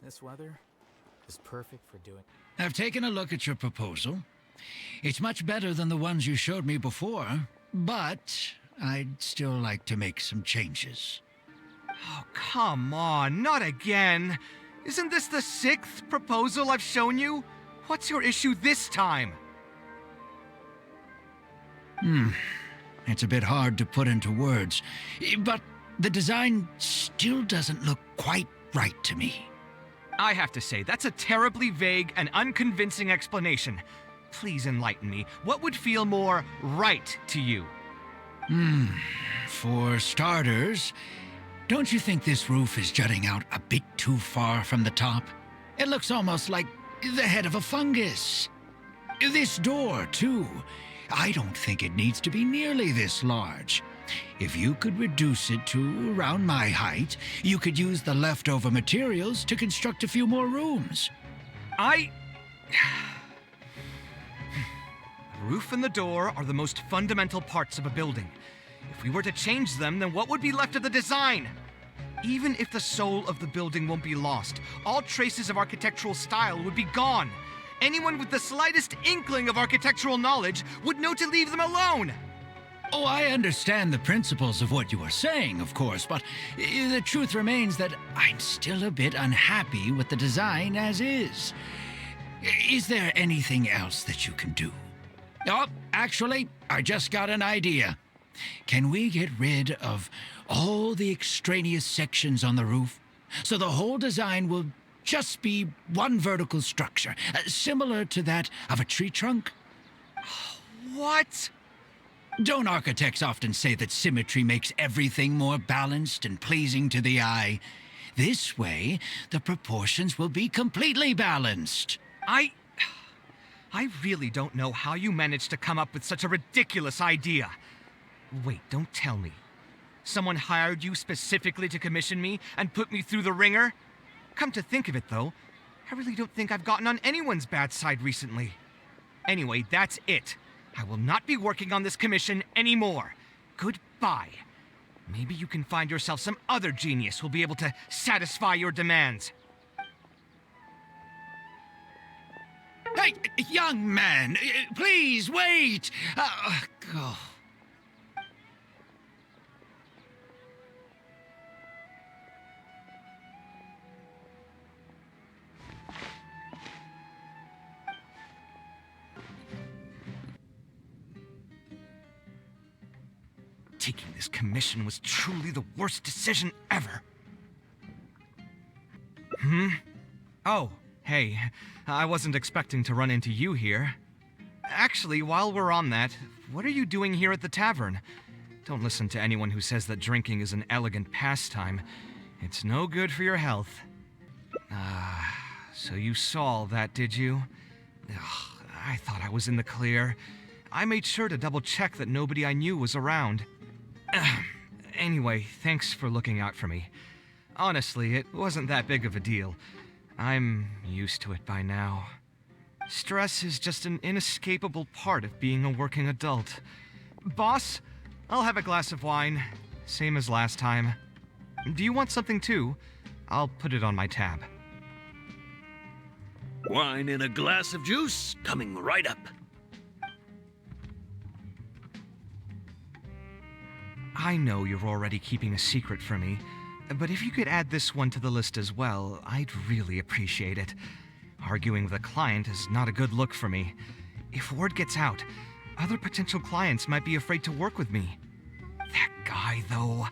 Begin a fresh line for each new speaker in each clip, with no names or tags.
This weather is perfect for doing...
I've taken a look at your proposal. It's much better than the ones you showed me before, but I'd still like to make some changes.
Oh, come on, not again. Isn't this the 6th proposal I've shown you? What's your issue this time?
It's a bit hard to put into words, but the design still doesn't look quite right to me.
I have to say, that's a terribly vague and unconvincing explanation. Please enlighten me. What would feel more right to you?
For starters, don't you think this roof is jutting out a bit too far from the top? It looks almost like the head of a fungus. This door, too. I don't think it needs to be nearly this large. If you could reduce it to around my height, you could use the leftover materials to construct a few more rooms.
The roof and the door are the most fundamental parts of a building. If we were to change them, then what would be left of the design? Even if the soul of the building won't be lost, all traces of architectural style would be gone. Anyone with the slightest inkling of architectural knowledge would know to leave them alone.
Oh, I understand the principles of what you are saying, of course, but the truth remains that I'm still a bit unhappy with the design as is. Is there anything else that you can do? Oh, actually, I just got an idea. Can we get rid of all the extraneous sections on the roof so the whole design will just be one vertical structure, similar to that of a tree trunk?
What?
Don't architects often say that symmetry makes everything more balanced and pleasing to the eye? This way, the proportions will be completely balanced.
I really don't know how you managed to come up with such a ridiculous idea. Wait, don't tell me. Someone hired you specifically to commission me and put me through the ringer? Come to think of it, though, I really don't think I've gotten on anyone's bad side recently. Anyway, that's it. I will not be working on this commission anymore. Goodbye. Maybe you can find yourself some other genius who'll be able to satisfy your demands.
Hey, young man, please wait! Go.
Taking this commission was truly the worst decision ever. Oh, hey, I wasn't expecting to run into you here. Actually, while we're on that, what are you doing here at the tavern? Don't listen to anyone who says that drinking is an elegant pastime. It's no good for your health. So you saw all that, did you? Ugh, I thought I was in the clear. I made sure to double-check that nobody I knew was around. Anyway, thanks for looking out for me. Honestly, it wasn't that big of a deal. I'm used to it by now. Stress is just an inescapable part of being a working adult. Boss, I'll have a glass of wine, same as last time. Do you want something too? I'll put it on my tab.
Wine and a glass of juice coming right up.
I know you're already keeping a secret from me, but if you could add this one to the list as well, I'd really appreciate it. Arguing with a client is not a good look for me. If word gets out, other potential clients might be afraid to work with me. That guy, though,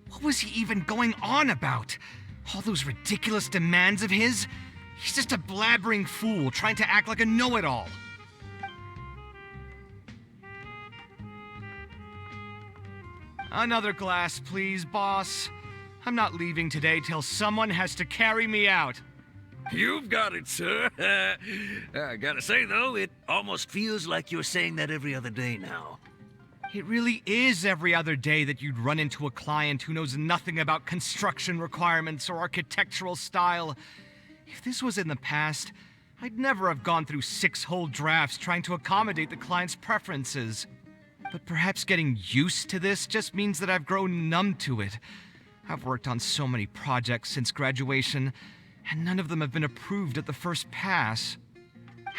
what was he even going on about? All those ridiculous demands of his? He's just a blabbering fool trying to act like a know-it-all. Another glass, please, boss. I'm not leaving today till someone has to carry me out.
You've got it, sir. I gotta say, though, it almost feels like you're saying that every other day now.
It really is every other day that you'd run into a client who knows nothing about construction requirements or architectural style. If this was in the past, I'd never have gone through 6 whole drafts trying to accommodate the client's preferences. But perhaps getting used to this just means that I've grown numb to it. I've worked on so many projects since graduation, and none of them have been approved at the first pass.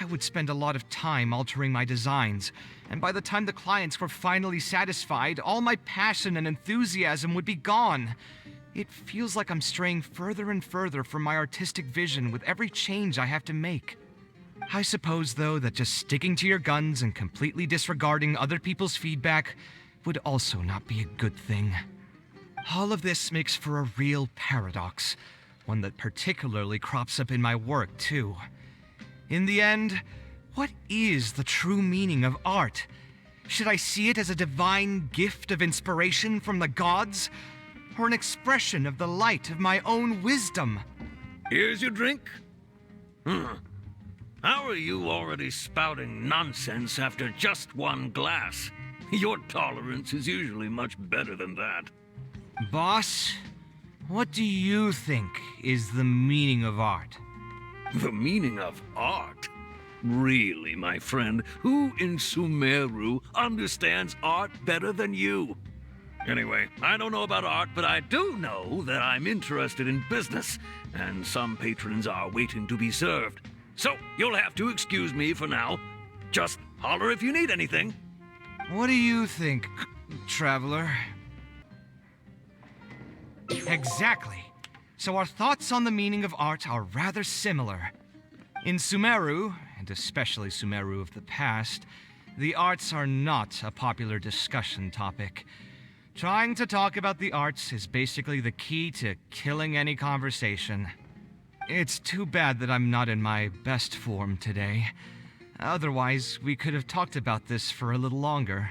I would spend a lot of time altering my designs, and by the time the clients were finally satisfied, all my passion and enthusiasm would be gone. It feels like I'm straying further and further from my artistic vision with every change I have to make. I suppose, though, that just sticking to your guns and completely disregarding other people's feedback would also not be a good thing. All of this makes for a real paradox, one that particularly crops up in my work, too. In the end, what is the true meaning of art? Should I see it as a divine gift of inspiration from the gods, or an expression of the light of my own wisdom?
Here's your drink. How are you already spouting nonsense after just one glass? Your tolerance is usually much better than that.
Boss, what do you think is the meaning of art?
The meaning of art? Really, my friend, who in Sumeru understands art better than you? Anyway, I don't know about art, but I do know that I'm interested in business, and some patrons are waiting to be served. So, you'll have to excuse me for now. Just holler if you need anything.
What do you think, traveler? Exactly. So our thoughts on the meaning of art are rather similar. In Sumeru, and especially Sumeru of the past, the arts are not a popular discussion topic. Trying to talk about the arts is basically the key to killing any conversation. It's too bad that I'm not in my best form today. Otherwise, we could have talked about this for a little longer.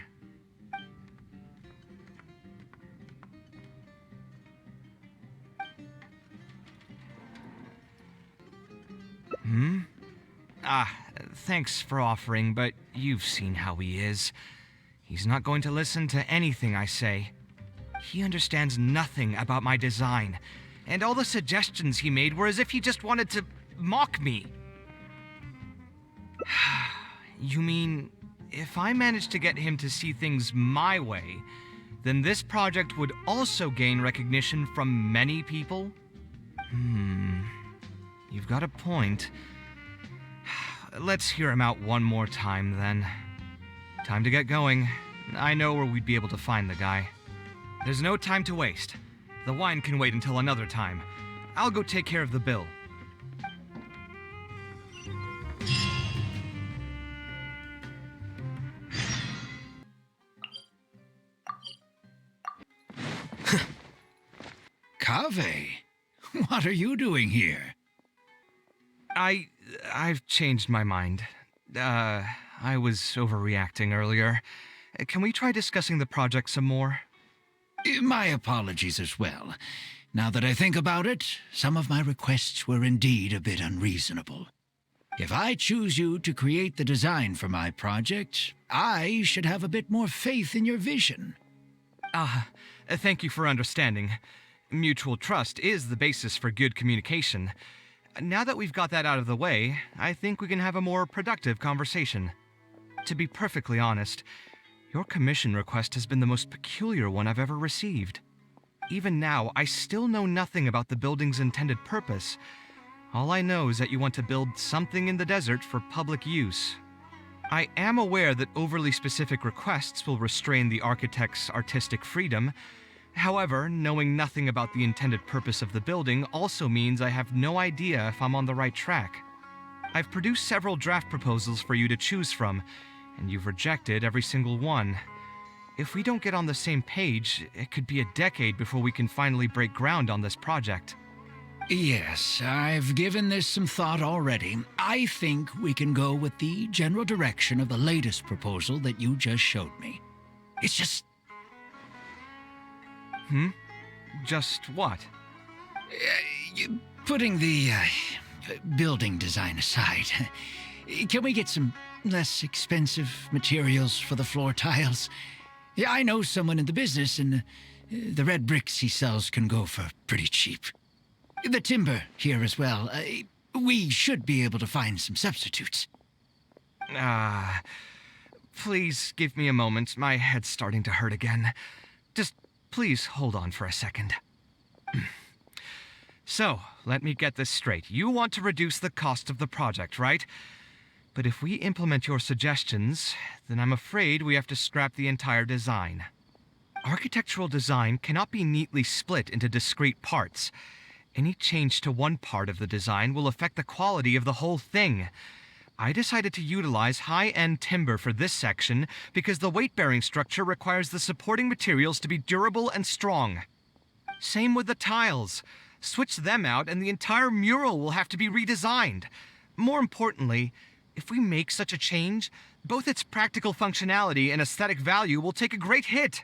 Thanks for offering, but you've seen how he is. He's not going to listen to anything I say. He understands nothing about my design, and all the suggestions he made were as if he just wanted to mock me. You mean, if I managed to get him to see things my way, then this project would also gain recognition from many people? You've got a point. Let's hear him out one more time, then. Time to get going. I know where we'd be able to find the guy. There's no time to waste. The wine can wait until another time. I'll go take care of the bill.
Kaveh, what are you doing here?
I've changed my mind. I was overreacting earlier. Can we try discussing the project some more?
My apologies as well. Now that I think about it, some of my requests were indeed a bit unreasonable. If I choose you to create the design for my project, I should have a bit more faith in your vision.
Thank you for understanding. Mutual trust is the basis for good communication. Now that we've got that out of the way, I think we can have a more productive conversation. To be perfectly honest, your commission request has been the most peculiar one I've ever received. Even now, I still know nothing about the building's intended purpose. All I know is that you want to build something in the desert for public use. I am aware that overly specific requests will restrain the architect's artistic freedom. However, knowing nothing about the intended purpose of the building also means I have no idea if I'm on the right track. I've produced several draft proposals for you to choose from, and you've rejected every single one. If we don't get on the same page, it could be a decade before we can finally break ground on this project.
Yes, I've given this some thought already. I think we can go with the general direction of the latest proposal that you just showed me. It's just...
Just what?
Putting the building design aside, can we get some less expensive materials for the floor tiles? Yeah, I know someone in the business, and the red bricks he sells can go for pretty cheap. The timber here as well. We should be able to find some substitutes.
Please give me a moment. My head's starting to hurt again. Just please hold on for a second. So, let me get this straight. You want to reduce the cost of the project, right? But if we implement your suggestions, then I'm afraid we have to scrap the entire design. Architectural design cannot be neatly split into discrete parts. Any change to one part of the design will affect the quality of the whole thing. I decided to utilize high-end timber for this section because the weight-bearing structure requires the supporting materials to be durable and strong. Same with the tiles. Switch them out and the entire mural will have to be redesigned. More importantly, if we make such a change, both its practical functionality and aesthetic value will take a great hit.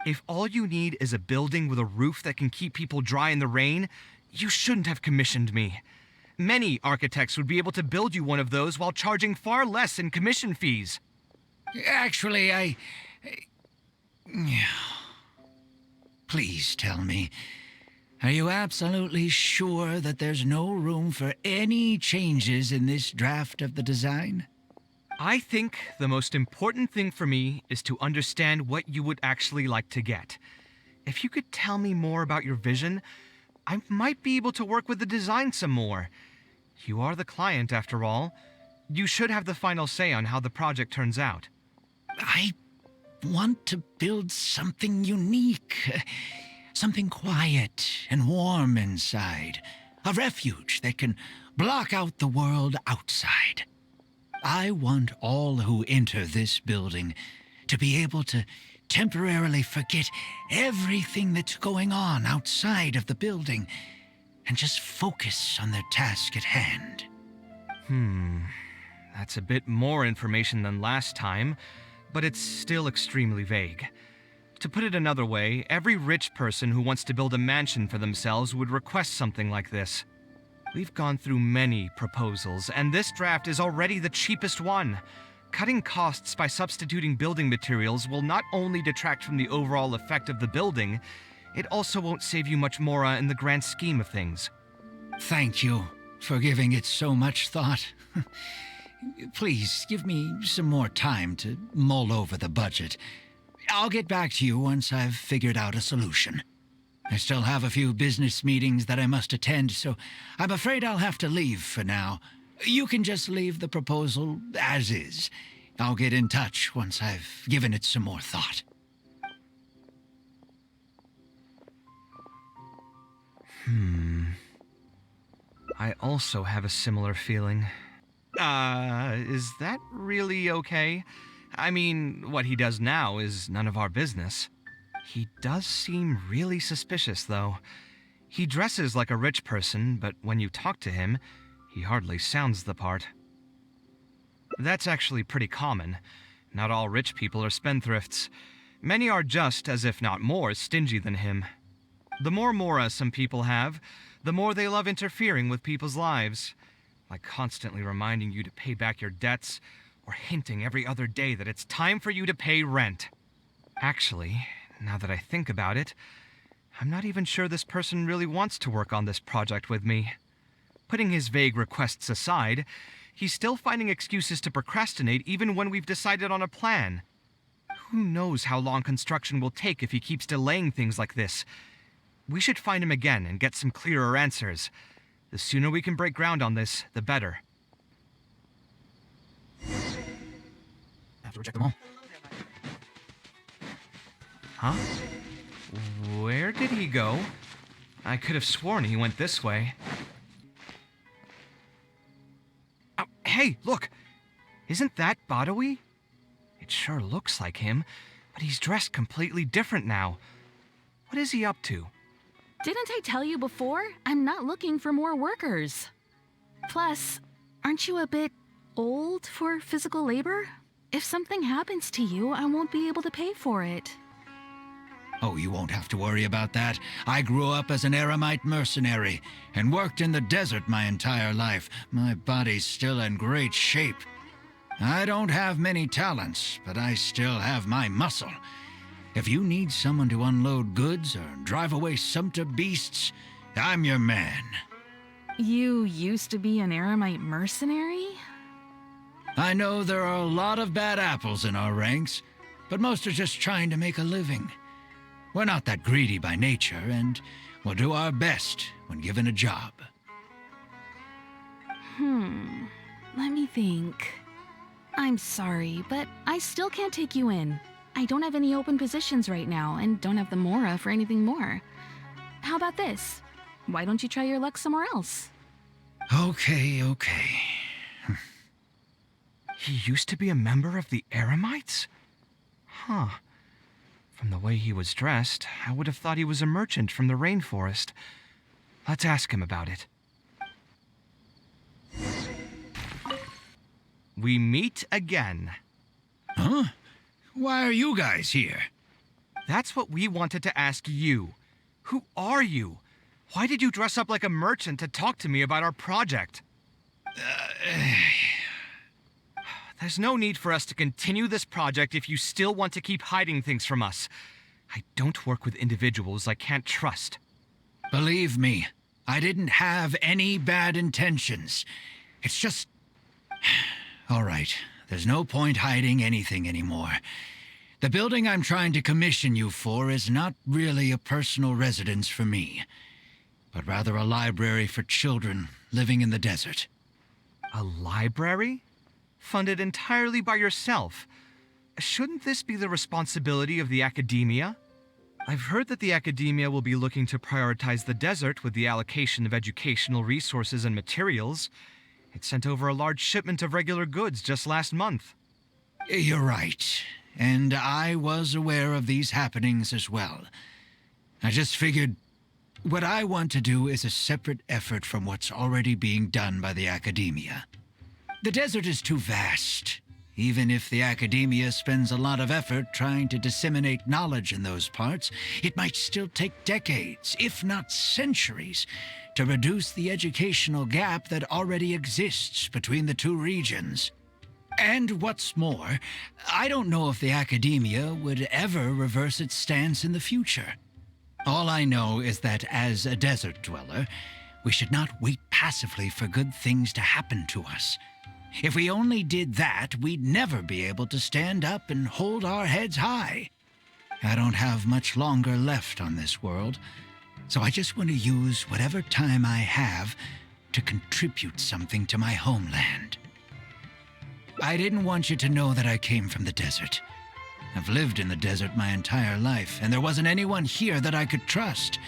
If all you need is a building with a roof that can keep people dry in the rain, you shouldn't have commissioned me. Many architects would be able to build you one of those while charging far less in commission fees.
Actually, Please tell me, are you absolutely sure that there's no room for any changes in this draft of the design?
I think the most important thing for me is to understand what you would actually like to get. If you could tell me more about your vision, I might be able to work with the design some more. You are the client, after all. You should have the final say on how the project turns out.
I want to build something unique. Something quiet and warm inside. A refuge that can block out the world outside. I want all who enter this building to be able to temporarily forget everything that's going on outside of the building and just focus on their task at hand.
That's a bit more information than last time, but it's still extremely vague. To put it another way, every rich person who wants to build a mansion for themselves would request something like this. We've gone through many proposals, and this draft is already the cheapest one. Cutting costs by substituting building materials will not only detract from the overall effect of the building, it also won't save you much more in the grand scheme of things.
Thank you for giving it so much thought. Please give me some more time to mull over the budget. I'll get back to you once I've figured out a solution. I still have a few business meetings that I must attend, so I'm afraid I'll have to leave for now. You can just leave the proposal as is. I'll get in touch once I've given it some more thought.
I also have a similar feeling. Is that really okay? I mean, what he does now is none of our business. He does seem really suspicious, though. He dresses like a rich person, but when you talk to him, he hardly sounds the part. That's actually pretty common. Not all rich people are spendthrifts. Many are just, as if not more, stingy than him. The more mora some people have, the more they love interfering with people's lives. Like constantly reminding you to pay back your debts, or hinting every other day that it's time for you to pay rent. Actually, now that I think about it, I'm not even sure this person really wants to work on this project with me. Putting his vague requests aside, he's still finding excuses to procrastinate even when we've decided on a plan. Who knows how long construction will take if he keeps delaying things like this? We should find him again and get some clearer answers. The sooner we can break ground on this, the better.
I have to reject them all.
Huh? Where did he go? I could have sworn he went this way. Oh, hey, look! Isn't that Badawi? It sure looks like him, but he's dressed completely different now. What is he up to?
Didn't I tell you before? I'm not looking for more workers. Plus, aren't you a bit old for physical labor? If something happens to you, I won't be able to pay for it.
Oh, you won't have to worry about that. I grew up as an eremite mercenary and worked in the desert my entire life. My body's still in great shape. I don't have many talents, but I still have my muscle. If you need someone to unload goods or drive away sumpter beasts, I'm your man.
You used to be an eremite mercenary?
I know there are a lot of bad apples in our ranks, but most are just trying to make a living. We're not that greedy by nature, and we'll do our best when given a job.
Let me think. I'm sorry, but I still can't take you in. I don't have any open positions right now, and don't have the Mora for anything more. How about this? Why don't you try your luck somewhere else?
Okay.
He used to be a member of the Eremites? Huh. From the way he was dressed, I would have thought he was a merchant from the rainforest. Let's ask him about it. We meet again.
Huh? Why are you guys here?
That's what we wanted to ask you. Who are you? Why did you dress up like a merchant to talk to me about our project? There's no need for us to continue this project if you still want to keep hiding things from us. I don't work with individuals I can't trust.
Believe me, I didn't have any bad intentions. It's just... All right, there's no point hiding anything anymore. The building I'm trying to commission you for is not really a personal residence for me, but rather a library for children living in the desert.
A library? Funded entirely by yourself. Shouldn't this be the responsibility of the academia? I've heard that the academia will be looking to prioritize the desert with the allocation of educational resources and materials. It sent over a large shipment of regular goods just last month.
You're right, and I was aware of these happenings as well. I just figured what I want to do is a separate effort from what's already being done by the academia. The desert is too vast. Even if the academia spends a lot of effort trying to disseminate knowledge in those parts, it might still take decades, if not centuries, to reduce the educational gap that already exists between the two regions. And what's more, I don't know if the academia would ever reverse its stance in the future. All I know is that as a desert dweller, we should not wait passively for good things to happen to us. If we only did that, we'd never be able to stand up and hold our heads high. I don't have much longer left on this world, so I just want to use whatever time I have to contribute something to my homeland. I didn't want you to know that I came from the desert. I've lived in the desert my entire life, and there wasn't anyone here that I could trust.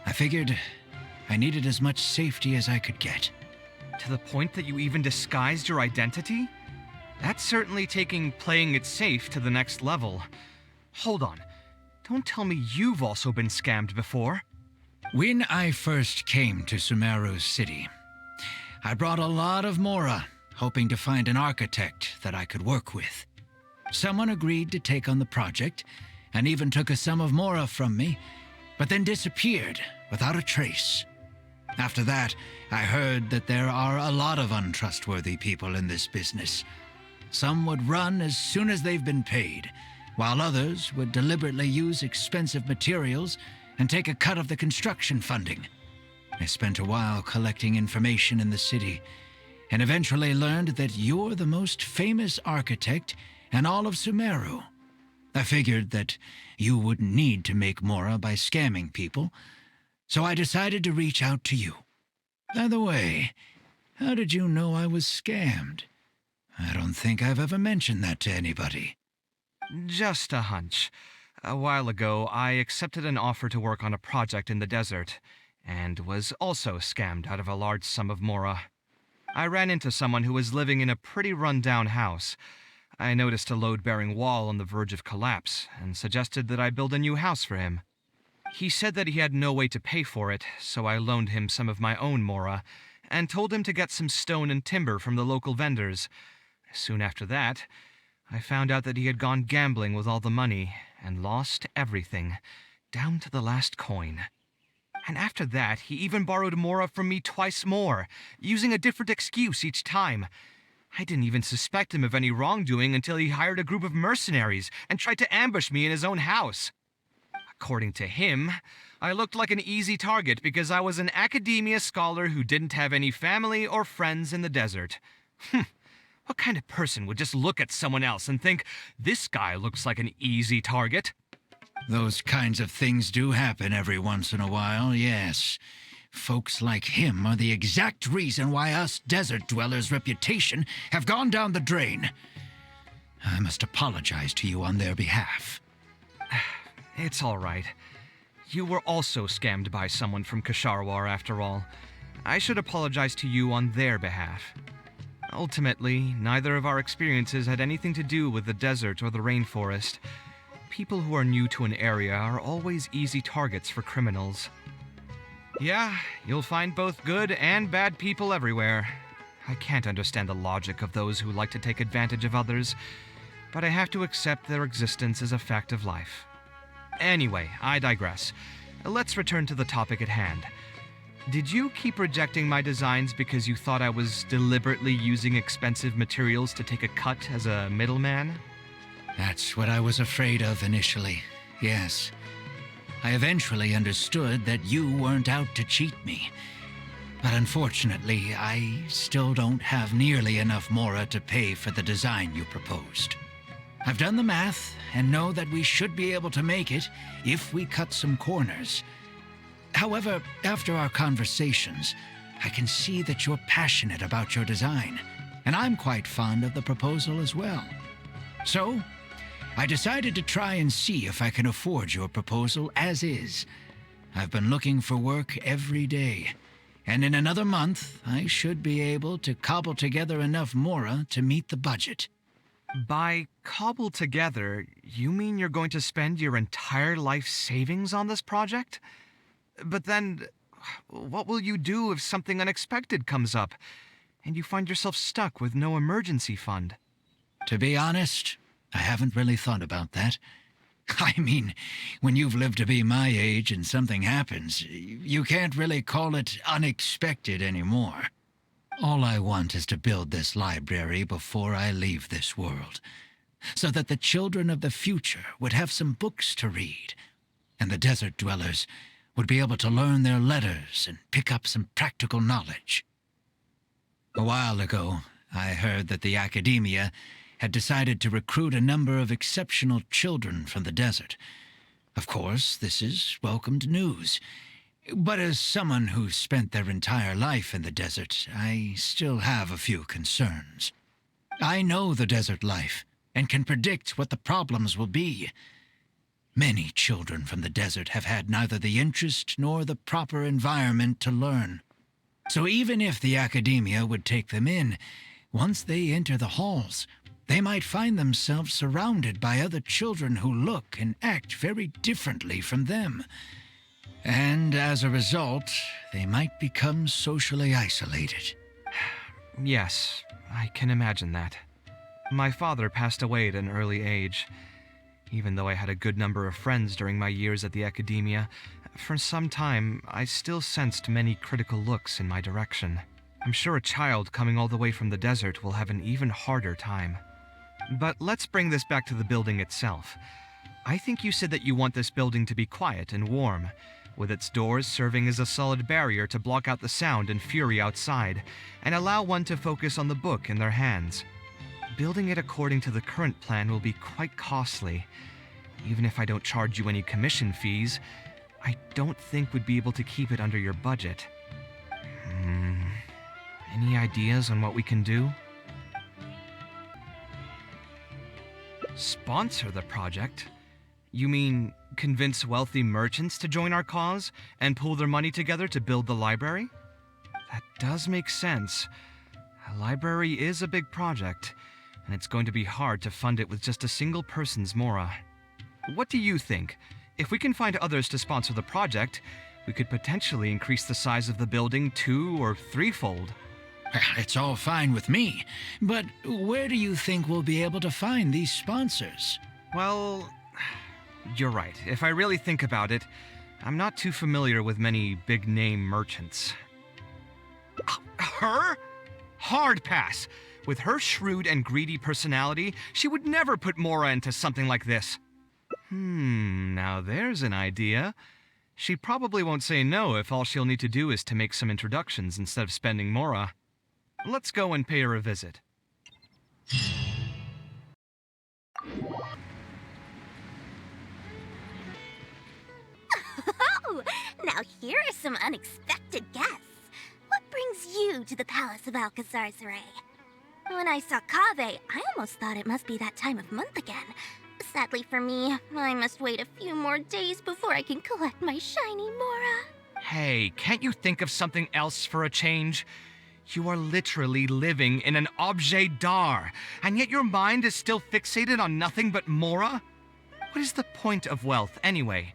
I figured I needed as much safety as I could get.
To the point that you even disguised your identity? That's certainly taking playing it safe to the next level. Hold on. Don't tell me you've also been scammed before.
When I first came to Sumeru City, I brought a lot of Mora, hoping to find an architect that I could work with. Someone agreed to take on the project, and even took a sum of Mora from me, but then disappeared without a trace. After that, I heard that there are a lot of untrustworthy people in this business. Some would run as soon as they've been paid, while others would deliberately use expensive materials and take a cut of the construction funding. I spent a while collecting information in the city, and eventually learned that you're the most famous architect in all of Sumeru. I figured that you wouldn't need to make Mora by scamming people, so I decided to reach out to you. By the way, how did you know I was scammed? I don't think I've ever mentioned that to anybody.
Just a hunch. A while ago, I accepted an offer to work on a project in the desert, and was also scammed out of a large sum of Mora. I ran into someone who was living in a pretty run-down house. I noticed a load-bearing wall on the verge of collapse, and suggested that I build a new house for him. He said that he had no way to pay for it, so I loaned him some of my own Mora, and told him to get some stone and timber from the local vendors. Soon after that, I found out that he had gone gambling with all the money, and lost everything, down to the last coin. And after that, he even borrowed Mora from me twice more, using a different excuse each time. I didn't even suspect him of any wrongdoing until he hired a group of mercenaries and tried to ambush me in his own house. According to him, I looked like an easy target because I was an academia scholar who didn't have any family or friends in the desert. What kind of person would just look at someone else and think, this guy looks like an easy target?
Those kinds of things do happen every once in a while, yes. Folks like him are the exact reason why us desert dwellers' reputation have gone down the drain. I must apologize to you on their behalf.
It's all right. You were also scammed by someone from Kasharwar after all. I should apologize to you on their behalf. Ultimately, neither of our experiences had anything to do with the desert or the rainforest. People who are new to an area are always easy targets for criminals. Yeah, you'll find both good and bad people everywhere. I can't understand the logic of those who like to take advantage of others, but I have to accept their existence as a fact of life. Anyway, I digress. Let's return to the topic at hand. Did you keep rejecting my designs because you thought I was deliberately using expensive materials to take a cut as a middleman?
That's what I was afraid of initially, yes. I eventually understood that you weren't out to cheat me. But unfortunately, I still don't have nearly enough mora to pay for the design you proposed. I've done the math and know that we should be able to make it if we cut some corners. However, after our conversations, I can see that you're passionate about your design, and I'm quite fond of the proposal as well. So, I decided to try and see if I can afford your proposal as is. I've been looking for work every day, and in another month, I should be able to cobble together enough mora to meet the budget.
By cobble together, you mean you're going to spend your entire life savings on this project? But then, what will you do if something unexpected comes up, and you find yourself stuck with no emergency fund?
To be honest, I haven't really thought about that. I mean, when you've lived to be my age and something happens, you can't really call it unexpected anymore. All I want is to build this library before I leave this world, so that the children of the future would have some books to read, and the desert dwellers would be able to learn their letters and pick up some practical knowledge. A while ago, I heard that the academia had decided to recruit a number of exceptional children from the desert. Of course, this is welcomed news. But as someone who's spent their entire life in the desert, I still have a few concerns. I know the desert life and can predict what the problems will be. Many children from the desert have had neither the interest nor the proper environment to learn. So even if the academia would take them in, once they enter the halls, they might find themselves surrounded by other children who look and act very differently from them. And as a result, they might become socially isolated.
Yes, I can imagine that. My father passed away at an early age. Even though I had a good number of friends during my years at the academia, for some time I still sensed many critical looks in my direction. I'm sure a child coming all the way from the desert will have an even harder time. But let's bring this back to the building itself. I think you said that you want this building to be quiet and warm, with its doors serving as a solid barrier to block out the sound and fury outside, and allow one to focus on the book in their hands. Building it according to the current plan will be quite costly. Even if I don't charge you any commission fees, I don't think we'd be able to keep it under your budget. Any ideas on what we can do? Sponsor the project? You mean convince wealthy merchants to join our cause and pool their money together to build the library? That does make sense. A library is a big project, and it's going to be hard to fund it with just a single person's mora. What do you think? If we can find others to sponsor the project, we could potentially increase the size of the building 2- or 3-fold.
It's all fine with me, but where do you think we'll be able to find these sponsors?
Well, you're right. If I really think about it, I'm not too familiar with many big-name merchants. Her? Hard pass. With her shrewd and greedy personality, she would never put mora into something like this. Now there's an idea. She probably won't say no if all she'll need to do is to make some introductions instead of spending mora. Let's go and pay her a visit.
Now here are some unexpected guests. What brings you to the Palace of Alcazar's-Ray? When I saw Kaveh, I almost thought it must be that time of month again. Sadly for me, I must wait a few more days before I can collect my shiny Mora.
Hey, can't you think of something else for a change? You are literally living in an objet d'art, and yet your mind is still fixated on nothing but Mora? What is the point of wealth, anyway?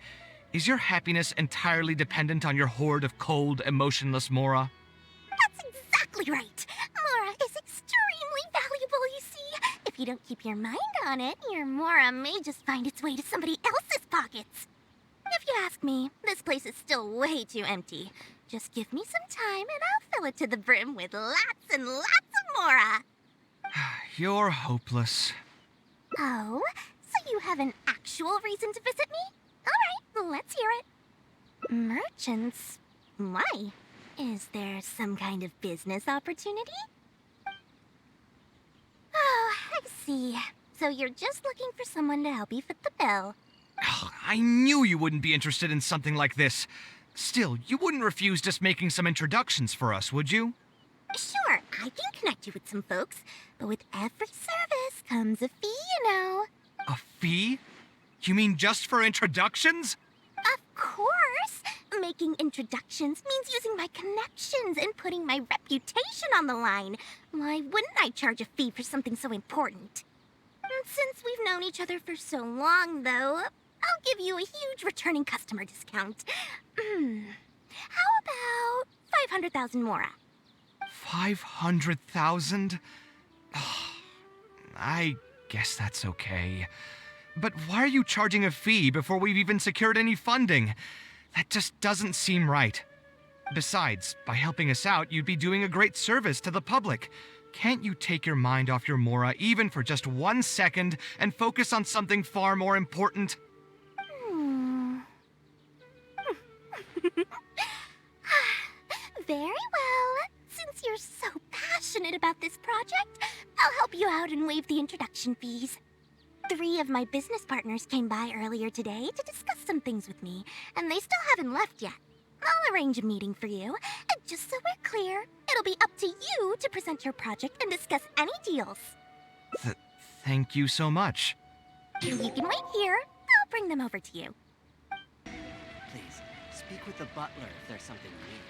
Is your happiness entirely dependent on your hoard of cold, emotionless Mora?
That's exactly right. Mora is extremely valuable, you see. If you don't keep your mind on it, your Mora may just find its way to somebody else's pockets. If you ask me, this place is still way too empty. Just give me some time and I'll fill it to the brim with lots and lots of Mora.
You're hopeless.
Oh, so you have an actual reason to visit me? All right, let's hear it. Merchants? Why? Is there some kind of business opportunity? Oh, I see. So you're just looking for someone to help you fit the bill.
I knew you wouldn't be interested in something like this. Still, you wouldn't refuse just making some introductions for us, would you?
Sure, I can connect you with some folks, but with every service comes a fee, you know.
A fee? You mean just for introductions?
Of course! Making introductions means using my connections and putting my reputation on the line. Why wouldn't I charge a fee for something so important? And since we've known each other for so long, though, I'll give you a huge returning customer discount. How about 500,000 Mora?
500,000? I guess that's okay. But why are you charging a fee before we've even secured any funding? That just doesn't seem right. Besides, by helping us out, you'd be doing a great service to the public. Can't you take your mind off your Mora even for just 1 second and focus on something far more important?
Very well. Since you're so passionate about this project, I'll help you out and waive the introduction fees. 3 of my business partners came by earlier today to discuss some things with me, and they still haven't left yet. I'll arrange a meeting for you, and just so we're clear, it'll be up to you to present your project and discuss any deals.
Thank you so much.
You can wait here. I'll bring them over to you.
Please, speak with the butler if there's something you need.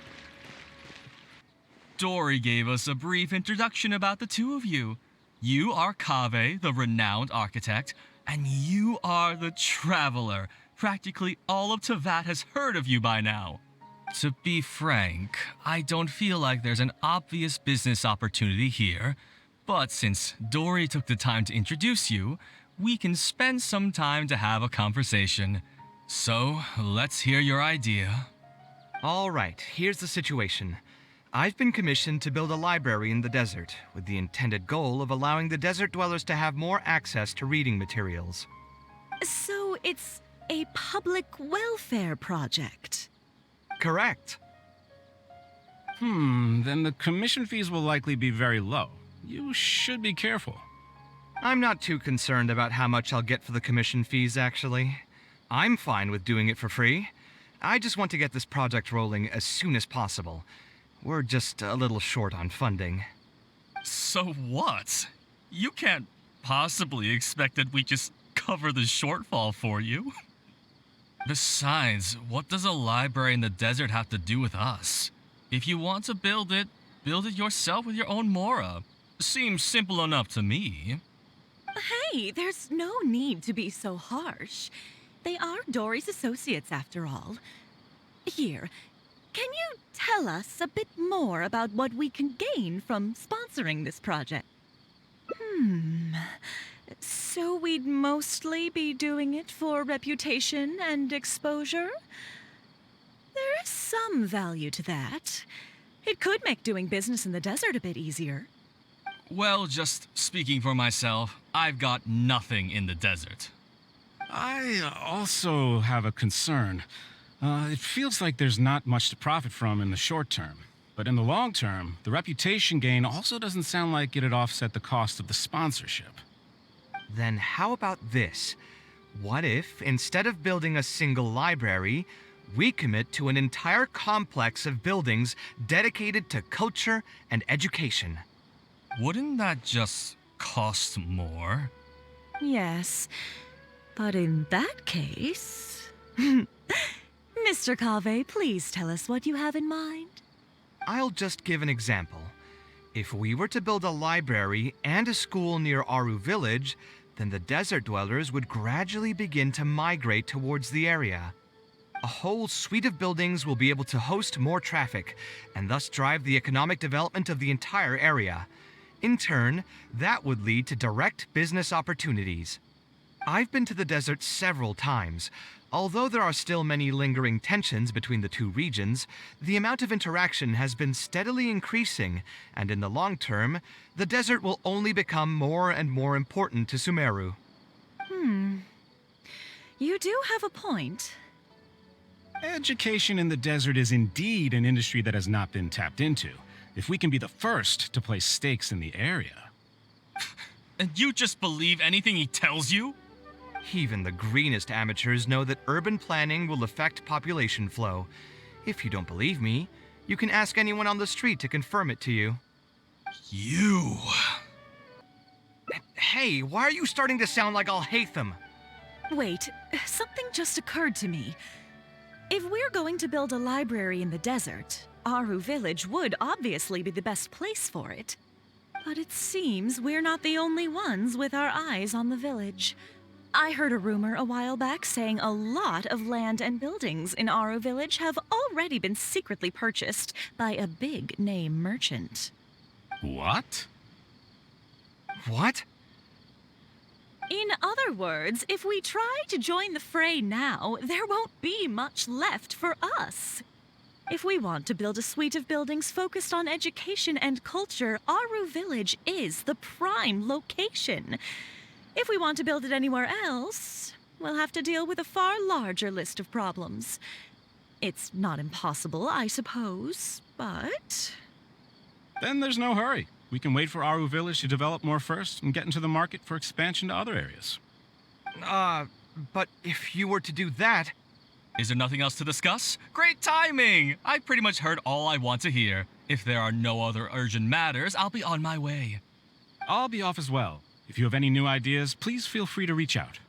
Dory gave us a brief introduction about the two of you. You are Kaveh, the renowned architect, and you are the traveler. Practically all of Teyvat has heard of you by now. To be frank, I don't feel like there's an obvious business opportunity here, but since Dory took the time to introduce you, we can spend some time to have a conversation. So, let's hear your idea.
All right, here's the situation. I've been commissioned to build a library in the desert, with the intended goal of allowing the desert dwellers to have more access to reading materials.
So it's a public welfare project.
Correct.
Then the commission fees will likely be very low. You should be careful.
I'm not too concerned about how much I'll get for the commission fees, actually. I'm fine with doing it for free. I just want to get this project rolling as soon as possible. We're just a little short on funding.
So what? You can't possibly expect that we just cover the shortfall for you. Besides, what does a library in the desert have to do with us? If you want to build it yourself with your own Mora. Seems simple enough to me.
Hey, there's no need to be so harsh. They are Dory's associates, after all. Here, can you tell us a bit more about what we can gain from sponsoring this project? So we'd mostly be doing it for reputation and exposure? There is some value to that. It could make doing business in the desert a bit easier.
Well, just speaking for myself, I've got nothing in the desert.
I also have a concern. It feels like there's not much to profit from in the short term. But in the long term, the reputation gain also doesn't sound like it'd offset the cost of the sponsorship.
Then how about this? What if, instead of building a single library, we commit to an entire complex of buildings dedicated to culture and education.
Wouldn't that just cost more?
Yes, but in that case... Mr. Kaveh, please tell us what you have in mind.
I'll just give an example. If we were to build a library and a school near Aru Village, then the desert dwellers would gradually begin to migrate towards the area. A whole suite of buildings will be able to host more traffic, and thus drive the economic development of the entire area. In turn, that would lead to direct business opportunities. I've been to the desert several times. Although there are still many lingering tensions between the two regions, the amount of interaction has been steadily increasing, and in the long term, the desert will only become more and more important to Sumeru.
You do have a point.
Education in the desert is indeed an industry that has not been tapped into. If we can be the first to place stakes in the area.
And you just believe anything he tells you?
Even the greenest amateurs know that urban planning will affect population flow. If you don't believe me, you can ask anyone on the street to confirm it to you.
You...
Hey, why are you starting to sound like I'll hate them?
Wait, something just occurred to me. If we're going to build a library in the desert, Aru Village would obviously be the best place for it. But it seems we're not the only ones with our eyes on the village. I heard a rumor a while back saying a lot of land and buildings in Aru Village have already been secretly purchased by a big-name merchant.
What?
What?
In other words, if we try to join the fray now, there won't be much left for us. If we want to build a suite of buildings focused on education and culture, Aru Village is the prime location. If we want to build it anywhere else, we'll have to deal with a far larger list of problems. It's not impossible, I suppose, but...
Then there's no hurry. We can wait for Aru Village to develop more first and get into the market for expansion to other areas.
But if you were to do that...
Is there nothing else to discuss? Great timing! I pretty much heard all I want to hear. If there are no other urgent matters, I'll be on my way.
I'll be off as well. If you have any new ideas, please feel free to reach out.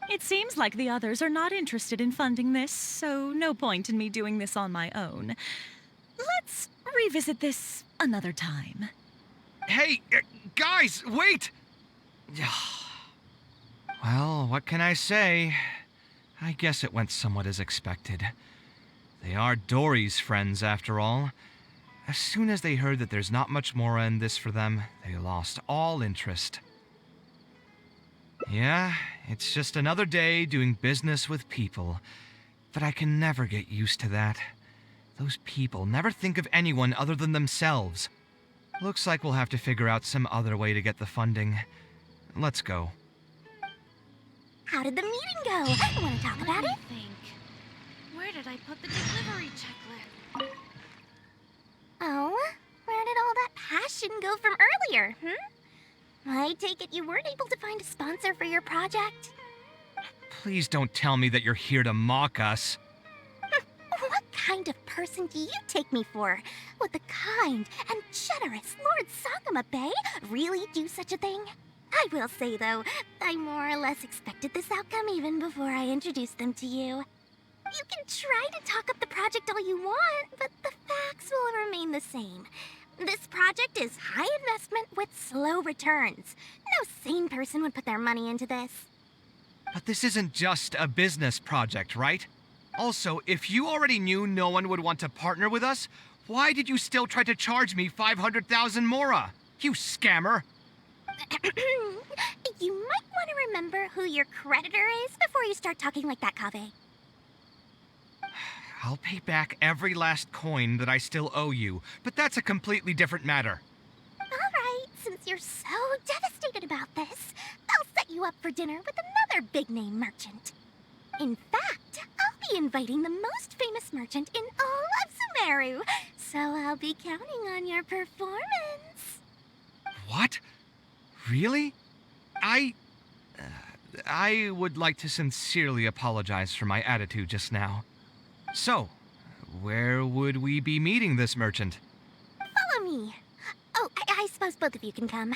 it seems like the others are not interested in funding this, so no point in me doing this on my own. Let's revisit this another time.
Hey, guys, wait! Well, what can I say? I guess it went somewhat as expected. They are Dory's friends, after all. As soon as they heard that there's not much more in this for them, they lost all interest. Yeah, it's just another day doing business with people. But I can never get used to that. Those people never think of anyone other than themselves. Looks like we'll have to figure out some other way to get the funding. Let's go.
How did the meeting go? Want to talk about it?
Where did I put the delivery checklist?
Oh, where did all that passion go from earlier, I take it you weren't able to find a sponsor for your project?
Please don't tell me that you're here to mock us.
What kind of person do you take me for? Would the kind and generous Lord Sangama Bay really do such a thing? I will say, though, I more or less expected this outcome even before I introduced them to you. You can try to talk up the project all you want, but the facts will remain the same. This project is high investment with slow returns. No sane person would put their money into this.
But this isn't just a business project, right? Also, if you already knew no one would want to partner with us, why did you still try to charge me 500,000 mora? You scammer!
You might want to remember who your creditor is before you start talking like that, Kaveh.
I'll pay back every last coin that I still owe you, but that's a completely different matter.
Alright, since you're so devastated about this, I'll set you up for dinner with another big-name merchant. In fact, I'll be inviting the most famous merchant in all of Sumeru, so I'll be counting on your performance.
What? Really? I would like to sincerely apologize for my attitude just now. So, where would we be meeting this merchant?
Follow me. Oh, I suppose both of you can come.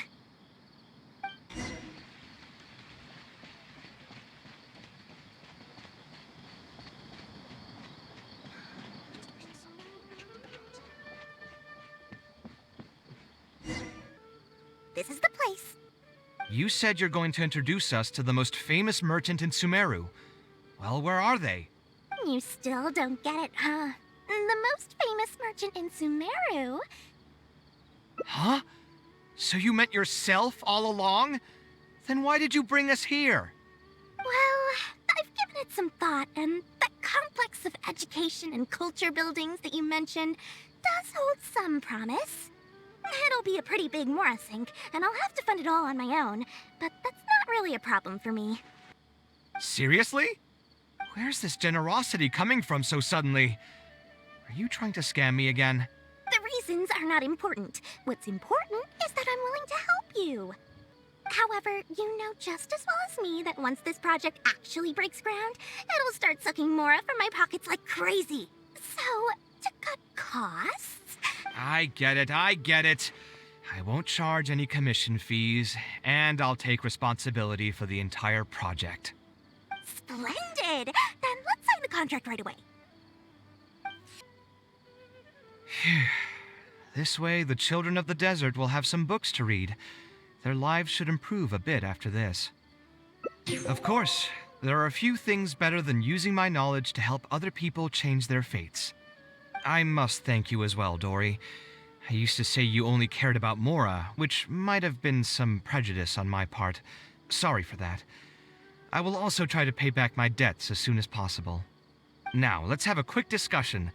This is the place.
You said you're going to introduce us to the most famous merchant in Sumeru. Well, where are they?
You still don't get it, huh? The most famous merchant in Sumeru.
Huh? So you meant yourself all along? Then why did you bring us here?
Well, I've given it some thought, and that complex of education and culture buildings that you mentioned does hold some promise. It'll be a pretty big Mora sink, and I'll have to fund it all on my own, but that's not really a problem for me.
Seriously? Where's this generosity coming from so suddenly? Are you trying to scam me again?
The reasons are not important. What's important is that I'm willing to help you. However, you know just as well as me that once this project actually breaks ground, it'll start sucking Mora from my pockets like crazy. So, to cut costs...
I get it. I won't charge any commission fees, and I'll take responsibility for the entire project.
Splendid! Then let's sign the contract right away.
This way, the children of the desert will have some books to read. Their lives should improve a bit after this. Of course, there are a few things better than using my knowledge to help other people change their fates. I must thank you as well, Dory. I used to say you only cared about Mora, which might have been some prejudice on my part. Sorry for that. I will also try to pay back my debts as soon as possible. Now, let's have a quick discussion.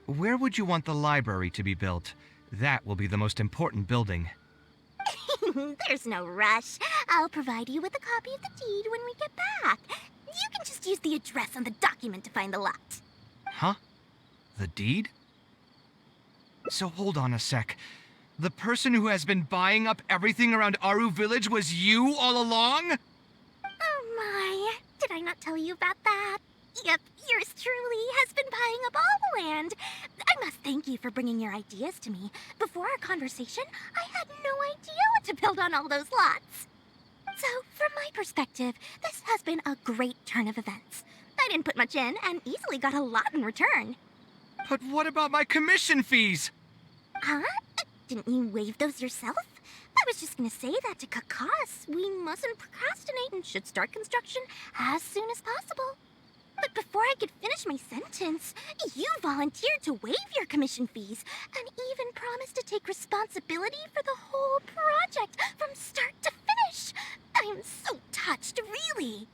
Where would you want the library to be built? That will be the most important building.
There's no rush. I'll provide you with a copy of the deed when we get back. You can just use the address on the document to find the lot.
Huh? The deed? So hold on a sec. The person who has been buying up everything around Aru Village was you all along?
Oh my, did I not tell you about that? Yep, yours truly has been buying up all the land. I must thank you for bringing your ideas to me. Before our conversation, I had no idea what to build on all those lots. So, from my perspective, this has been a great turn of events. I didn't put much in and easily got a lot in return.
But what about my commission fees?
Huh? Didn't you waive those yourself? I was just gonna say that to cut costs. We mustn't procrastinate and should start construction as soon as possible. But before I could finish my sentence, you volunteered to waive your commission fees and even promised to take responsibility for the whole project from start to finish. I'm so touched, really.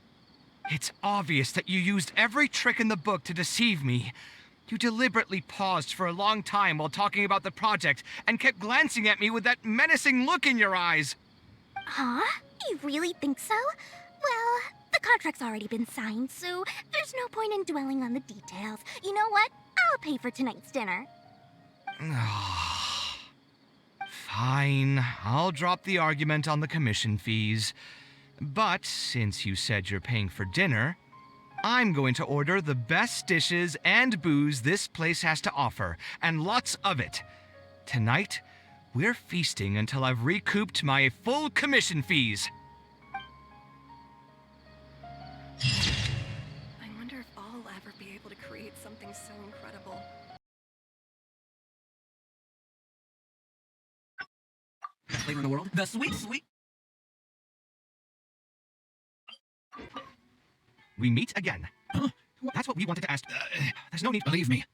It's obvious that you used every trick in the book to deceive me. You deliberately paused for a long time while talking about the project and kept glancing at me with that menacing look in your eyes.
Huh? You really think so? Well, the contract's already been signed, so there's no point in dwelling on the details. You know what? I'll pay for tonight's dinner.
Fine, I'll drop the argument on the commission fees. But since you said you're paying for dinner, I'm going to order the best dishes and booze this place has to offer, and lots of it. Tonight, we're feasting until I've recouped my full commission fees.
I wonder if I'll ever be able to create something so incredible.
Flavor in the world. The sweet.
We meet again. Huh? That's what we wanted to ask. There's no need.
Believe me.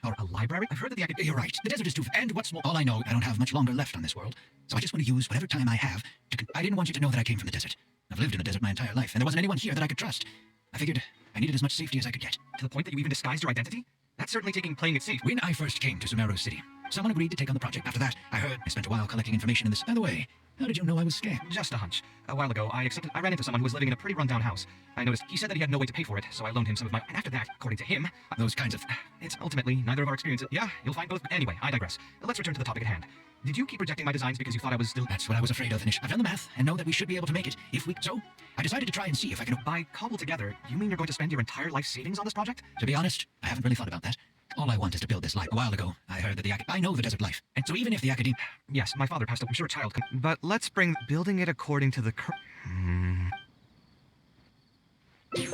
Or a library? I've heard that You're right. The desert is too... And what's more... All I know, I don't have much longer left on this world. So I just want to use whatever time I have to... I didn't want you to know that I came from the desert. I've lived in the desert my entire life, and there wasn't anyone here that I could trust. I figured I needed as much safety as I could get.
To the point that you even disguised your identity? That's certainly taking playing it safe.
When I first came to Sumeru City, someone agreed to take on the project. After that, I spent a while collecting information in this... By the way, How did you know I was scared?
Just a hunch. A while ago, I ran into someone who was living in a pretty rundown house. I noticed he said that he had no way to pay for it, so I loaned him some of my... And after that, according to him...
Those kinds of...
It's ultimately neither of our experiences... Yeah, you'll find both... Anyway, I digress. Let's return to the topic at hand. Did you keep rejecting my designs because you thought I was still...
That's what I was afraid of, Finish. I've done the math and know that we should be able to make it if we... So, I decided to try and see if I can...
By cobble together, you mean you're going to spend your entire life savings on this project?
To be honest, I haven't really thought about that. All I want is to build this life. A while ago, I heard that I know the desert life. And so even if the academe...
Yes, my father passed up. I'm sure a child can... But let's bring building it according to the...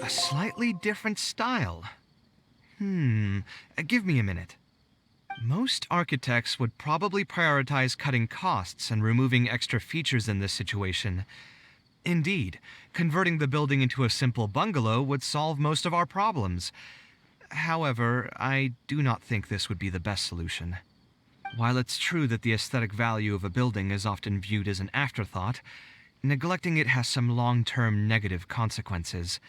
A slightly different style. Give me a minute. Most architects would probably prioritize cutting costs and removing extra features in this situation. Indeed, converting the building into a simple bungalow would solve most of our problems. However, I do not think this would be the best solution. While it's true that the aesthetic value of a building is often viewed as an afterthought, neglecting it has some long-term negative consequences.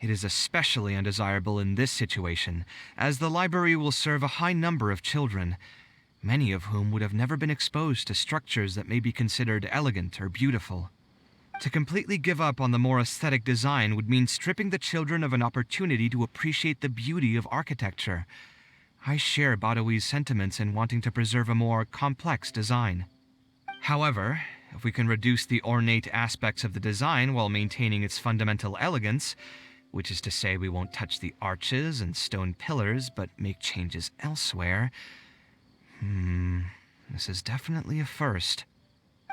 It is especially undesirable in this situation, as the library will serve a high number of children, many of whom would have never been exposed to structures that may be considered elegant or beautiful. To completely give up on the more aesthetic design would mean stripping the children of an opportunity to appreciate the beauty of architecture. I share Badawi's sentiments in wanting to preserve a more complex design. However, if we can reduce the ornate aspects of the design while maintaining its fundamental elegance, which is to say we won't touch the arches and stone pillars but make changes elsewhere, this is definitely a first.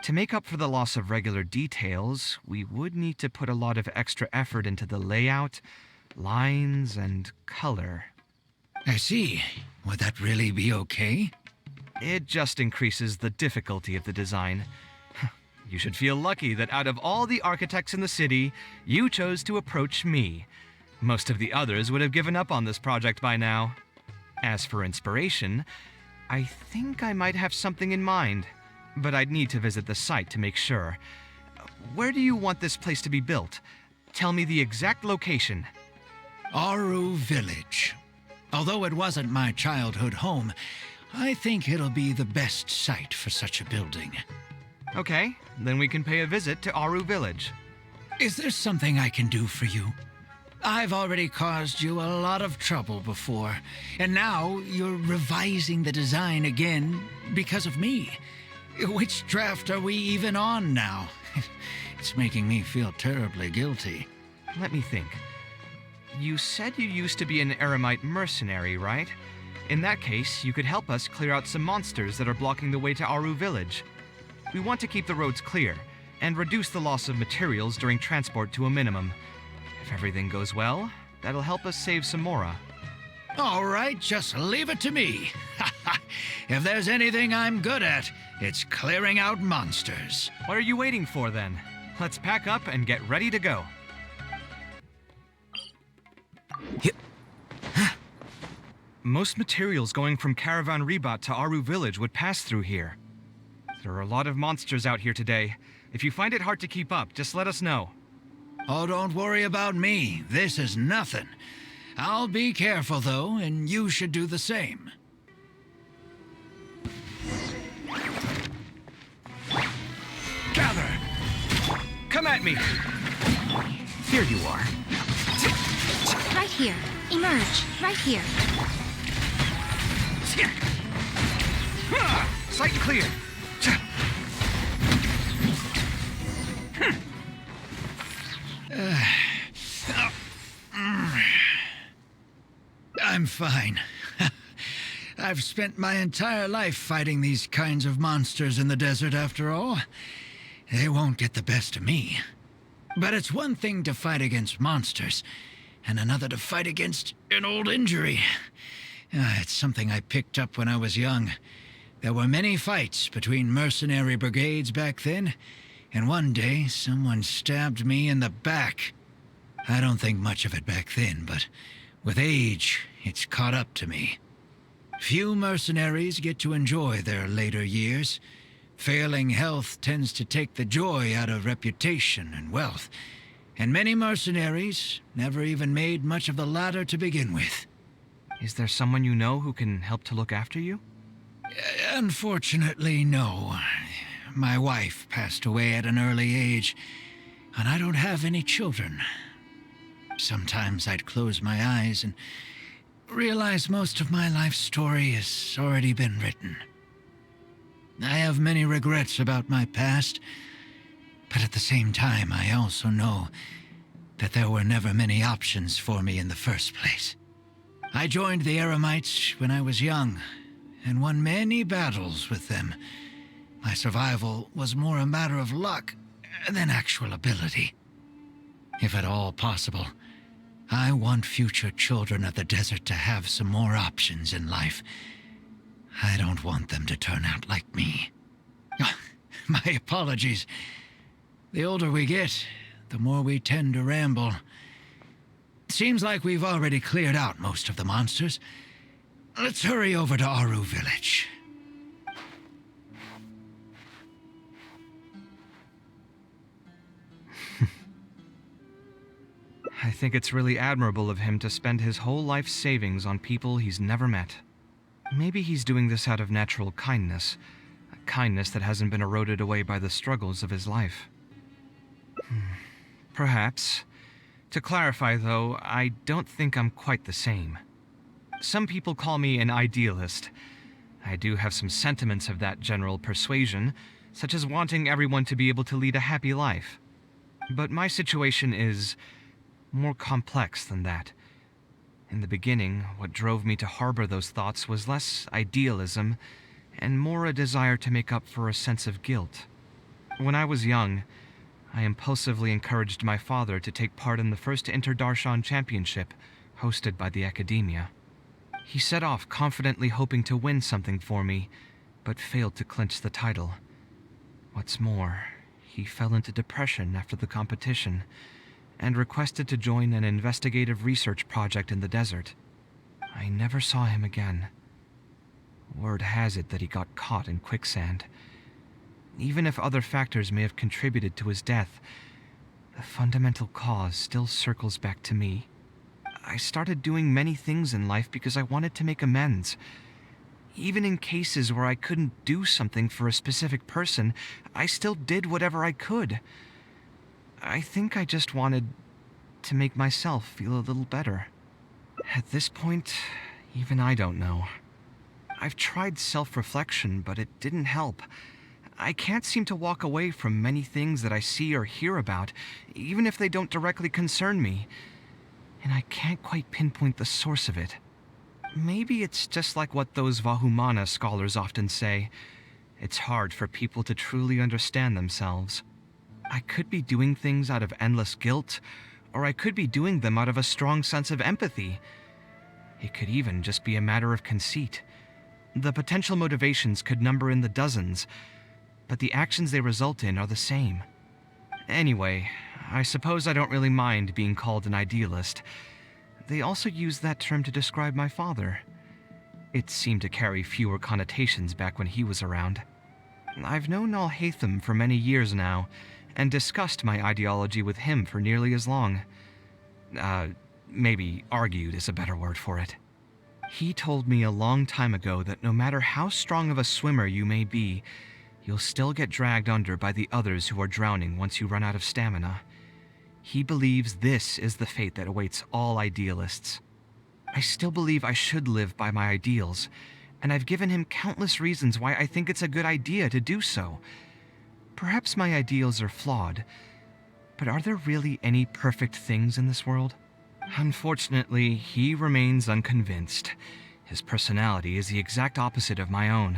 To make up for the loss of regular details, we would need to put a lot of extra effort into the layout, lines, and color.
I see. Would that really be okay?
It just increases the difficulty of the design. You should feel lucky that out of all the architects in the city, you chose to approach me. Most of the others would have given up on this project by now. As for inspiration, I think I might have something in mind. But I'd need to visit the site to make sure. Where do you want this place to be built? Tell me the exact location.
Aru Village. Although it wasn't my childhood home, I think it'll be the best site for such a building.
Okay, then we can pay a visit to Aru Village.
Is there something I can do for you? I've already caused you a lot of trouble before, and now you're revising the design again because of me. Which draft are we even on now? It's making me feel terribly guilty.
Let me think. You said you used to be an Eremite mercenary, right? In that case, you could help us clear out some monsters that are blocking the way to Aru Village. We want to keep the roads clear, and reduce the loss of materials during transport to a minimum. If everything goes well, that'll help us save some Mora.
All right, just leave it to me. If there's anything I'm good at, it's clearing out monsters.
What are you waiting for, then? Let's pack up and get ready to go. Most materials going from Caravan Ribat to Aru Village would pass through here. There are a lot of monsters out here today. If you find it hard to keep up, just let us know.
Oh, don't worry about me. This is nothing. I'll be careful, though, and you should do the same.
Gather! Come at me! Here you are.
Right here. Emerge. Right here.
Sight clear!
I'm fine. I've spent my entire life fighting these kinds of monsters in the desert, after all. They won't get the best of me. But it's one thing to fight against monsters, and another to fight against an old injury. It's something I picked up when I was young. There were many fights between mercenary brigades back then, and one day someone stabbed me in the back. I don't think much of it back then, but with age, it's caught up to me. Few mercenaries get to enjoy their later years. Failing health tends to take the joy out of reputation and wealth, and many mercenaries never even made much of the latter to begin with.
Is there someone you know who can help to look after you?
Unfortunately, no. My wife passed away at an early age, and I don't have any children. Sometimes I'd close my eyes and realize most of my life story has already been written. I have many regrets about my past, but at the same time, I also know that there were never many options for me in the first place. I joined the Eremites when I was young, and won many battles with them. My survival was more a matter of luck than actual ability. If at all possible, I want future children of the desert to have some more options in life. I don't want them to turn out like me. My apologies. The older we get, the more we tend to ramble. Seems like we've already cleared out most of the monsters. Let's hurry over to Aru Village.
I think it's really admirable of him to spend his whole life's savings on people he's never met. Maybe he's doing this out of natural kindness, a kindness that hasn't been eroded away by the struggles of his life. Perhaps. To clarify, though, I don't think I'm quite the same. Some people call me an idealist. I do have some sentiments of that general persuasion, such as wanting everyone to be able to lead a happy life. But my situation is more complex than that. In the beginning, what drove me to harbor those thoughts was less idealism and more a desire to make up for a sense of guilt. When I was young, I impulsively encouraged my father to take part in the first Inter-Darshan Championship, hosted by the Academia. He set off confidently hoping to win something for me, but failed to clinch the title. What's more, he fell into depression after the competition, and requested to join an investigative research project in the desert. I never saw him again. Word has it that he got caught in quicksand. Even if other factors may have contributed to his death, the fundamental cause still circles back to me. I started doing many things in life because I wanted to make amends. Even in cases where I couldn't do something for a specific person, I still did whatever I could. I think I just wanted to make myself feel a little better. At this point, even I don't know. I've tried self-reflection, but it didn't help. I can't seem to walk away from many things that I see or hear about, even if they don't directly concern me. And I can't quite pinpoint the source of it. Maybe it's just like what those Vahumana scholars often say. It's hard for people to truly understand themselves. I could be doing things out of endless guilt, or I could be doing them out of a strong sense of empathy. It could even just be a matter of conceit. The potential motivations could number in the dozens, but the actions they result in are the same. Anyway, I suppose I don't really mind being called an idealist. They also used that term to describe my father. It seemed to carry fewer connotations back when he was around. I've known Al-Haytham for many years now, and discussed my ideology with him for nearly as long. Maybe argued is a better word for it. He told me a long time ago that no matter how strong of a swimmer you may be, you'll still get dragged under by the others who are drowning once you run out of stamina. He believes this is the fate that awaits all idealists. I still believe I should live by my ideals, and I've given him countless reasons why I think it's a good idea to do so. Perhaps my ideals are flawed, but are there really any perfect things in this world? Unfortunately, he remains unconvinced. His personality is the exact opposite of my own.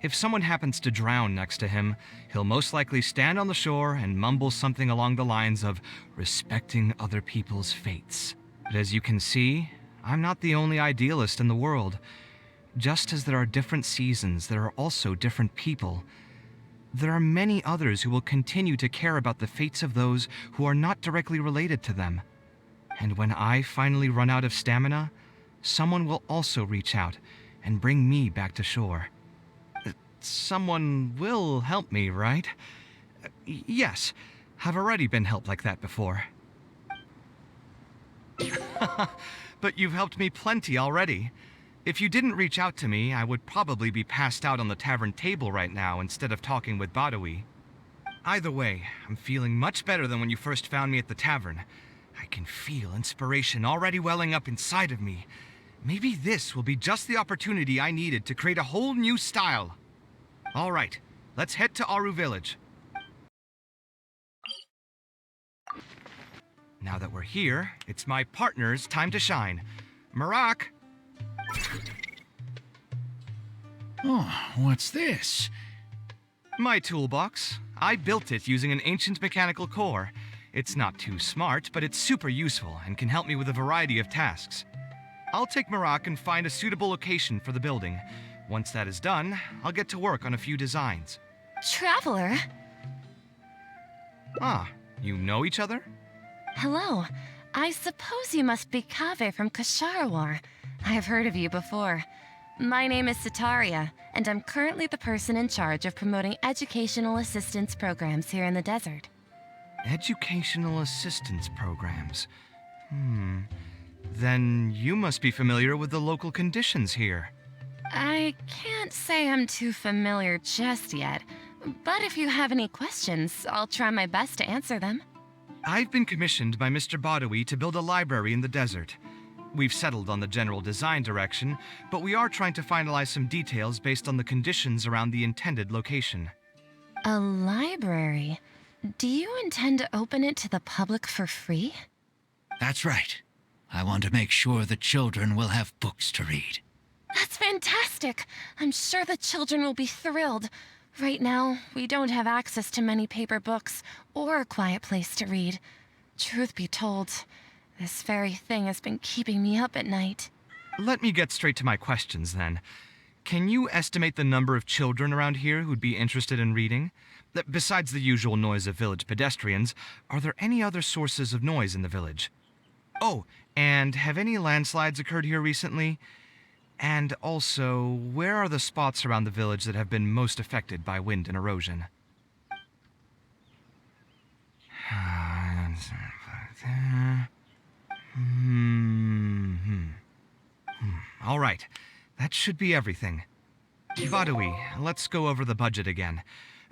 If someone happens to drown next to him, he'll most likely stand on the shore and mumble something along the lines of respecting other people's fates. But as you can see, I'm not the only idealist in the world. Just as there are different seasons, there are also different people. There are many others who will continue to care about the fates of those who are not directly related to them. And when I finally run out of stamina, someone will also reach out and bring me back to shore. Someone will help me, right? Yes, I've already been helped like that before. But you've helped me plenty already. If you didn't reach out to me, I would probably be passed out on the tavern table right now instead of talking with Badawi. Either way, I'm feeling much better than when you first found me at the tavern. I can feel inspiration already welling up inside of me. Maybe this will be just the opportunity I needed to create a whole new style. All right, let's head to Aru Village. Now that we're here, it's my partner's time to shine. Marak!
Oh, what's this?
My toolbox. I built it using an ancient mechanical core. It's not too smart, but it's super useful and can help me with a variety of tasks. I'll take Marak and find a suitable location for the building. Once that is done, I'll get to work on a few designs.
Traveler?
Ah, you know each other?
Hello. I suppose you must be Kaveh from Kasharawar. I've heard of you before. My name is Sitaria, and I'm currently the person in charge of promoting educational assistance programs here in the desert.
Educational assistance programs. Then you must be familiar with the local conditions here.
I can't say I'm too familiar just yet, but if you have any questions, I'll try my best to answer them.
I've been commissioned by Mr. Badawi to build a library in the desert. We've settled on the general design direction, but we are trying to finalize some details based on the conditions around the intended location.
A library? Do you intend to open it to the public for free?
That's right. I want to make sure the children will have books to read.
That's fantastic! I'm sure the children will be thrilled. Right now, we don't have access to many paper books or a quiet place to read. Truth be told, this very thing has been keeping me up at night.
Let me get straight to my questions then. Can you estimate the number of children around here who'd be interested in reading? Besides the usual noise of village pedestrians, are there any other sources of noise in the village? Oh, and have any landslides occurred here recently? And also, where are the spots around the village that have been most affected by wind and erosion? All right, that should be everything. Badawi, let's go over the budget again.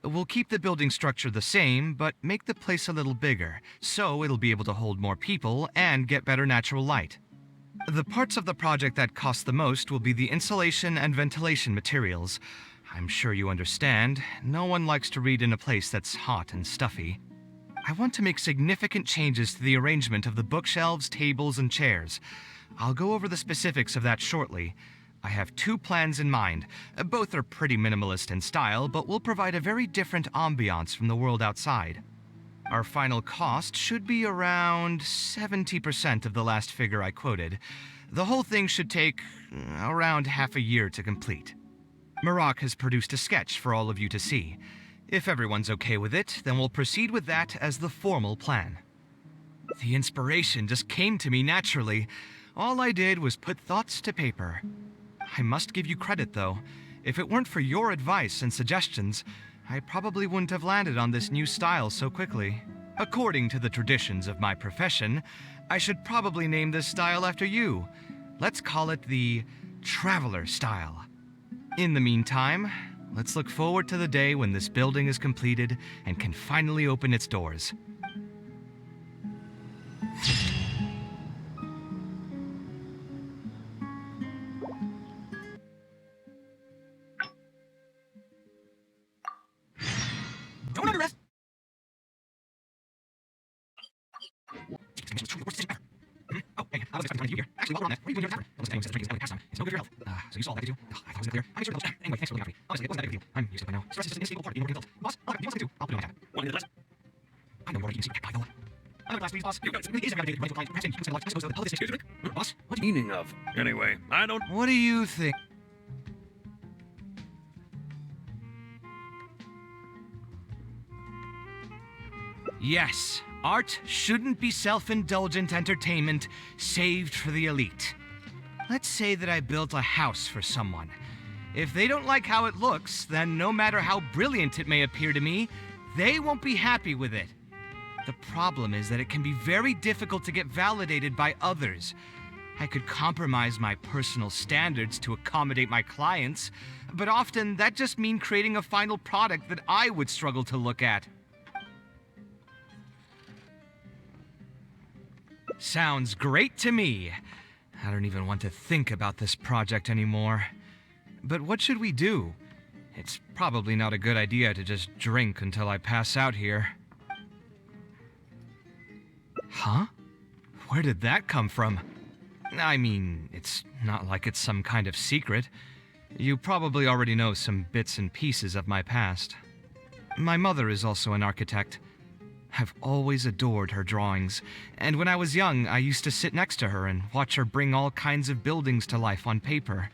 We'll keep the building structure the same, but make the place a little bigger, so it'll be able to hold more people and get better natural light. The parts of the project that cost the most will be the insulation and ventilation materials. I'm sure you understand, no one likes to read in a place that's hot and stuffy. I want to make significant changes to the arrangement of the bookshelves, tables, and chairs. I'll go over the specifics of that shortly. I have two plans in mind. Both are pretty minimalist in style, but will provide a very different ambiance from the world outside. Our final cost should be around 70% of the last figure I quoted. The whole thing should take around half a year to complete. Marak has produced a sketch for all of you to see. If everyone's okay with it, then we'll proceed with that as the formal plan. The inspiration just came to me naturally. All I did was put thoughts to paper. I must give you credit, though. If it weren't for your advice and suggestions, I probably wouldn't have landed on this new style so quickly. According to the traditions of my profession, I should probably name this style after you. Let's call it the Traveler style. In the meantime, let's look forward to the day when this building is completed and can finally open its doors. Don't underestimate. Oh, hey, I wasn't expecting to find you here. Actually, while we're on that, what are you doing here at the tavern? Don't listen to anyone says drinking is pastime. It's no good for your health. So you saw all that, did you? I thought it was clear. I made sure to double check. Anyway, thanks for looking out for me. Honestly, it wasn't that big a deal. I'm used to it by now. Stress is just an inescapable part of being working adult. Boss, I'll have it. Do you want something too? I'll put it on my tab. Want to do the I know you're already keeping secret. Another glass, please, boss. You got it. It is every day to write to a client. Perhaps you can spend a lot. I suppose the holidays take. Boss, what do you...
Meaning of. Anyway, I don't.
What do you think? Yes, art shouldn't be self-indulgent entertainment saved for the elite. Let's say that I built a house for someone. If they don't like how it looks, then no matter how brilliant it may appear to me, they won't be happy with it. The problem is that it can be very difficult to get validated by others. I could compromise my personal standards to accommodate my clients, but often that just means creating a final product that I would struggle to look at. Sounds great to me. I don't even want to think about this project anymore. But what should we do? It's probably not a good idea to just drink until I pass out here. Huh? Where did that come from? I mean, it's not like it's some kind of secret. You probably already know some bits and pieces of my past. My mother is also an architect. I've always adored her drawings, and when I was young, I used to sit next to her and watch her bring all kinds of buildings to life on paper.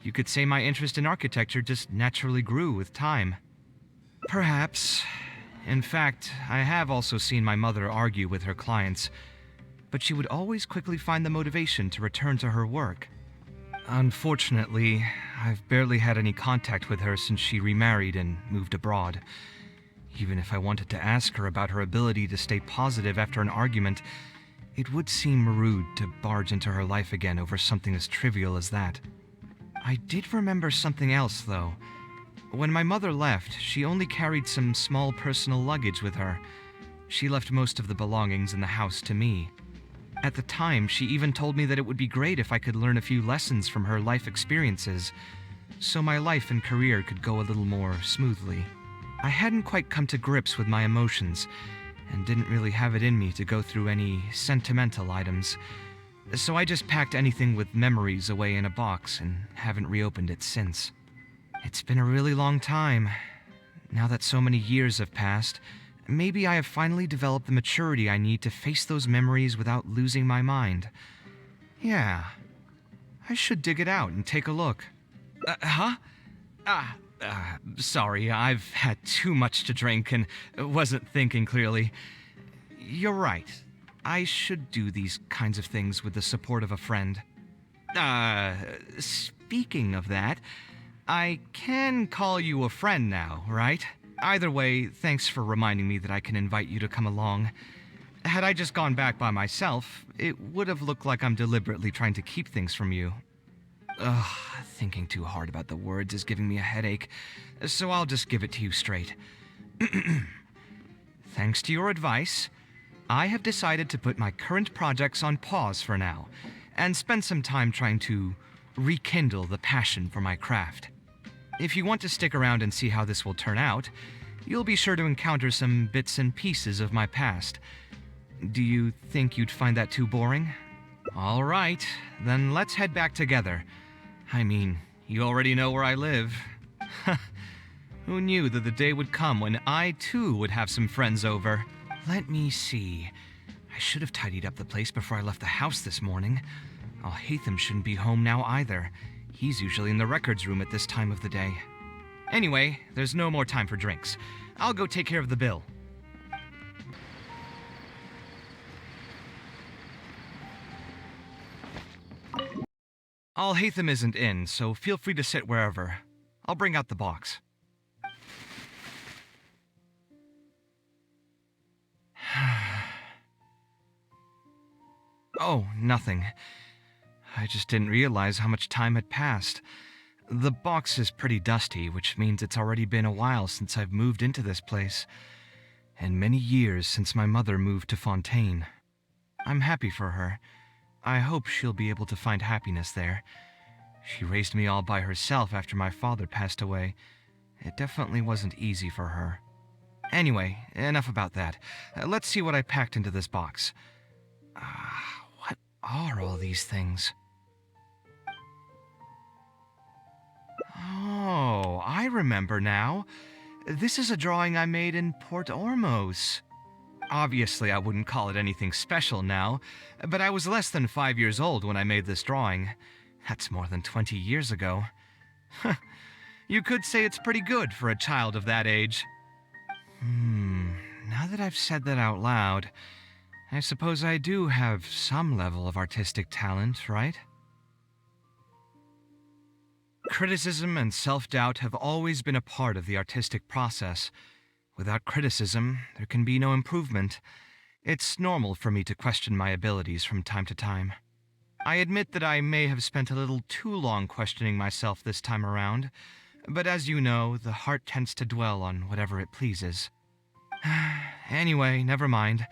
You could say my interest in architecture just naturally grew with time. Perhaps. In fact, I have also seen my mother argue with her clients, but she would always quickly find the motivation to return to her work. Unfortunately, I've barely had any contact with her since she remarried and moved abroad. Even if I wanted to ask her about her ability to stay positive after an argument, it would seem rude to barge into her life again over something as trivial as that. I did remember something else, though. When my mother left, she only carried some small personal luggage with her. She left most of the belongings in the house to me. At the time, she even told me that it would be great if I could learn a few lessons from her life experiences, so my life and career could go a little more smoothly. I hadn't quite come to grips with my emotions, and didn't really have it in me to go through any sentimental items, so I just packed anything with memories away in a box and haven't reopened it since. It's been a really long time. Now that so many years have passed, maybe I have finally developed the maturity I need to face those memories without losing my mind. Yeah, I should dig it out and take a look. Sorry, I've had too much to drink and wasn't thinking clearly. You're right. I should do these kinds of things with the support of a friend. Speaking of that, I can call you a friend now, right? Either way, thanks for reminding me that I can invite you to come along. Had I just gone back by myself, it would have looked like I'm deliberately trying to keep things from you. Ugh, thinking too hard about the words is giving me a headache, so I'll just give it to you straight. Thanks to your advice, I have decided to put my current projects on pause for now, and spend some time trying to rekindle the passion for my craft. If you want to stick around and see how this will turn out, you'll be sure to encounter some bits and pieces of my past. Do you think you'd find that too boring? All right, then let's head back together. I mean, you already know where I live. Who knew that the day would come when I, too, would have some friends over? Let me see. I should have tidied up the place before I left the house this morning. Alhaitham shouldn't be home now either. He's usually in the records room at this time of the day. Anyway, there's no more time for drinks. I'll go take care of the bill. Alhaitham isn't in, so feel free to sit wherever. I'll bring out the box. Oh, nothing. I just didn't realize how much time had passed. The box is pretty dusty, which means it's already been a while since I've moved into this place, and many years since my mother moved to Fontaine. I'm happy for her. I hope she'll be able to find happiness there. She raised me all by herself after my father passed away. It definitely wasn't easy for her. Anyway, enough about that. Let's see what I packed into this box. What are all these things? Oh, I remember now. This is a drawing I made in Port Ormos. Obviously, I wouldn't call it anything special now, but I was less than 5 years old when I made this drawing. That's more than 20 years ago. You could say it's pretty good for a child of that age. Now that I've said that out loud, I suppose I do have some level of artistic talent, right? Criticism and self-doubt have always been a part of the artistic process. Without criticism, there can be no improvement. It's normal for me to question my abilities from time to time. I admit that I may have spent a little too long questioning myself this time around, but as you know, the heart tends to dwell on whatever it pleases. Anyway, never mind.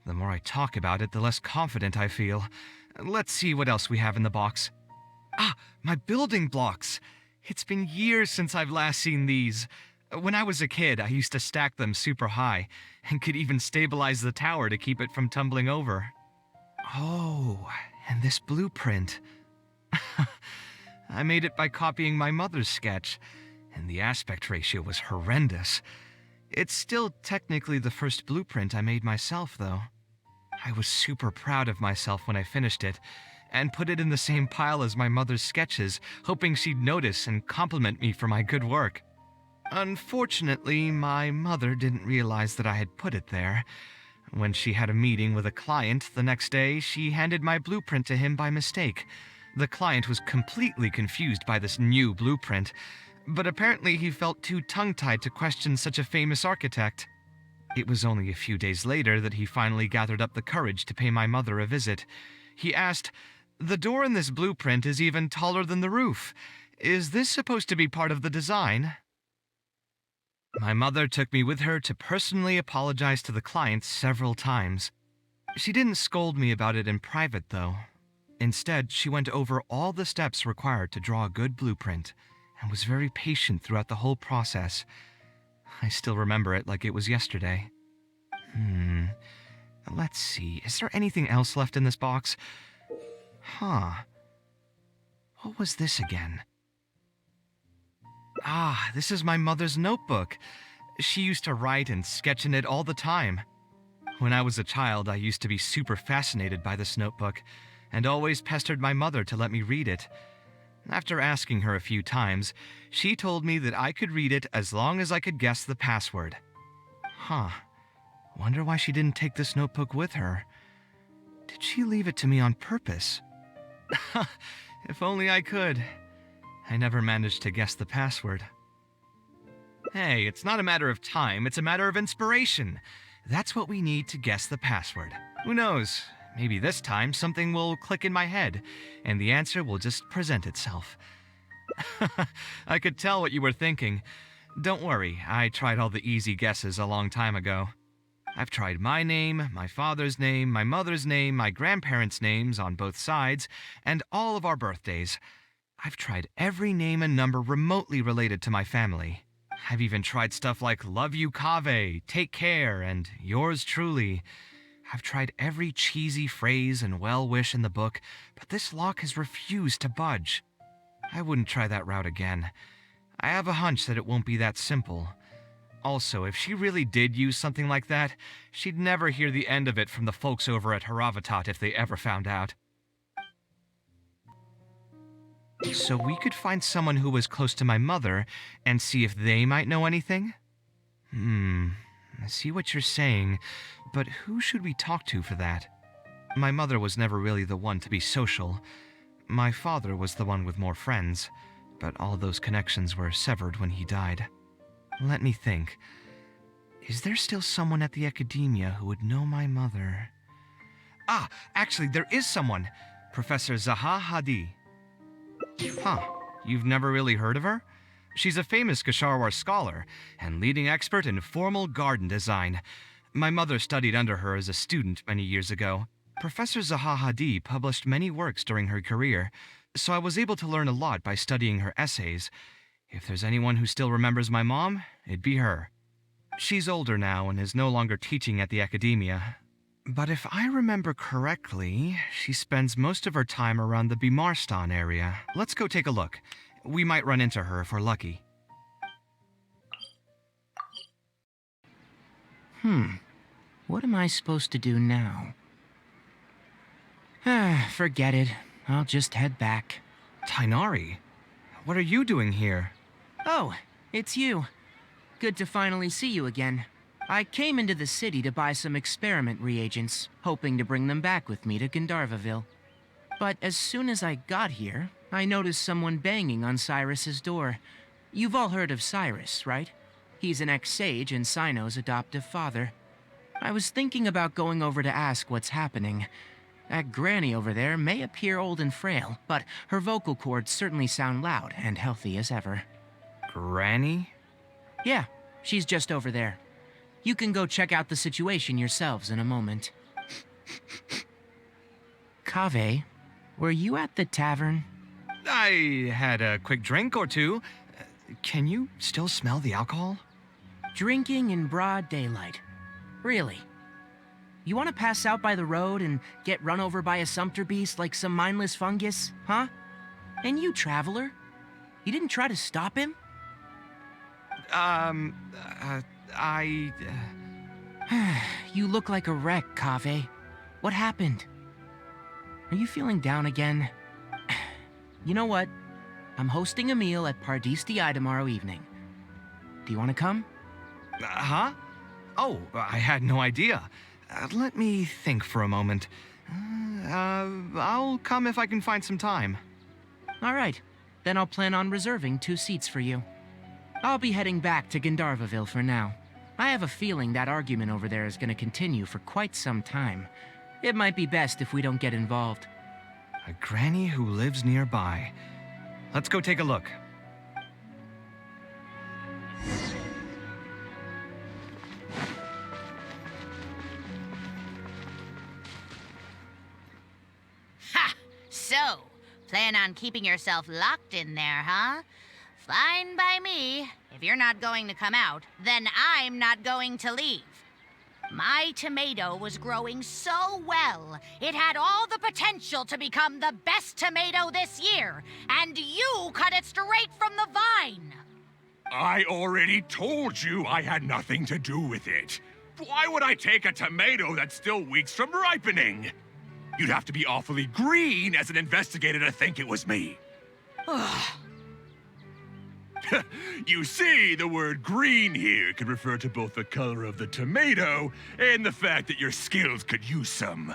The more I talk about it, the less confident I feel. Let's see what else we have in the box. Ah, my building blocks! It's been years since I've last seen these. When I was a kid, I used to stack them super high, and could even stabilize the tower to keep it from tumbling over. Oh, and this blueprint. I made it by copying my mother's sketch, and the aspect ratio was horrendous. It's still technically the first blueprint I made myself, though. I was super proud of myself when I finished it, and put it in the same pile as my mother's sketches, hoping she'd notice and compliment me for my good work. Unfortunately, my mother didn't realize that I had put it there. When she had a meeting with a client the next day, she handed my blueprint to him by mistake. The client was completely confused by this new blueprint, but apparently he felt too tongue-tied to question such a famous architect. It was only a few days later that he finally gathered up the courage to pay my mother a visit. He asked, "The door in this blueprint is even taller than the roof. Is this supposed to be part of the design?" My mother took me with her to personally apologize to the client several times. She didn't scold me about it in private, though. Instead, she went over all the steps required to draw a good blueprint, and was very patient throughout the whole process. I still remember it like it was yesterday. Let's see, is there anything else left in this box? What was this again? Ah, this is my mother's notebook. She used to write and sketch in it all the time. When I was a child, I used to be super fascinated by this notebook, and always pestered my mother to let me read it. After asking her a few times, she told me that I could read it as long as I could guess the password. Wonder why she didn't take this notebook with her. Did she leave it to me on purpose? If only I could. I never managed to guess the password. Hey, it's not a matter of time, it's a matter of inspiration. That's what we need to guess the password. Who knows? Maybe this time something will click in my head, and the answer will just present itself. I could tell what you were thinking. Don't worry, I tried all the easy guesses a long time ago. I've tried my name, my father's name, my mother's name, my grandparents' names on both sides, and all of our birthdays. I've tried every name and number remotely related to my family. I've even tried stuff like "Love you, Kaveh," "Take care," and "Yours truly." I've tried every cheesy phrase and well-wish in the book, but this lock has refused to budge. I wouldn't try that route again. I have a hunch that it won't be that simple. Also, if she really did use something like that, she'd never hear the end of it from the folks over at Haravatat if they ever found out. So we could find someone who was close to my mother and see if they might know anything? I see what you're saying, but who should we talk to for that? My mother was never really the one to be social. My father was the one with more friends, but all those connections were severed when he died. Let me think. Is there still someone at the academia who would know my mother? Ah, actually, there is someone. Professor Zaha Hadi. You've never really heard of her? She's a famous Gasharwar scholar and leading expert in formal garden design. My mother studied under her as a student many years ago. Professor Zaha Hadi published many works during her career, so I was able to learn a lot by studying her essays. If there's anyone who still remembers my mom, it'd be her. She's older now and is no longer teaching at the academia. But if I remember correctly, she spends most of her time around the Bimarstan area. Let's go take a look. We might run into her if we're lucky.
What am I supposed to do now? Forget it. I'll just head back.
Tainari, what are you doing here?
Oh, it's you. Good to finally see you again. I came into the city to buy some experiment reagents, hoping to bring them back with me to Gandharvaville. But as soon as I got here, I noticed someone banging on Cyrus's door. You've all heard of Cyrus, right? He's an ex-sage and Sino's adoptive father. I was thinking about going over to ask what's happening, That granny over there may appear old and frail, but her vocal cords certainly sound loud and healthy as ever.
Granny?
Yeah, she's just over there. You can go check out the situation yourselves in a moment. Kaveh, were you at the tavern?
I had a quick drink or two. Can you still smell the alcohol?
Drinking in broad daylight. Really? You want to pass out by the road and get run over by a sumpter beast like some mindless fungus, huh? And you, traveler? You didn't try to stop him? You look like a wreck, Kaveh. What happened? Are you feeling down again? You know what? I'm hosting a meal at Pardistii tomorrow evening. Do you want to come?
Huh? Oh, I had no idea. Let me think for a moment. I'll come if I can find some time.
All right. Then I'll plan on reserving 2 seats for you. I'll be heading back to Gandharvaville for now. I have a feeling that argument over there is going to continue for quite some time. It might be best if we don't get involved.
A granny who lives nearby. Let's go take a look.
Ha! So, plan on keeping yourself locked in there, huh? Fine by me. If you're not going to come out, then I'm not going to leave. My tomato was growing so well, it had all the potential to become the best tomato this year, and you cut it straight from the vine.
I already told you I had nothing to do with it. Why would I take a tomato that's still weeks from ripening? You'd have to be awfully green as an investigator to think it was me. You see, the word green here could refer to both the color of the tomato and the fact that your skills could use some.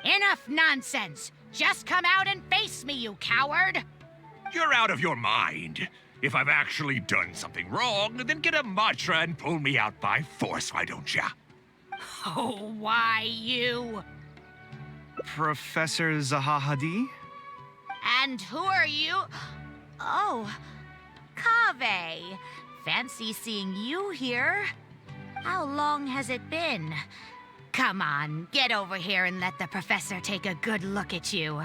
Enough nonsense. Just come out and face me, you coward.
You're out of your mind. If I've actually done something wrong, then get a mantra and pull me out by force, why don't ya?
Oh, why you?
Professor Zahahadi?
And who are you? Oh, Kaveh. Fancy seeing you here. How long has it been? Come on, get over here and let the professor take a good look at you.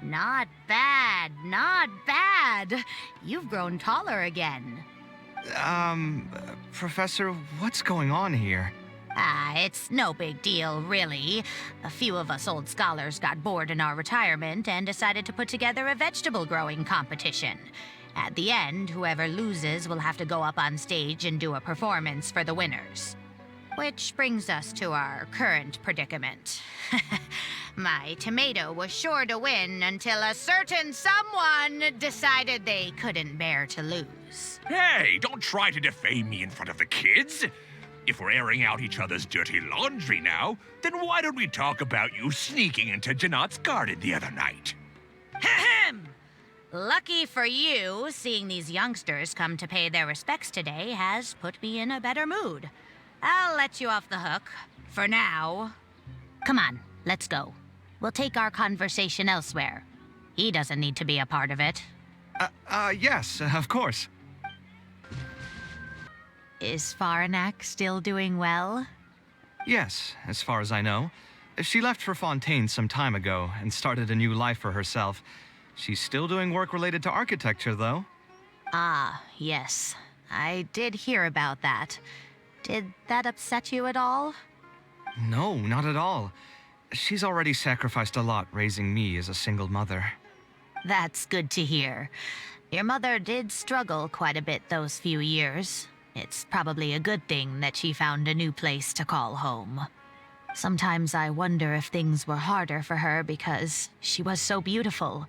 Not bad, not bad. You've grown taller again.
Professor, what's going on here?
It's no big deal, really. A few of us old scholars got bored in our retirement and decided to put together a vegetable growing competition. At the end, whoever loses will have to go up on stage and do a performance for the winners. Which brings us to our current predicament. My tomato was sure to win until a certain someone decided they couldn't bear to lose.
Hey, don't try to defame me in front of the kids. If we're airing out each other's dirty laundry now, then why don't we talk about you sneaking into Janat's garden the other night?
Ahem! Lucky for you, seeing these youngsters come to pay their respects today has put me in a better mood. I'll let you off the hook, for now. Come on, let's go. We'll take our conversation elsewhere. He doesn't need to be a part of it.
Yes, of course.
Is Faranak still doing well?
Yes, as far as I know. She left for Fontaine some time ago and started a new life for herself. She's still doing work related to architecture, though.
Ah, yes. I did hear about that. Did that upset you at all?
No, not at all. She's already sacrificed a lot raising me as a single mother.
That's good to hear. Your mother did struggle quite a bit those few years. It's probably a good thing that she found a new place to call home. Sometimes I wonder if things were harder for her because she was so beautiful.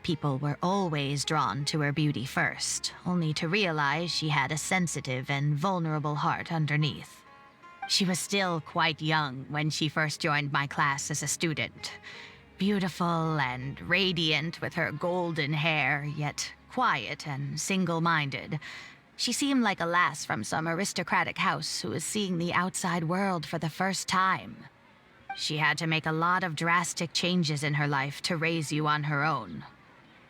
People were always drawn to her beauty first, only to realize she had a sensitive and vulnerable heart underneath. She was still quite young when she first joined my class as a student. Beautiful and radiant with her golden hair, yet quiet and single-minded. She seemed like a lass from some aristocratic house who was seeing the outside world for the first time. She had to make a lot of drastic changes in her life to raise you on her own.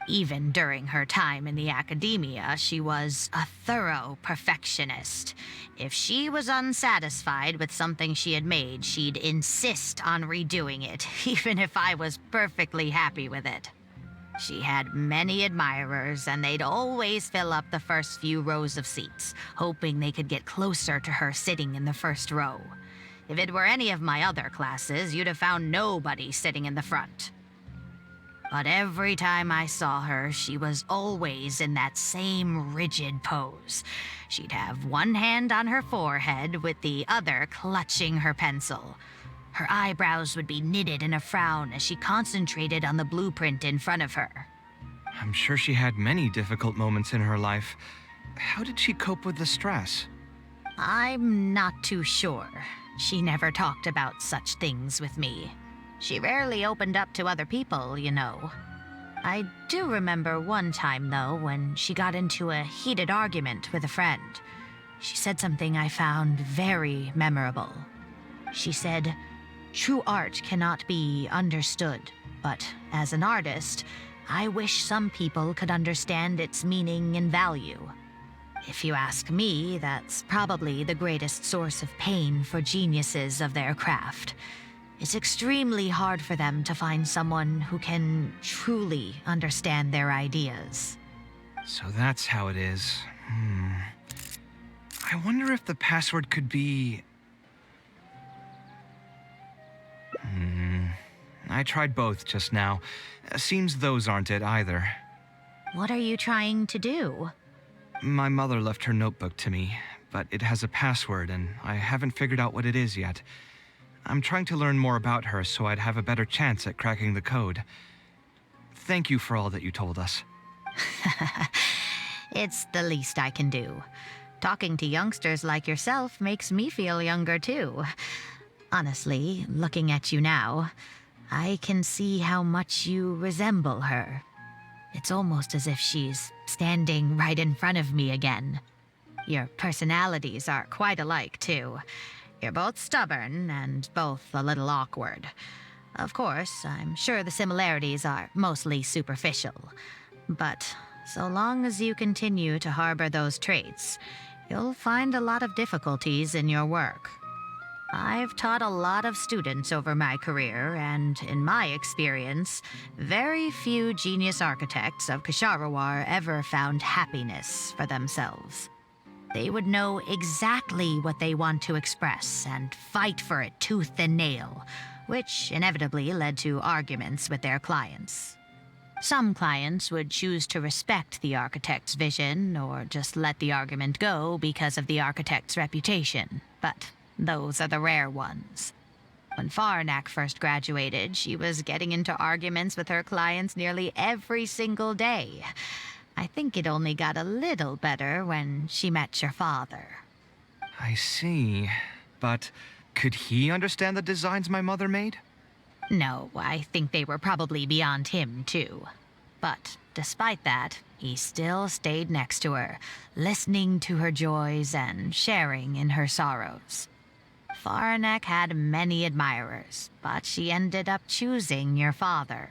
Even during her time in the academia, she was a thorough perfectionist. If she was unsatisfied with something she had made, she'd insist on redoing it, even if I was perfectly happy with it. She had many admirers, and they'd always fill up the first few rows of seats, hoping they could get closer to her sitting in the first row. If it were any of my other classes, you'd have found nobody sitting in the front. But every time I saw her, she was always in that same rigid pose. She'd have one hand on her forehead with the other clutching her pencil. Her eyebrows would be knitted in a frown as she concentrated on the blueprint in front of her.
I'm sure she had many difficult moments in her life. How did she cope with the stress?
I'm not too sure. She never talked about such things with me. She rarely opened up to other people, you know. I do remember one time, though, when she got into a heated argument with a friend. She said something I found very memorable. She said, "True art cannot be understood, but as an artist, I wish some people could understand its meaning and value." If you ask me, that's probably the greatest source of pain for geniuses of their craft. It's extremely hard for them to find someone who can truly understand their ideas.
So that's how it is. I wonder if the password could be... I tried both just now. Seems those aren't it either.
What are you trying to do?
My mother left her notebook to me, but it has a password and I haven't figured out what it is yet. I'm trying to learn more about her so I'd have a better chance at cracking the code. Thank you for all that you told us.
It's the least I can do. Talking to youngsters like yourself makes me feel younger too. Honestly, looking at you now, I can see how much you resemble her. It's almost as if she's standing right in front of me again. Your personalities are quite alike, too. You're both stubborn and both a little awkward. Of course, I'm sure the similarities are mostly superficial. But so long as you continue to harbor those traits, you'll find a lot of difficulties in your work. I've taught a lot of students over my career, and in my experience, very few genius architects of Ksharawar ever found happiness for themselves. They would know exactly what they want to express and fight for it tooth and nail, which inevitably led to arguments with their clients. Some clients would choose to respect the architect's vision or just let the argument go because of the architect's reputation, but those are the rare ones. When Faranak first graduated, she was getting into arguments with her clients nearly every single day. I think it only got a little better when she met your father.
I see. But could he understand the designs my mother made?
No, I think they were probably beyond him, too. But despite that, he still stayed next to her, listening to her joys and sharing in her sorrows. Faranak had many admirers, but she ended up choosing your father.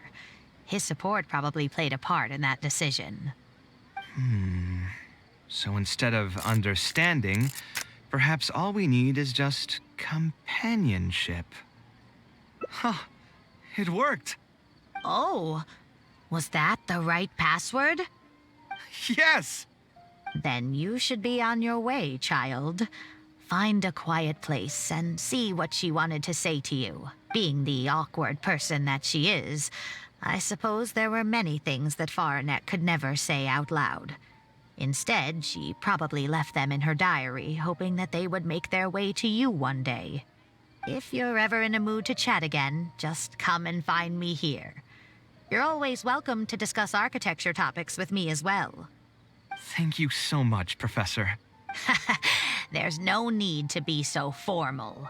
His support probably played a part in that decision.
So instead of understanding, perhaps all we need is just companionship. Huh. It worked.
Oh, was that the right password?
Yes!
Then you should be on your way, child. Find a quiet place and see what she wanted to say to you. Being the awkward person that she is, I suppose there were many things that Faranek could never say out loud. Instead, she probably left them in her diary, hoping that they would make their way to you one day. If you're ever in a mood to chat again, just come and find me here. You're always welcome to discuss architecture topics with me as well.
Thank you so much, Professor.
There's no need to be so formal.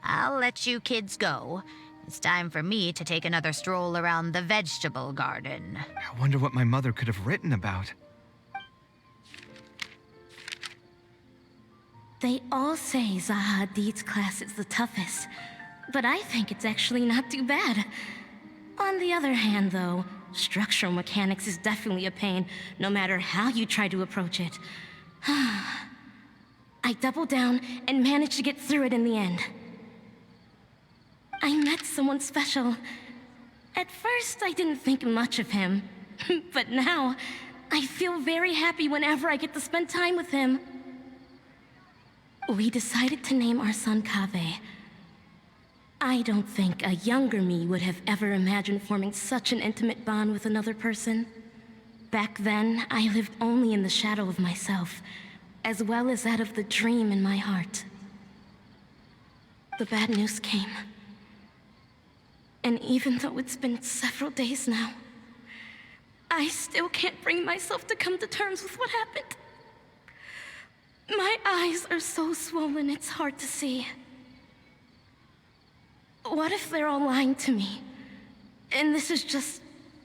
I'll let you kids go. It's time for me to take another stroll around the vegetable garden.
I wonder what my mother could have written about.
They all say Zaha Hadid's class is the toughest. But I think it's actually not too bad. On the other hand, though, structural mechanics is definitely a pain, no matter how you try to approach it. I doubled down and managed to get through it in the end. I met someone special. At first, I didn't think much of him. But now, I feel very happy whenever I get to spend time with him. We decided to name our son Kaveh. I don't think a younger me would have ever imagined forming such an intimate bond with another person. Back then, I lived only in the shadow of myself, as well as that of the dream in my heart. The bad news came. And even though it's been several days now, I still can't bring myself to come to terms with what happened. My eyes are so swollen, it's hard to see. What if they're all lying to me? And this is just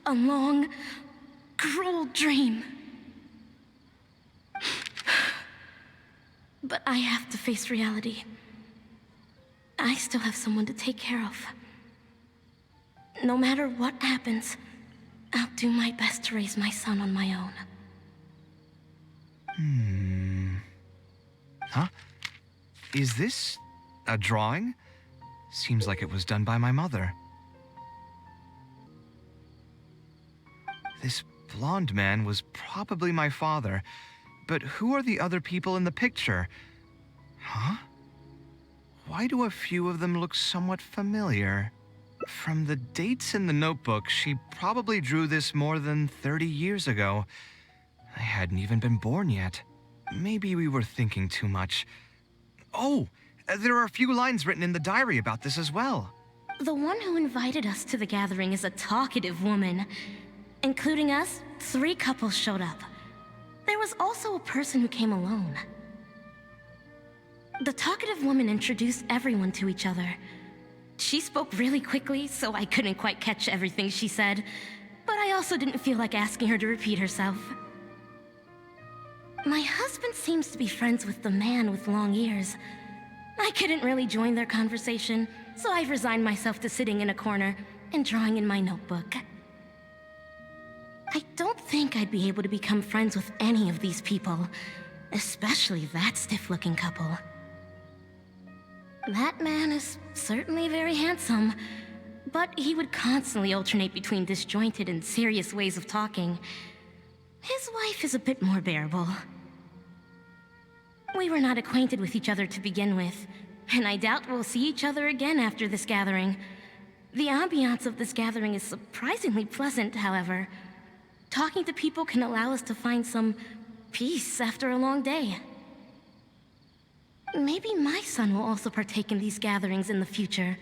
a long, cruel dream. But I have to face reality. I still have someone to take care of. No matter what happens, I'll do my best to raise my son on my own.
Huh? Is this a drawing? Seems like it was done by my mother. This blonde man was probably my father, but who are the other people in the picture? Huh? Why do a few of them look somewhat familiar? From the dates in the notebook, she probably drew this more than 30 years ago. I hadn't even been born yet. Maybe we were thinking too much. Oh, there are a few lines written in the diary about this as well.
The one who invited us to the gathering is a talkative woman. Including us, 3 couples showed up. There was also a person who came alone. The talkative woman introduced everyone to each other. She spoke really quickly, so I couldn't quite catch everything she said, but I also didn't feel like asking her to repeat herself. My husband seems to be friends with the man with long ears. I couldn't really join their conversation, so I've resigned myself to sitting in a corner and drawing in my notebook. I don't think I'd be able to become friends with any of these people, especially that stiff-looking couple. That man is certainly very handsome, but he would constantly alternate between disjointed and serious ways of talking. His wife is a bit more bearable. We were not acquainted with each other to begin with, and I doubt we'll see each other again after this gathering. The ambiance of this gathering is surprisingly pleasant, however. Talking to people can allow us to find some peace after a long day. Maybe my son will also partake in these gatherings in the future.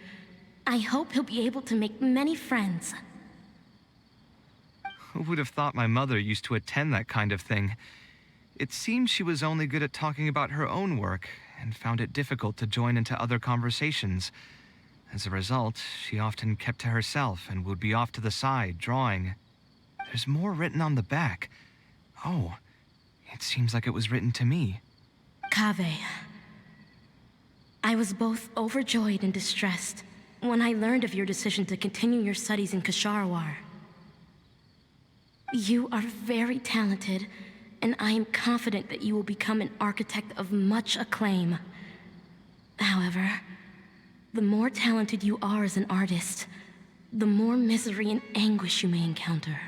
I hope he'll be able to make many friends.
Who would have thought my mother used to attend that kind of thing? It seems she was only good at talking about her own work, and found it difficult to join into other conversations. As a result, she often kept to herself and would be off to the side, drawing. There's more written on the back. Oh, it seems like it was written to me.
Kaveh. I was both overjoyed and distressed when I learned of your decision to continue your studies in Kasharwar. You are very talented, and I am confident that you will become an architect of much acclaim. However, the more talented you are as an artist, the more misery and anguish you may encounter.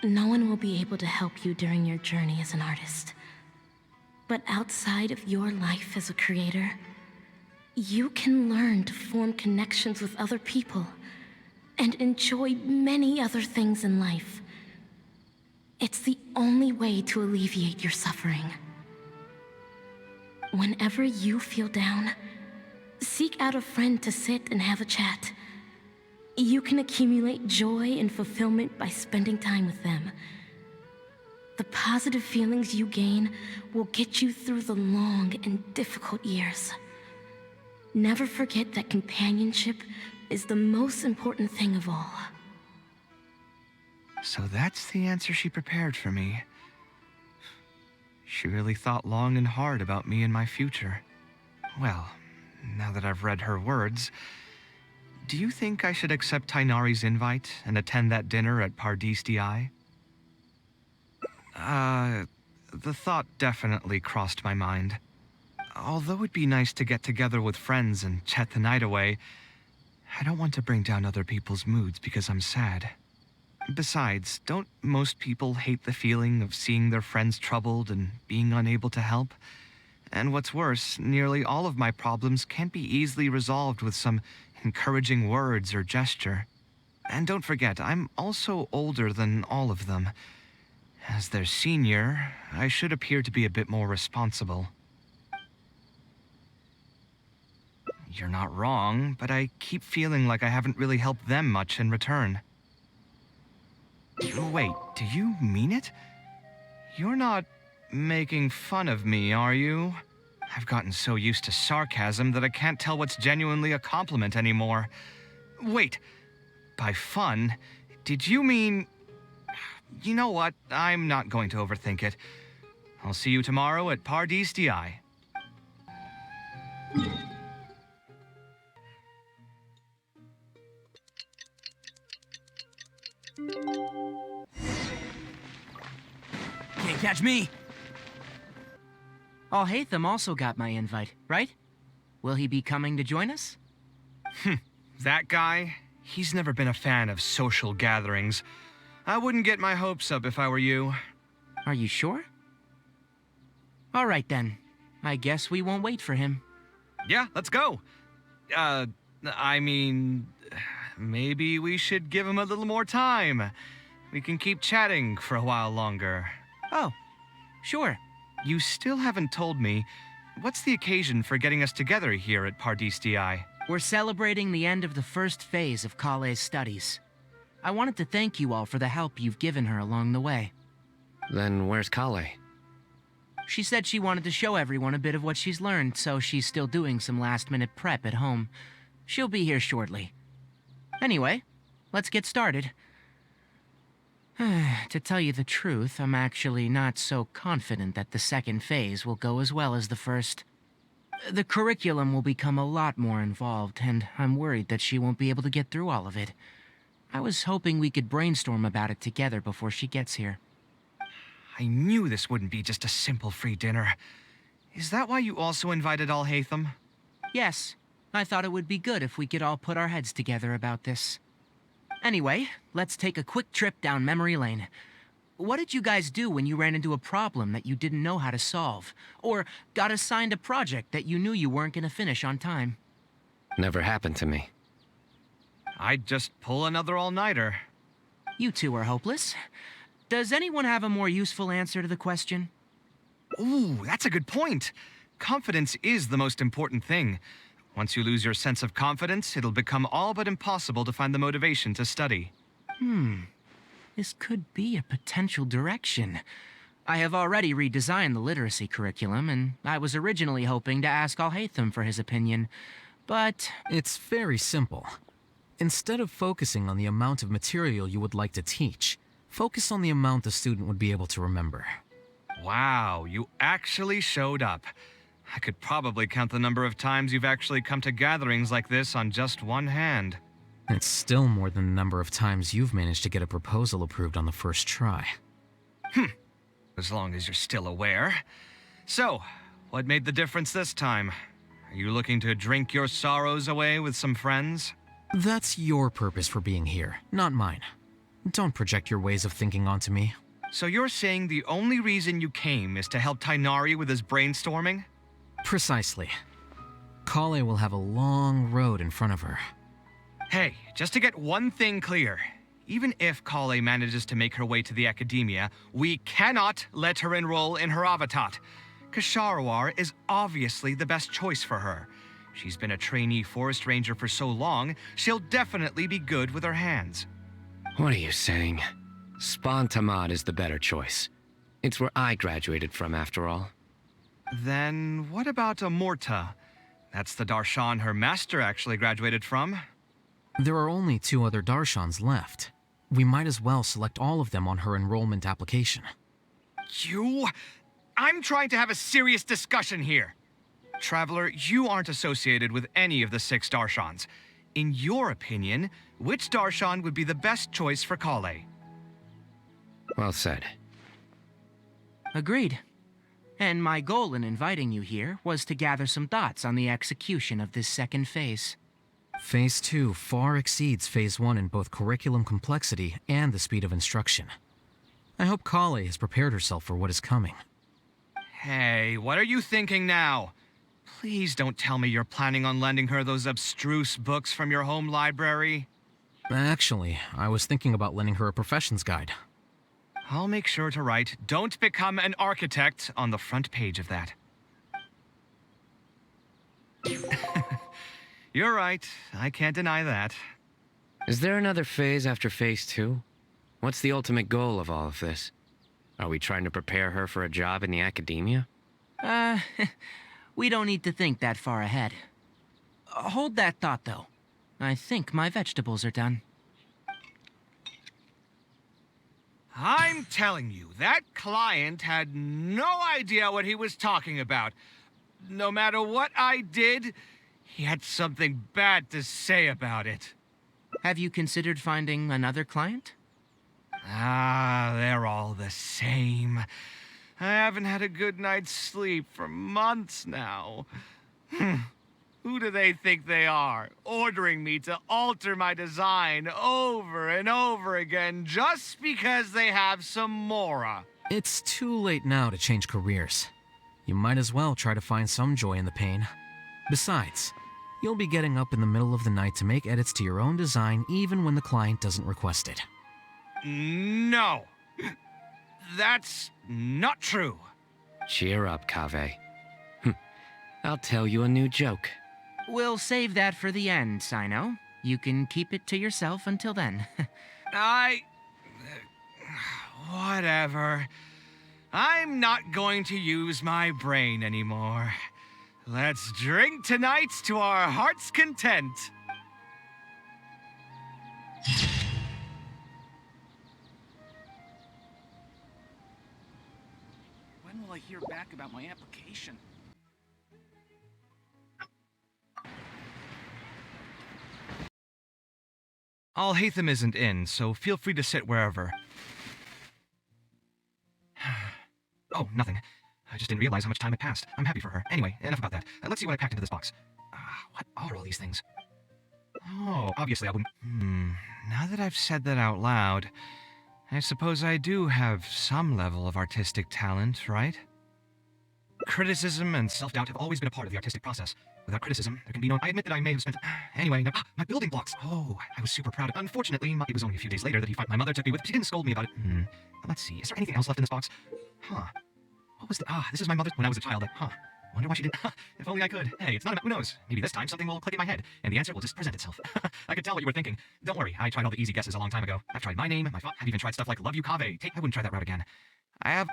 No one will be able to help you during your journey as an artist. But outside of your life as a creator, you can learn to form connections with other people and enjoy many other things in life. It's the only way to alleviate your suffering. Whenever you feel down, seek out a friend to sit and have a chat. You can accumulate joy and fulfillment by spending time with them. The positive feelings you gain will get you through the long and difficult years. Never forget that companionship is the most important thing of all.
So that's the answer she prepared for me. She really thought long and hard about me and my future. Well, now that I've read her words. Do you think I should accept Tainari's invite and attend that dinner at Pardis Di? The thought definitely crossed my mind. Although it'd be nice to get together with friends and chat the night away, I don't want to bring down other people's moods because I'm sad. Besides, don't most people hate the feeling of seeing their friends troubled and being unable to help? And what's worse, nearly all of my problems can't be easily resolved with some encouraging words or gesture. And don't forget, I'm also older than all of them. As their senior, I should appear to be a bit more responsible. You're not wrong, but I keep feeling like I haven't really helped them much in return. Wait, do you mean it? You're not making fun of me, are you? I've gotten so used to sarcasm that I can't tell what's genuinely a compliment anymore. Wait, by fun, did you mean... You know what? I'm not going to overthink it. I'll see you tomorrow at Pardis Di.
Can't catch me! Alhaitham also got my invite, right? Will he be coming to join us?
That guy? He's never been a fan of social gatherings. I wouldn't get my hopes up if I were you.
Are you sure? All right then. I guess we won't wait for him.
Yeah, let's go. I mean, maybe we should give him a little more time. We can keep chatting for a while longer.
Oh, sure.
You still haven't told me, what's the occasion for getting us together here at Pardis Di?
We're celebrating the end of the first phase of Kaveh's studies. I wanted to thank you all for the help you've given her along the way.
Then where's Kaveh?
She said she wanted to show everyone a bit of what she's learned, so she's still doing some last-minute prep at home. She'll be here shortly. Anyway, let's get started. To tell you the truth, I'm actually not so confident that the second phase will go as well as the first. The curriculum will become a lot more involved, and I'm worried that she won't be able to get through all of it. I was hoping we could brainstorm about it together before she gets here.
I knew this wouldn't be just a simple free dinner. Is that why you also invited Alhaitham?
Yes. I thought it would be good if we could all put our heads together about this. Anyway, let's take a quick trip down memory lane. What did you guys do when you ran into a problem that you didn't know how to solve? Or got assigned a project that you knew you weren't going to finish on time?
Never happened to me.
I'd just pull another all-nighter.
You two are hopeless. Does anyone have a more useful answer to the question?
Ooh, that's a good point. Confidence is the most important thing. Once you lose your sense of confidence, it'll become all but impossible to find the motivation to study.
This could be a potential direction. I have already redesigned the literacy curriculum, and I was originally hoping to ask Alhaitham for his opinion, but...
It's very simple. Instead of focusing on the amount of material you would like to teach, focus on the amount the student would be able to remember.
Wow, you actually showed up. I could probably count the number of times you've actually come to gatherings like this on just one hand.
It's still more than the number of times you've managed to get a proposal approved on the first try.
As long as you're still aware. So, what made the difference this time? Are you looking to drink your sorrows away with some friends?
That's your purpose for being here, not mine. Don't project your ways of thinking onto me.
So you're saying the only reason you came is to help Tainari with his brainstorming?
Precisely. Kaveh will have a long road in front of her.
Hey, just to get one thing clear. Even if Kaveh manages to make her way to the academia, we cannot let her enroll in her avatat. Kasharwar is obviously the best choice for her. She's been a trainee forest ranger for so long, she'll definitely be good with her hands.
What are you saying? Spawn Tamad is the better choice. It's where I graduated from, after all.
Then what about Amorta? That's the darshan her master actually graduated from.
There are only 2 other darshans left. We might as well select all of them on her enrollment application.
I'm trying to have a serious discussion here. Traveler, you aren't associated with any of the 6 Darshans. In your opinion, which Darshan would be the best choice for Kaveh?
Well said.
Agreed. And my goal in inviting you here was to gather some thoughts on the execution of this second phase.
Phase 2 far exceeds Phase 1 in both curriculum complexity and the speed of instruction. I hope Kaveh has prepared herself for what is coming.
Hey, what are you thinking now? Please don't tell me you're planning on lending her those abstruse books from your home library.
Actually, I was thinking about lending her a professions guide.
I'll make sure to write, "Don't become an architect" on the front page of that. You're right. I can't deny that.
Is there another phase after Phase 2? What's the ultimate goal of all of this? Are we trying to prepare her for a job in the academia?
We don't need to think that far ahead. Hold that thought, though. I think my vegetables are done.
I'm telling you, that client had no idea what he was talking about. No matter what I did, he had something bad to say about it.
Have you considered finding another client?
They're all the same. I haven't had a good night's sleep for months now. Who do they think they are, ordering me to alter my design over and over again just because they have some mora?
It's too late now to change careers. You might as well try to find some joy in the pain. Besides, you'll be getting up in the middle of the night to make edits to your own design even when the client doesn't request it.
No! That's not true.
Cheer up, Kaveh. I'll tell you a new joke.
We'll save that for the end, Sino. You can keep it to yourself until then.
Whatever. I'm not going to use my brain anymore. Let's drink tonight to our heart's content.
When will I hear back about my application?
Al-Haytham isn't in, so feel free to sit wherever. Oh, nothing. I just didn't realize how much time had passed. I'm happy for her. Anyway, enough about that. Let's see what I packed into this box. What are all these things? Oh, obviously I wouldn't... Now that I've said that out loud, I suppose I do have some level of artistic talent, right? Criticism and self-doubt have always been a part of the artistic process. Without criticism, there can be no... I admit that I may have spent... Anyway, my building blocks! Oh, I was super proud. Unfortunately, it was only a few days later that my mother took me with... She didn't scold me about it. Let's see, is there anything else left in this box? What was the... this is my mother when I was a child. Wonder why she didn't... If only I could. Hey, it's not... Who knows? Maybe this time something will click in my head, and the answer will just present itself. I could tell what you were thinking. Don't worry, I tried all the easy guesses a long time ago. I've tried my name, my I've even tried stuff like Love You Kaveh. I wouldn't try that route again. I have...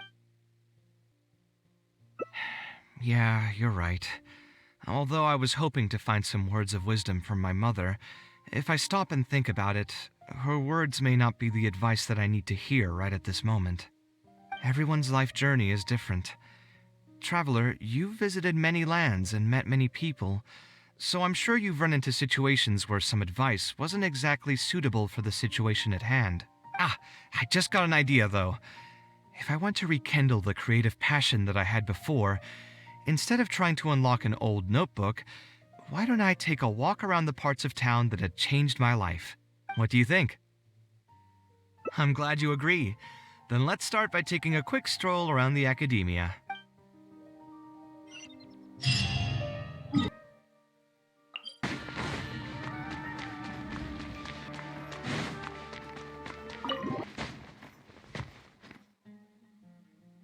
Yeah, you're right. Although I was hoping to find some words of wisdom from my mother, if I stop and think about it, her words may not be the advice that I need to hear right at this moment. Everyone's life journey is different. Traveler, you've visited many lands and met many people, so I'm sure you've run into situations where some advice wasn't exactly suitable for the situation at hand. I just got an idea, though. If I want to rekindle the creative passion that I had before, instead of trying to unlock an old notebook, why don't I take a walk around the parts of town that had changed my life? What do you think? I'm glad you agree. Then let's start by taking a quick stroll around the academia.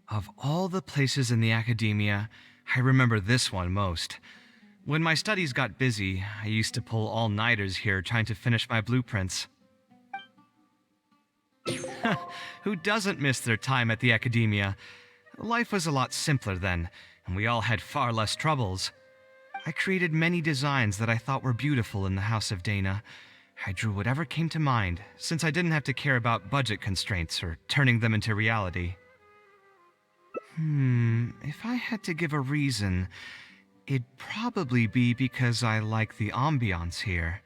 Of all the places in the academia, I remember this one most. When my studies got busy, I used to pull all-nighters here trying to finish my blueprints. Who doesn't miss their time at the academia? Life was a lot simpler then, and we all had far less troubles. I created many designs that I thought were beautiful in the House of Dana. I drew whatever came to mind, since I didn't have to care about budget constraints or turning them into reality. If I had to give a reason, It'd probably be because I like the ambiance here.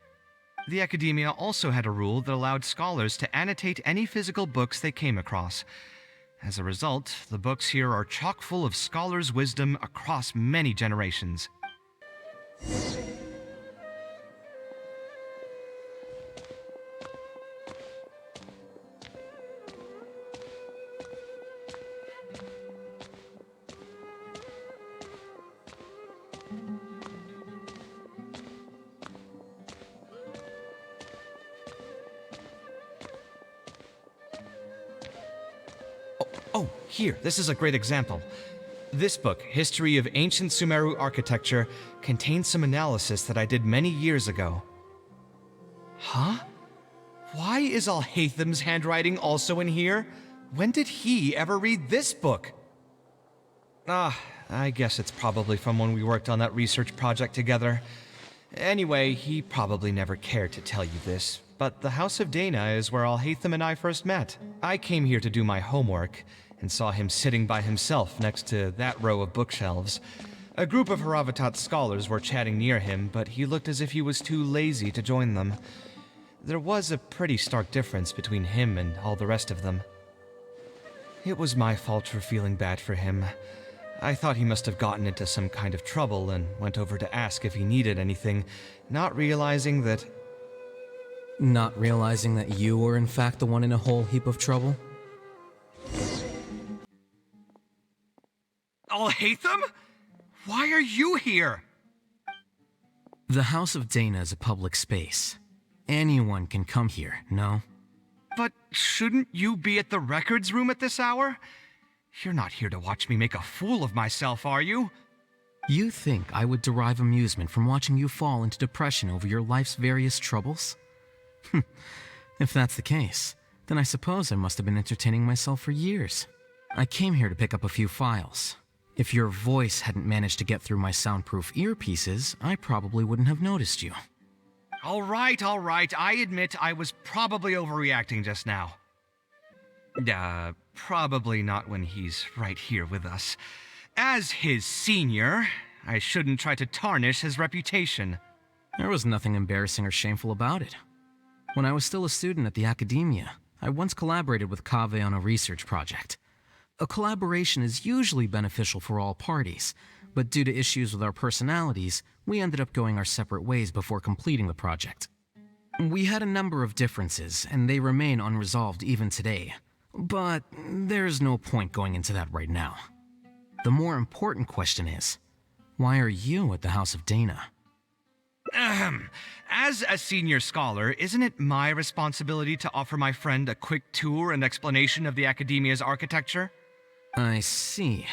The Academia also had a rule that allowed scholars to annotate any physical books they came across. As a result, the books here are chock full of scholars' wisdom across many generations. Oh, here, this is a great example. This book, History of Ancient Sumeru Architecture, contains some analysis that I did many years ago. Huh? Why is Alhatham's handwriting also in here? When did he ever read this book? I guess it's probably from when we worked on that research project together. Anyway, he probably never cared to tell you this, but the House of Dana is where Alhatham and I first met. I came here to do my homework, and saw him sitting by himself next to that row of bookshelves. A group of Haravatat scholars were chatting near him, but he looked as if he was too lazy to join them. There was a pretty stark difference between him and all the rest of them. It was my fault for feeling bad for him. I thought he must have gotten into some kind of trouble and went over to ask if he needed anything, not realizing that...
Not realizing that you were in fact the one in a whole heap of trouble?
Alhatham? Why are you here?
The House of Dana is a public space. Anyone can come here, no?
But shouldn't you be at the records room at this hour? You're not here to watch me make a fool of myself, are you?
You think I would derive amusement from watching you fall into depression over your life's various troubles? If that's the case, then I suppose I must have been entertaining myself for years. I came here to pick up a few files. If your voice hadn't managed to get through my soundproof earpieces, I probably wouldn't have noticed you.
All right. I admit I was probably overreacting just now. Probably not when he's right here with us. As his senior, I shouldn't try to tarnish his reputation.
There was nothing embarrassing or shameful about it. When I was still a student at the Academia, I once collaborated with Kaveh on a research project. A collaboration is usually beneficial for all parties, but due to issues with our personalities, we ended up going our separate ways before completing the project. We had a number of differences, and they remain unresolved even today. But there's no point going into that right now. The more important question is, why are you at the House of Dana?
As a senior scholar, isn't it my responsibility to offer my friend a quick tour and explanation of the Academia's architecture?
I see.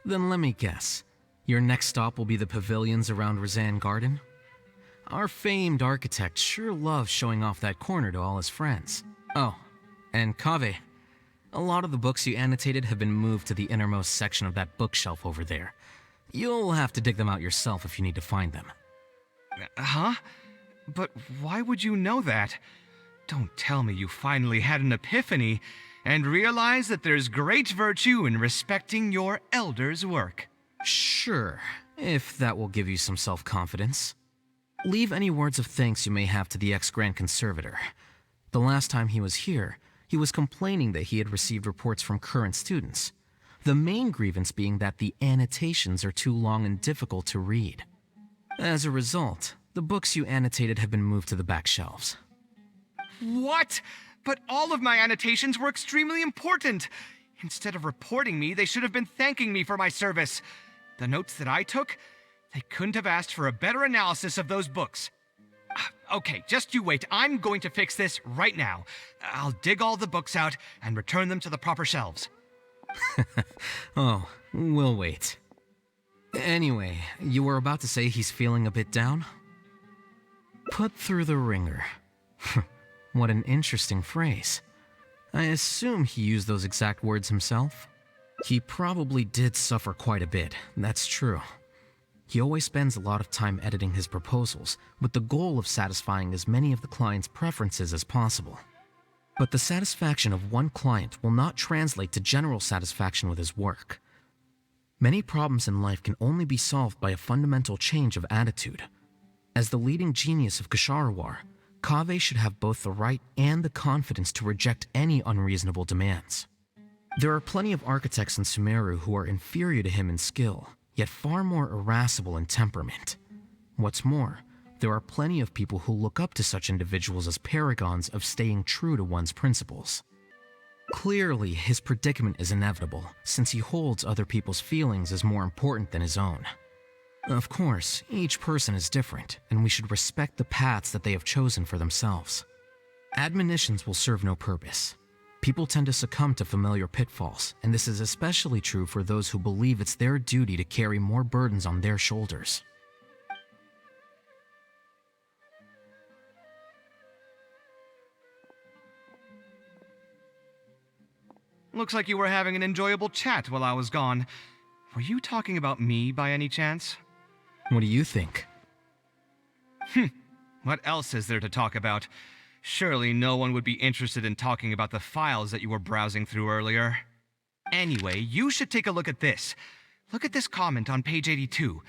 Then let me guess. Your next stop will be the pavilions around Razan Garden? Our famed architect sure loves showing off that corner to all his friends. Oh, and Kaveh, a lot of the books you annotated have been moved to the innermost section of that bookshelf over there. You'll have to dig them out yourself if you need to find them.
Huh? But why would you know that? Don't tell me you finally had an epiphany and realized that there's great virtue in respecting your elders' work.
Sure, if that will give you some self-confidence. Leave any words of thanks you may have to the ex-Grand Conservator. The last time he was here, he was complaining that he had received reports from current students. The main grievance being that the annotations are too long and difficult to read. As a result, the books you annotated have been moved to the back shelves.
What? But all of my annotations were extremely important. Instead of reporting me, they should have been thanking me for my service. The notes that I took, they couldn't have asked for a better analysis of those books. Okay, just you wait. I'm going to fix this right now. I'll dig all the books out and return them to the proper shelves.
Oh, we'll wait. Anyway, you were about to say he's feeling a bit down? Put through the ringer. What an interesting phrase. I assume he used those exact words himself. He probably did suffer quite a bit, that's true. He always spends a lot of time editing his proposals, with the goal of satisfying as many of the client's preferences as possible. But the satisfaction of one client will not translate to general satisfaction with his work. Many problems in life can only be solved by a fundamental change of attitude. As the leading genius of Ksharawar, Kaveh should have both the right and the confidence to reject any unreasonable demands. There are plenty of architects in Sumeru who are inferior to him in skill, yet far more irascible in temperament. What's more, there are plenty of people who look up to such individuals as paragons of staying true to one's principles. Clearly, his predicament is inevitable, since he holds other people's feelings as more important than his own. Of course, each person is different, and we should respect the paths that they have chosen for themselves. Admonitions will serve no purpose. People tend to succumb to familiar pitfalls, and this is especially true for those who believe it's their duty to carry more burdens on their shoulders.
Looks like you were having an enjoyable chat while I was gone. Were you talking about me by any chance?
What do you think?
What else is there to talk about? Surely no one would be interested in talking about the files that you were browsing through earlier. Anyway, you should take a look at this. Look at this comment on page 82.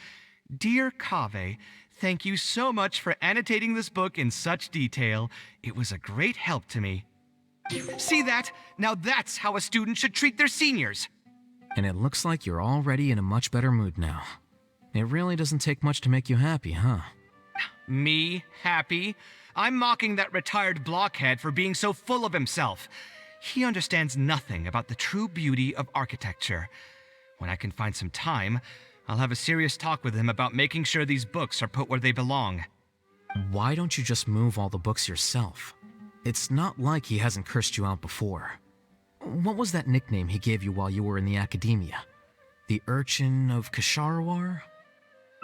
Dear Kaveh, thank you so much for annotating this book in such detail. It was a great help to me. See that? Now that's how a student should treat their seniors.
And it looks like you're already in a much better mood now. It really doesn't take much to make you happy, huh?
Me happy? I'm mocking that retired blockhead for being so full of himself. He understands nothing about the true beauty of architecture. When I can find some time, I'll have a serious talk with him about making sure these books are put where they belong.
Why don't you just move all the books yourself? It's not like he hasn't cursed you out before. What was that nickname he gave you while you were in the academia? The Urchin of Ksharawar?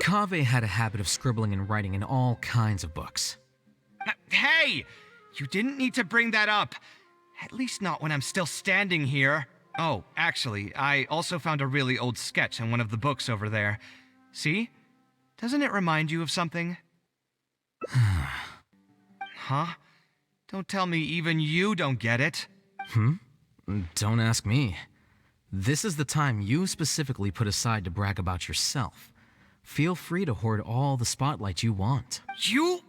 Kaveh had a habit of scribbling and writing in all kinds of books.
Hey! You didn't need to bring that up. At least not when I'm still standing here. Oh, actually, I also found a really old sketch in one of the books over there. See? Doesn't it remind you of something? Huh? Don't tell me even you don't get it.
Don't ask me. This is the time you specifically put aside to brag about yourself. Feel free to hoard all the spotlight you want.
You...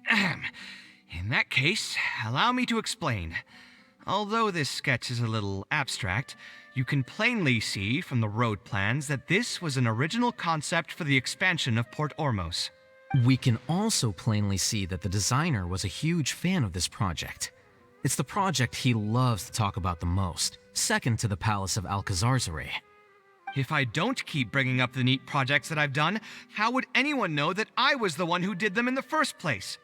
In that case, allow me to explain. Although this sketch is a little abstract, you can plainly see from the road plans that this was an original concept for the expansion of Port Ormos.
We can also plainly see that the designer was a huge fan of this project. It's the project he loves to talk about the most, second to the Palace of Alcazarzaray.
If I don't keep bringing up the neat projects that I've done, how would anyone know that I was the one who did them in the first place?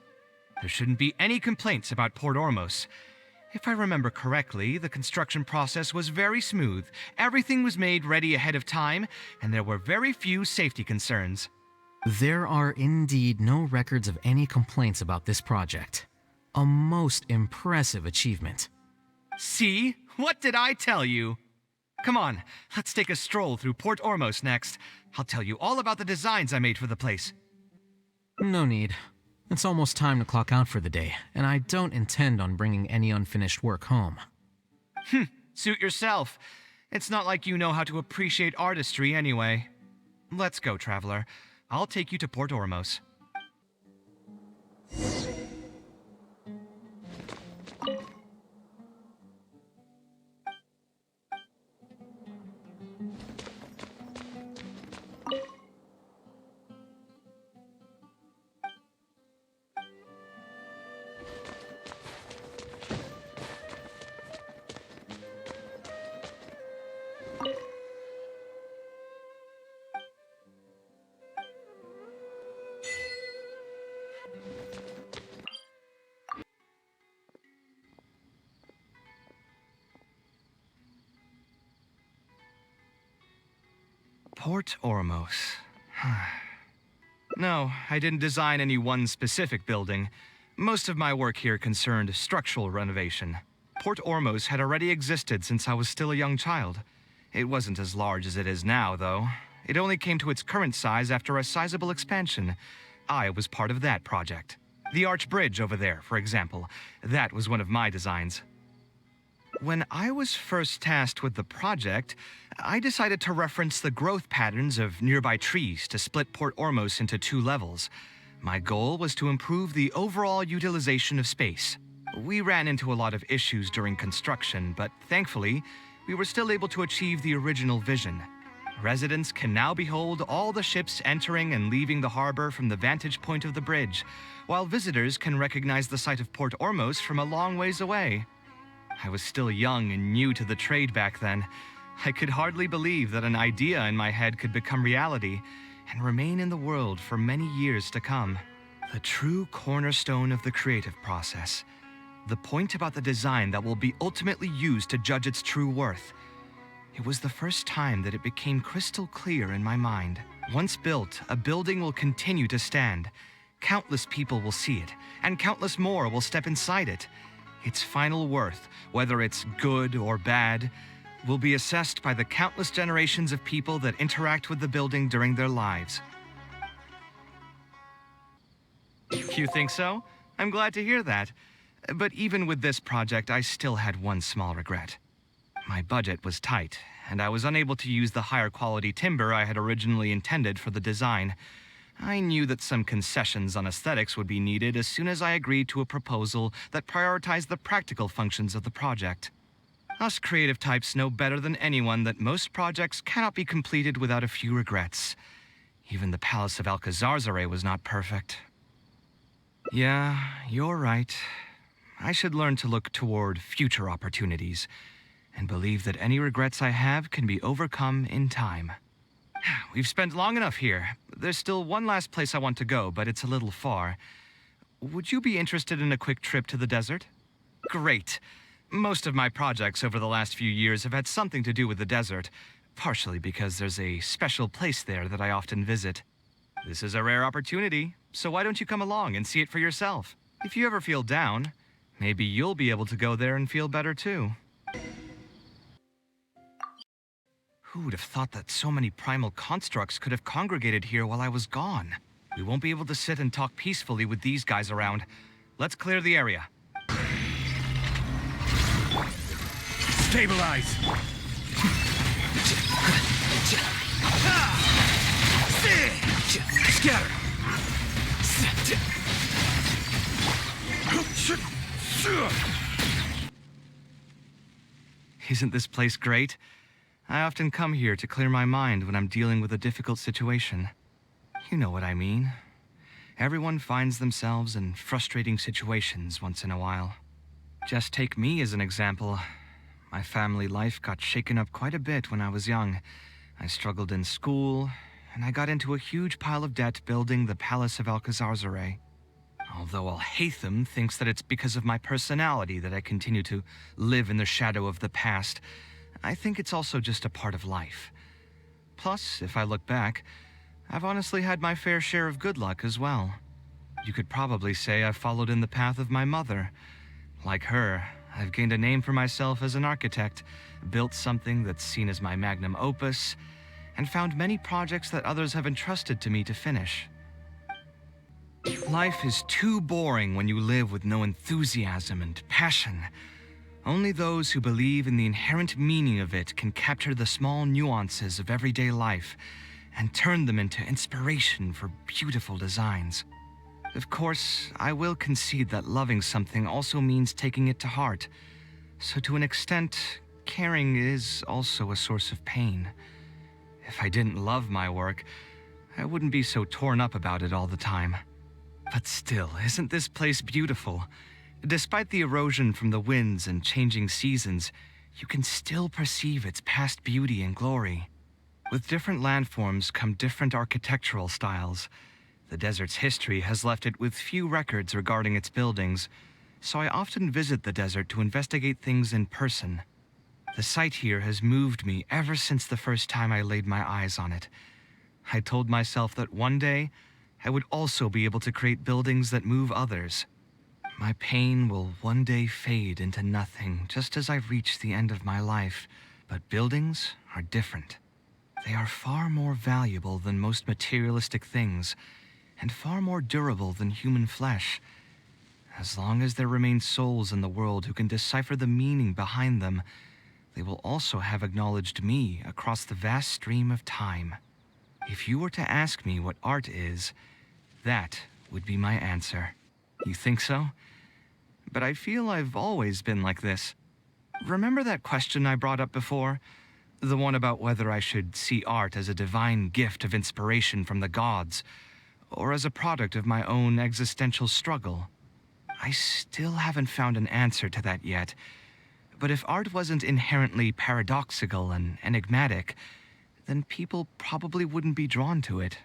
There shouldn't be any complaints about Port Ormos. If I remember correctly, the construction process was very smooth, everything was made ready ahead of time, and there were very few safety concerns.
There are indeed no records of any complaints about this project. A most impressive achievement.
See? What did I tell you? Come on, let's take a stroll through Port Ormos next. I'll tell you all about the designs I made for the place.
No need. It's almost time to clock out for the day, and I don't intend on bringing any unfinished work home.
Suit yourself. It's not like you know how to appreciate artistry anyway. Let's go, traveler. I'll take you to Port Ormos. Port Ormos. No, I didn't design any one specific building. Most of my work here concerned structural renovation. Port Ormos had already existed since I was still a young child. It wasn't as large as it is now, though. It only came to its current size after a sizable expansion. I was part of that project. The arch bridge over there, for example. That was one of my designs. When I was first tasked with the project, I decided to reference the growth patterns of nearby trees to split Port Ormos into 2 levels. My goal was to improve the overall utilization of space. We ran into a lot of issues during construction, but thankfully, we were still able to achieve the original vision. Residents can now behold all the ships entering and leaving the harbor from the vantage point of the bridge, while visitors can recognize the site of Port Ormos from a long ways away. I was still young and new to the trade back then. I could hardly believe that an idea in my head could become reality and remain in the world for many years to come. The true cornerstone of the creative process. The point about the design that will be ultimately used to judge its true worth. It was the first time that it became crystal clear in my mind. Once built, a building will continue to stand. Countless people will see it, and countless more will step inside it. Its final worth, whether it's good or bad, will be assessed by the countless generations of people that interact with the building during their lives. You think so? I'm glad to hear that. But even with this project, I still had one small regret. My budget was tight, and I was unable to use the higher quality timber I had originally intended for the design. I knew that some concessions on aesthetics would be needed as soon as I agreed to a proposal that prioritized the practical functions of the project. Us creative types know better than anyone that most projects cannot be completed without a few regrets. Even the Palace of Alcazarzaray was not perfect. Yeah, you're right. I should learn to look toward future opportunities, and believe that any regrets I have can be overcome in time. We've spent long enough here. There's still one last place I want to go, but it's a little far. Would you be interested in a quick trip to the desert? Great. Most of my projects over the last few years have had something to do with the desert, partially because there's a special place there that I often visit. This is a rare opportunity, so why don't you come along and see it for yourself? If you ever feel down, maybe you'll be able to go there and feel better too. Who would have thought that so many primal constructs could have congregated here while I was gone? We won't be able to sit and talk peacefully with these guys around. Let's clear the area.
Stabilize!
Scatter! Isn't this place great? I often come here to clear my mind when I'm dealing with a difficult situation. You know what I mean. Everyone finds themselves in frustrating situations once in a while. Just take me as an example. My family life got shaken up quite a bit when I was young. I struggled in school, and I got into a huge pile of debt building the Palace of Alcazarzaray. Although Alhaitham thinks that it's because of my personality that I continue to live in the shadow of the past, I think it's also just a part of life. Plus, if I look back, I've honestly had my fair share of good luck as well. You could probably say I've followed in the path of my mother. Like her, I've gained a name for myself as an architect, built something that's seen as my magnum opus, and found many projects that others have entrusted to me to finish. Life is too boring when you live with no enthusiasm and passion. Only those who believe in the inherent meaning of it can capture the small nuances of everyday life and turn them into inspiration for beautiful designs. Of course, I will concede that loving something also means taking it to heart. So to an extent, caring is also a source of pain. If I didn't love my work, I wouldn't be so torn up about it all the time. But still, isn't this place beautiful? Despite the erosion from the winds and changing seasons, you can still perceive its past beauty and glory. With different landforms come different architectural styles. The desert's history has left it with few records regarding its buildings, so I often visit the desert to investigate things in person. The sight here has moved me ever since the first time I laid my eyes on it. I told myself that one day, I would also be able to create buildings that move others. My pain will one day fade into nothing just as I reach the end of my life, but buildings are different. They are far more valuable than most materialistic things, and far more durable than human flesh. As long as there remain souls in the world who can decipher the meaning behind them, they will also have acknowledged me across the vast stream of time. If you were to ask me what art is, that would be my answer. You think so? But I feel I've always been like this. Remember that question I brought up before? The one about whether I should see art as a divine gift of inspiration from the gods, or as a product of my own existential struggle. I still haven't found an answer to that yet. But if art wasn't inherently paradoxical and enigmatic, then people probably wouldn't be drawn to it.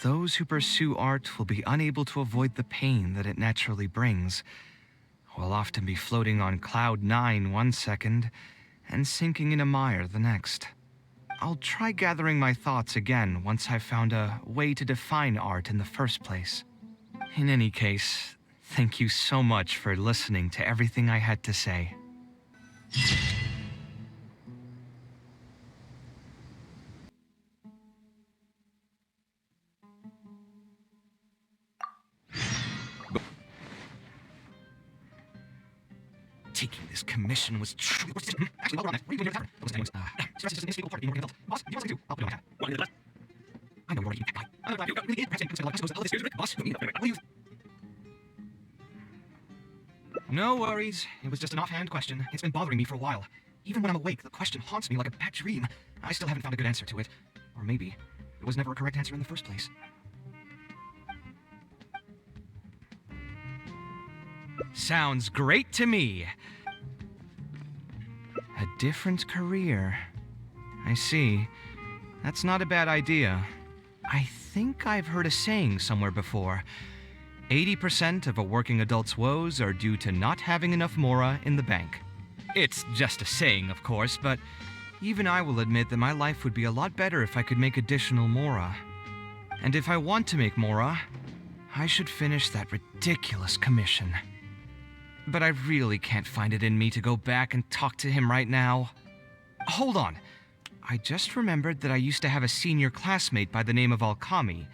Those who pursue art will be unable to avoid the pain that it naturally brings. Will often be floating on cloud 9 one second and sinking in a mire the next. I'll try gathering my thoughts again once I've found a way to define art in the first place. In any case, thank you so much for listening to everything I had to say. Taking this commission was truly worth it. Actually, while we're on that, what are you doing in the tavern? Don't listen to anyone. Stress is an inescapable part of being an adult. Boss, do you want something to do? I'll put it on my tab. I know you're already bye. I'm really perhaps I can spend a lot of this. Boss, what do you... No worries. It was just an offhand question. It's been bothering me for a while. Even when I'm awake, the question haunts me like a bad dream. I still haven't found a good answer to it. Or maybe it was never a correct answer in the first place. Sounds great to me. A different career. I see. That's not a bad idea. I think I've heard a saying somewhere before. 80% of a working adult's woes are due to not having enough mora in the bank. It's just a saying, of course, but even I will admit that my life would be a lot better if I could make additional mora. And if I want to make mora, I should finish that ridiculous commission. But I really can't find it in me to go back and talk to him right now. Hold on. I just remembered that I used to have a senior classmate by the name of Alkami.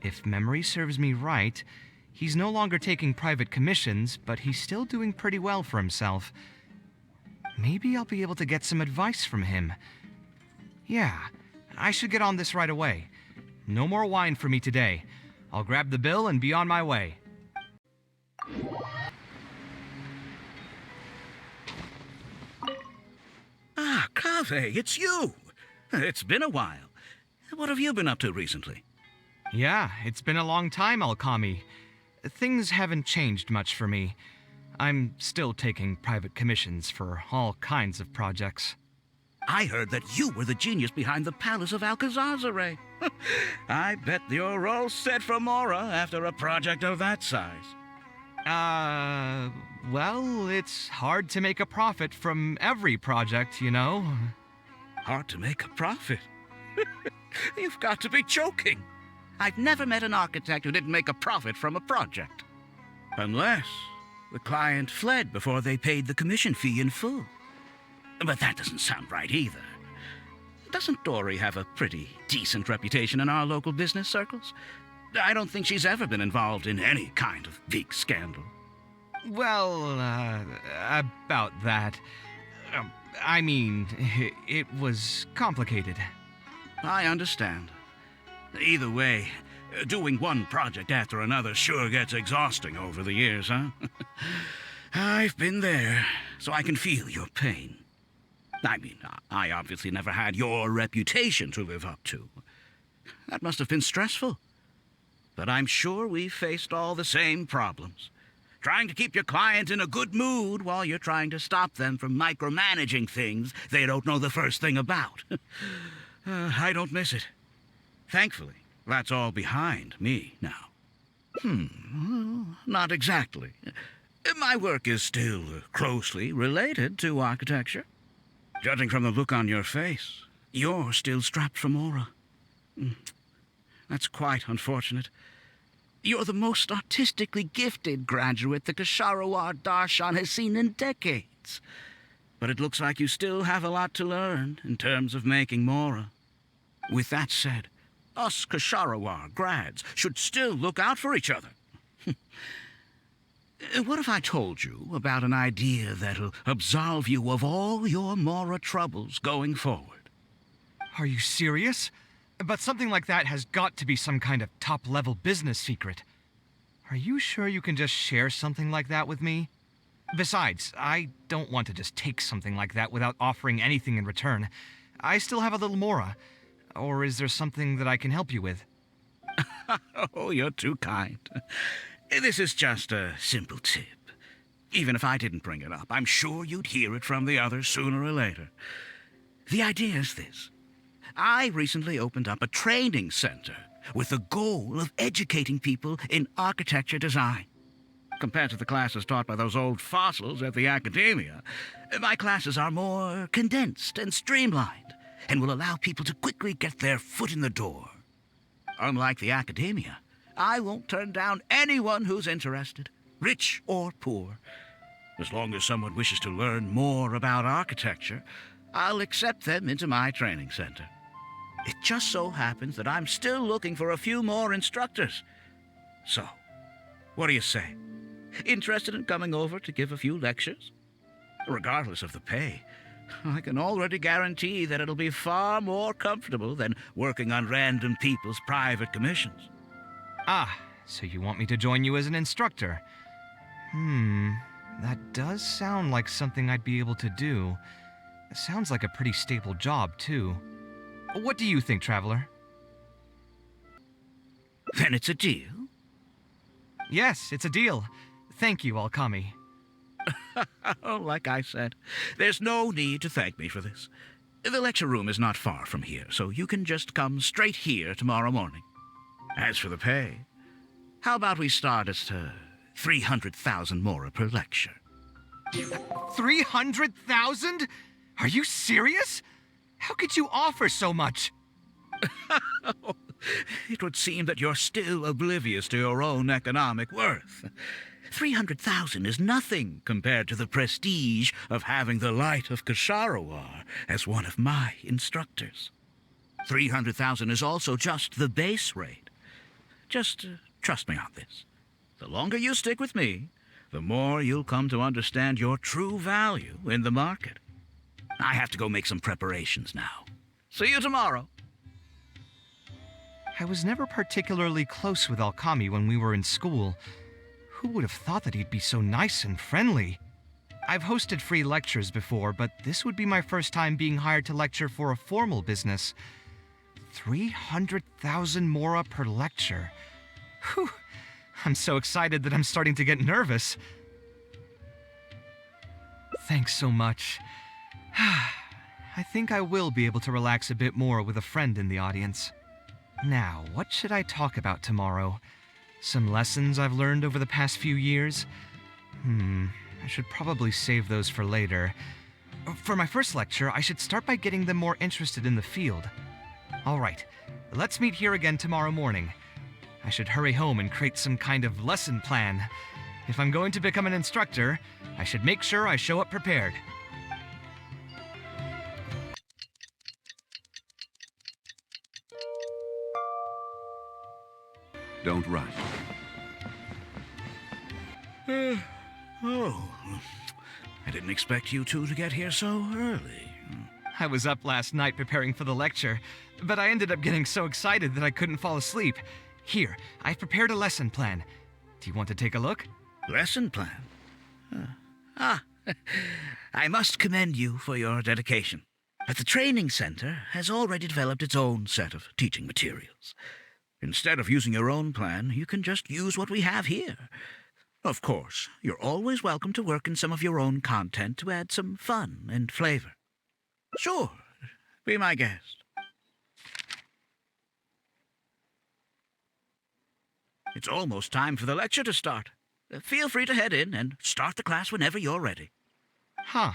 If memory serves me right, he's no longer taking private commissions, but he's still doing pretty well for himself. Maybe I'll be able to get some advice from him. Yeah, I should get on this right away. No more wine for me today. I'll grab the bill and be on my way.
Ah, Kaveh, it's you. It's been a while. What have you been up to recently?
Yeah, it's been a long time, Alkami. Things haven't changed much for me. I'm still taking private commissions for all kinds of projects.
I heard that you were the genius behind the Palace of Alcazazare. I bet you're all set for Mora after a project of that size.
Well, it's hard to make a profit from every project, you know.
Hard to make a profit? You've got to be joking. I've never met an architect who didn't make a profit from a project. Unless the client fled before they paid the commission fee in full. But that doesn't sound right either. Doesn't Dory have a pretty decent reputation in our local business circles? I don't think she's ever been involved in any kind of big scandal.
Well, about that. I mean, it was complicated.
I understand. Either way, doing one project after another sure gets exhausting over the years, huh? I've been there, so I can feel your pain. I mean, I obviously never had your reputation to live up to. That must have been stressful. But I'm sure we faced all the same problems. Trying to keep your client in a good mood while you're trying to stop them from micromanaging things they don't know the first thing about. I don't miss it. Thankfully, that's all behind me now. Not exactly. My work is still closely related to architecture. Judging from the look on your face, you're still strapped for Mora. That's quite unfortunate. You're the most artistically gifted graduate the Kasharawar Darshan has seen in decades. But it looks like you still have a lot to learn in terms of making Mora. With that said, us Kasharawar grads should still look out for each other.
What if I told you about an idea that'll absolve you of all your Mora troubles going forward?
Are you serious? But something like that has got to be some kind of top-level business secret. Are you sure you can just share something like that with me? Besides, I don't want to just take something like that without offering anything in return. I still have a little Mora. Or is there something that I can help you with?
Oh, you're too kind. This is just a simple tip. Even if I didn't bring it up, I'm sure you'd hear it from the others sooner or later. The idea is this. I recently opened up a training center with the goal of educating people in architecture design. Compared to the classes taught by those old fossils at the academia, my classes are more condensed and streamlined and will allow people to quickly get their foot in the door. Unlike the academia, I won't turn down anyone who's interested, rich or poor. As long as someone wishes to learn more about architecture, I'll accept them into my training center. It just so happens that I'm still looking for a few more instructors. So, what do you say? Interested in coming over to give a few lectures? Regardless of the pay, I can already guarantee that it'll be far more comfortable than working on random people's private commissions.
Ah, so you want me to join you as an instructor? That does sound like something I'd be able to do. It sounds like a pretty stable job, too. What do you think, Traveler?
Then it's a deal?
Yes, it's a deal. Thank you, Alkami.
Oh, like I said, there's no need to thank me for this. The lecture room is not far from here, so you can just come straight here tomorrow morning. As for the pay, how about we start at 300,000 Mora per lecture?
300,000? Are you serious? How could you offer so much?
It would seem that you're still oblivious to your own economic worth. 300,000 is nothing compared to the prestige of having the Light of Kasharawar as one of my instructors. 300,000 is also just the base rate. Just trust me on this. The longer you stick with me, the more you'll come to understand your true value in the market. I have to go make some preparations now. See you tomorrow.
I was never particularly close with Alkami when we were in school. Who would have thought that he'd be so nice and friendly? I've hosted free lectures before, but this would be my first time being hired to lecture for a formal business. 300,000 Mora per lecture. Whew. I'm so excited that I'm starting to get nervous. Thanks so much. I think I will be able to relax a bit more with a friend in the audience. Now, what should I talk about tomorrow? Some lessons I've learned over the past few years? I should probably save those for later. For my first lecture, I should start by getting them more interested in the field. All right, let's meet here again tomorrow morning. I should hurry home and create some kind of lesson plan. If I'm going to become an instructor, I should make sure I show up prepared.
Don't rush.
Oh, I didn't expect you two to get here so early.
I was up last night preparing for the lecture, but I ended up getting so excited that I couldn't fall asleep. Here, I've prepared a lesson plan. Do you want to take a look?
Lesson plan? I must commend you for your dedication. But the training center has already developed its own set of teaching materials. Instead of using your own plan, you can just use what we have here. Of course, you're always welcome to work in some of your own content to add some fun and flavor. Sure, be my guest. It's almost time for the lecture to start. Feel free to head in and start the class whenever you're ready.
Huh.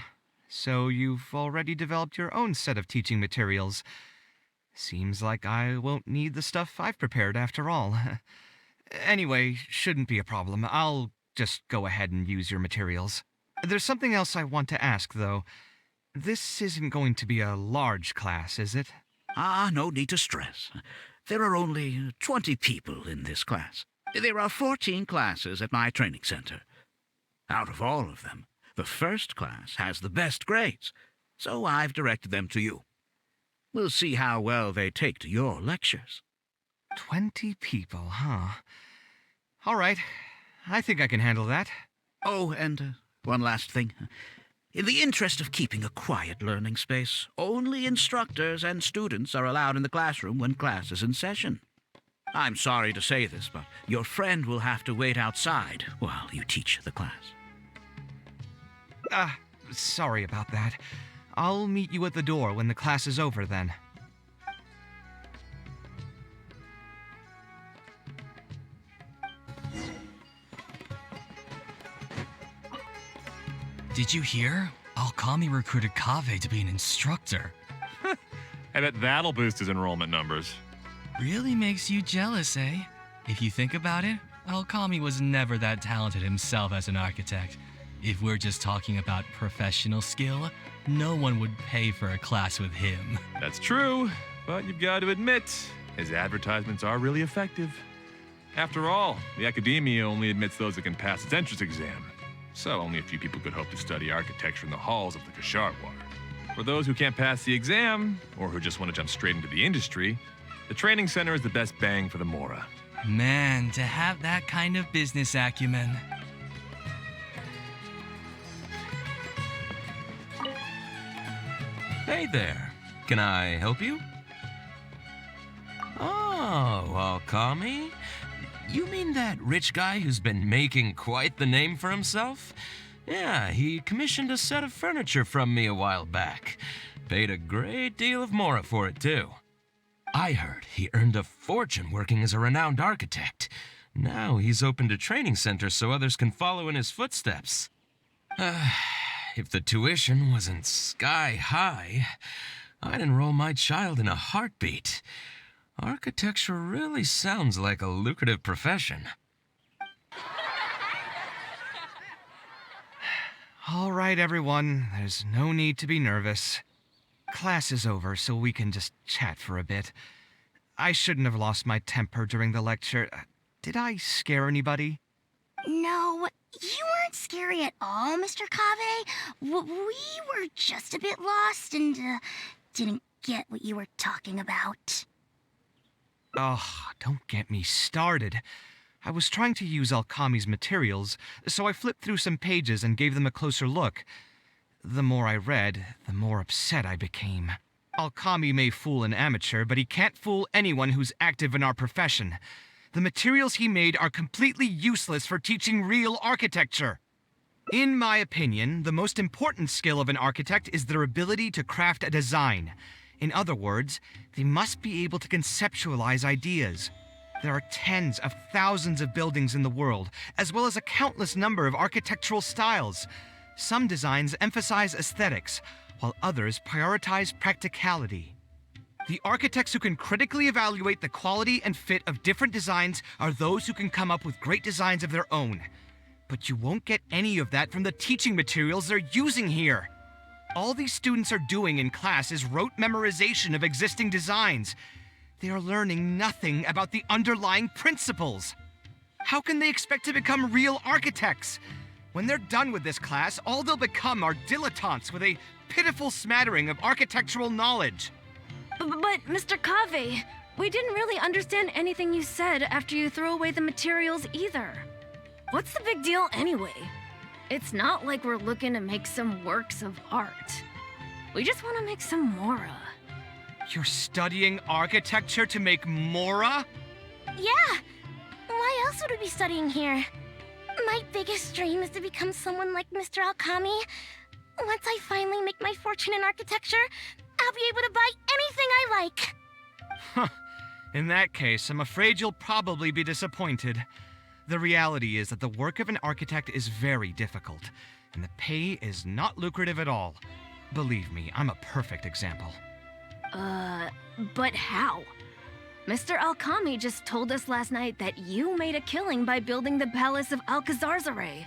So you've already developed your own set of teaching materials. Seems like I won't need the stuff I've prepared after all. Anyway, shouldn't be a problem. I'll just go ahead and use your materials. There's something else I want to ask, though. This isn't going to be a large class, is it?
No need to stress. There are only 20 people in this class. There are 14 classes at my training center. Out of all of them, the first class has the best grades, so I've directed them to you. We'll see how well they take to your lectures.
20 people, huh? All right. I think I can handle that.
Oh, and one last thing. In the interest of keeping a quiet learning space, only instructors and students are allowed in the classroom when class is in session. I'm sorry to say this, but your friend will have to wait outside while you teach the class.
Sorry about that. I'll meet you at the door when the class is over then.
Did you hear? Alkami recruited Kaveh to be an instructor.
I bet that'll boost his enrollment numbers.
Really makes you jealous, eh? If you think about it, Alkami was never that talented himself as an architect. If we're just talking about professional skill, no one would pay for a class with him.
That's true, but you've got to admit, his advertisements are really effective. After all, the academia only admits those that can pass its entrance exam. So only a few people could hope to study architecture in the halls of the Kashar War. For those who can't pass the exam, or who just want to jump straight into the industry, the training center is the best bang for the Mora.
Man, to have that kind of business acumen.
Hey there. Can I help you? Oh, Alkami? You mean that rich guy who's been making quite the name for himself? Yeah, he commissioned a set of furniture from me a while back. Paid a great deal of Mora for it, too. I heard he earned a fortune working as a renowned architect. Now he's opened a training center so others can follow in his footsteps. If the tuition wasn't sky high, I'd enroll my child in a heartbeat. Architecture really sounds like a lucrative profession.
All right, everyone. There's no need to be nervous. Class is over, so we can just chat for a bit. I shouldn't have lost my temper during the lecture. Did I scare anybody?
No, you weren't scary at all, Mr. Kaveh. We were just a bit lost and didn't get what you were talking about.
Oh, don't get me started. I was trying to use Alkami's materials, so I flipped through some pages and gave them a closer look. The more I read, the more upset I became. Alkami may fool an amateur, but he can't fool anyone who's active in our profession. The materials he made are completely useless for teaching real architecture. In my opinion, the most important skill of an architect is their ability to craft a design. In other words, they must be able to conceptualize ideas. There are tens of thousands of buildings in the world, as well as a countless number of architectural styles. Some designs emphasize aesthetics, while others prioritize practicality. The architects who can critically evaluate the quality and fit of different designs are those who can come up with great designs of their own. But you won't get any of that from the teaching materials they're using here. All these students are doing in class is rote memorization of existing designs. They are learning nothing about the underlying principles. How can they expect to become real architects? When they're done with this class, all they'll become are dilettantes with a pitiful smattering of architectural knowledge.
But Mr. Kaveh, we didn't really understand anything you said after you threw away the materials either. What's the big deal anyway? It's not like we're looking to make some works of art. We just want to make some Mora.
You're studying architecture to make Mora?
Yeah! Why else would we be studying here? My biggest dream is to become someone like Mr. Alkami. Once I finally make my fortune in architecture, I'll be able to buy anything I like.
Huh. In that case, I'm afraid you'll probably be disappointed. The reality is that the work of an architect is very difficult, and the pay is not lucrative at all. Believe me, I'm a perfect example.
But how? Mr. Alkami just told us last night that you made a killing by building the Palace of Alcazarzare.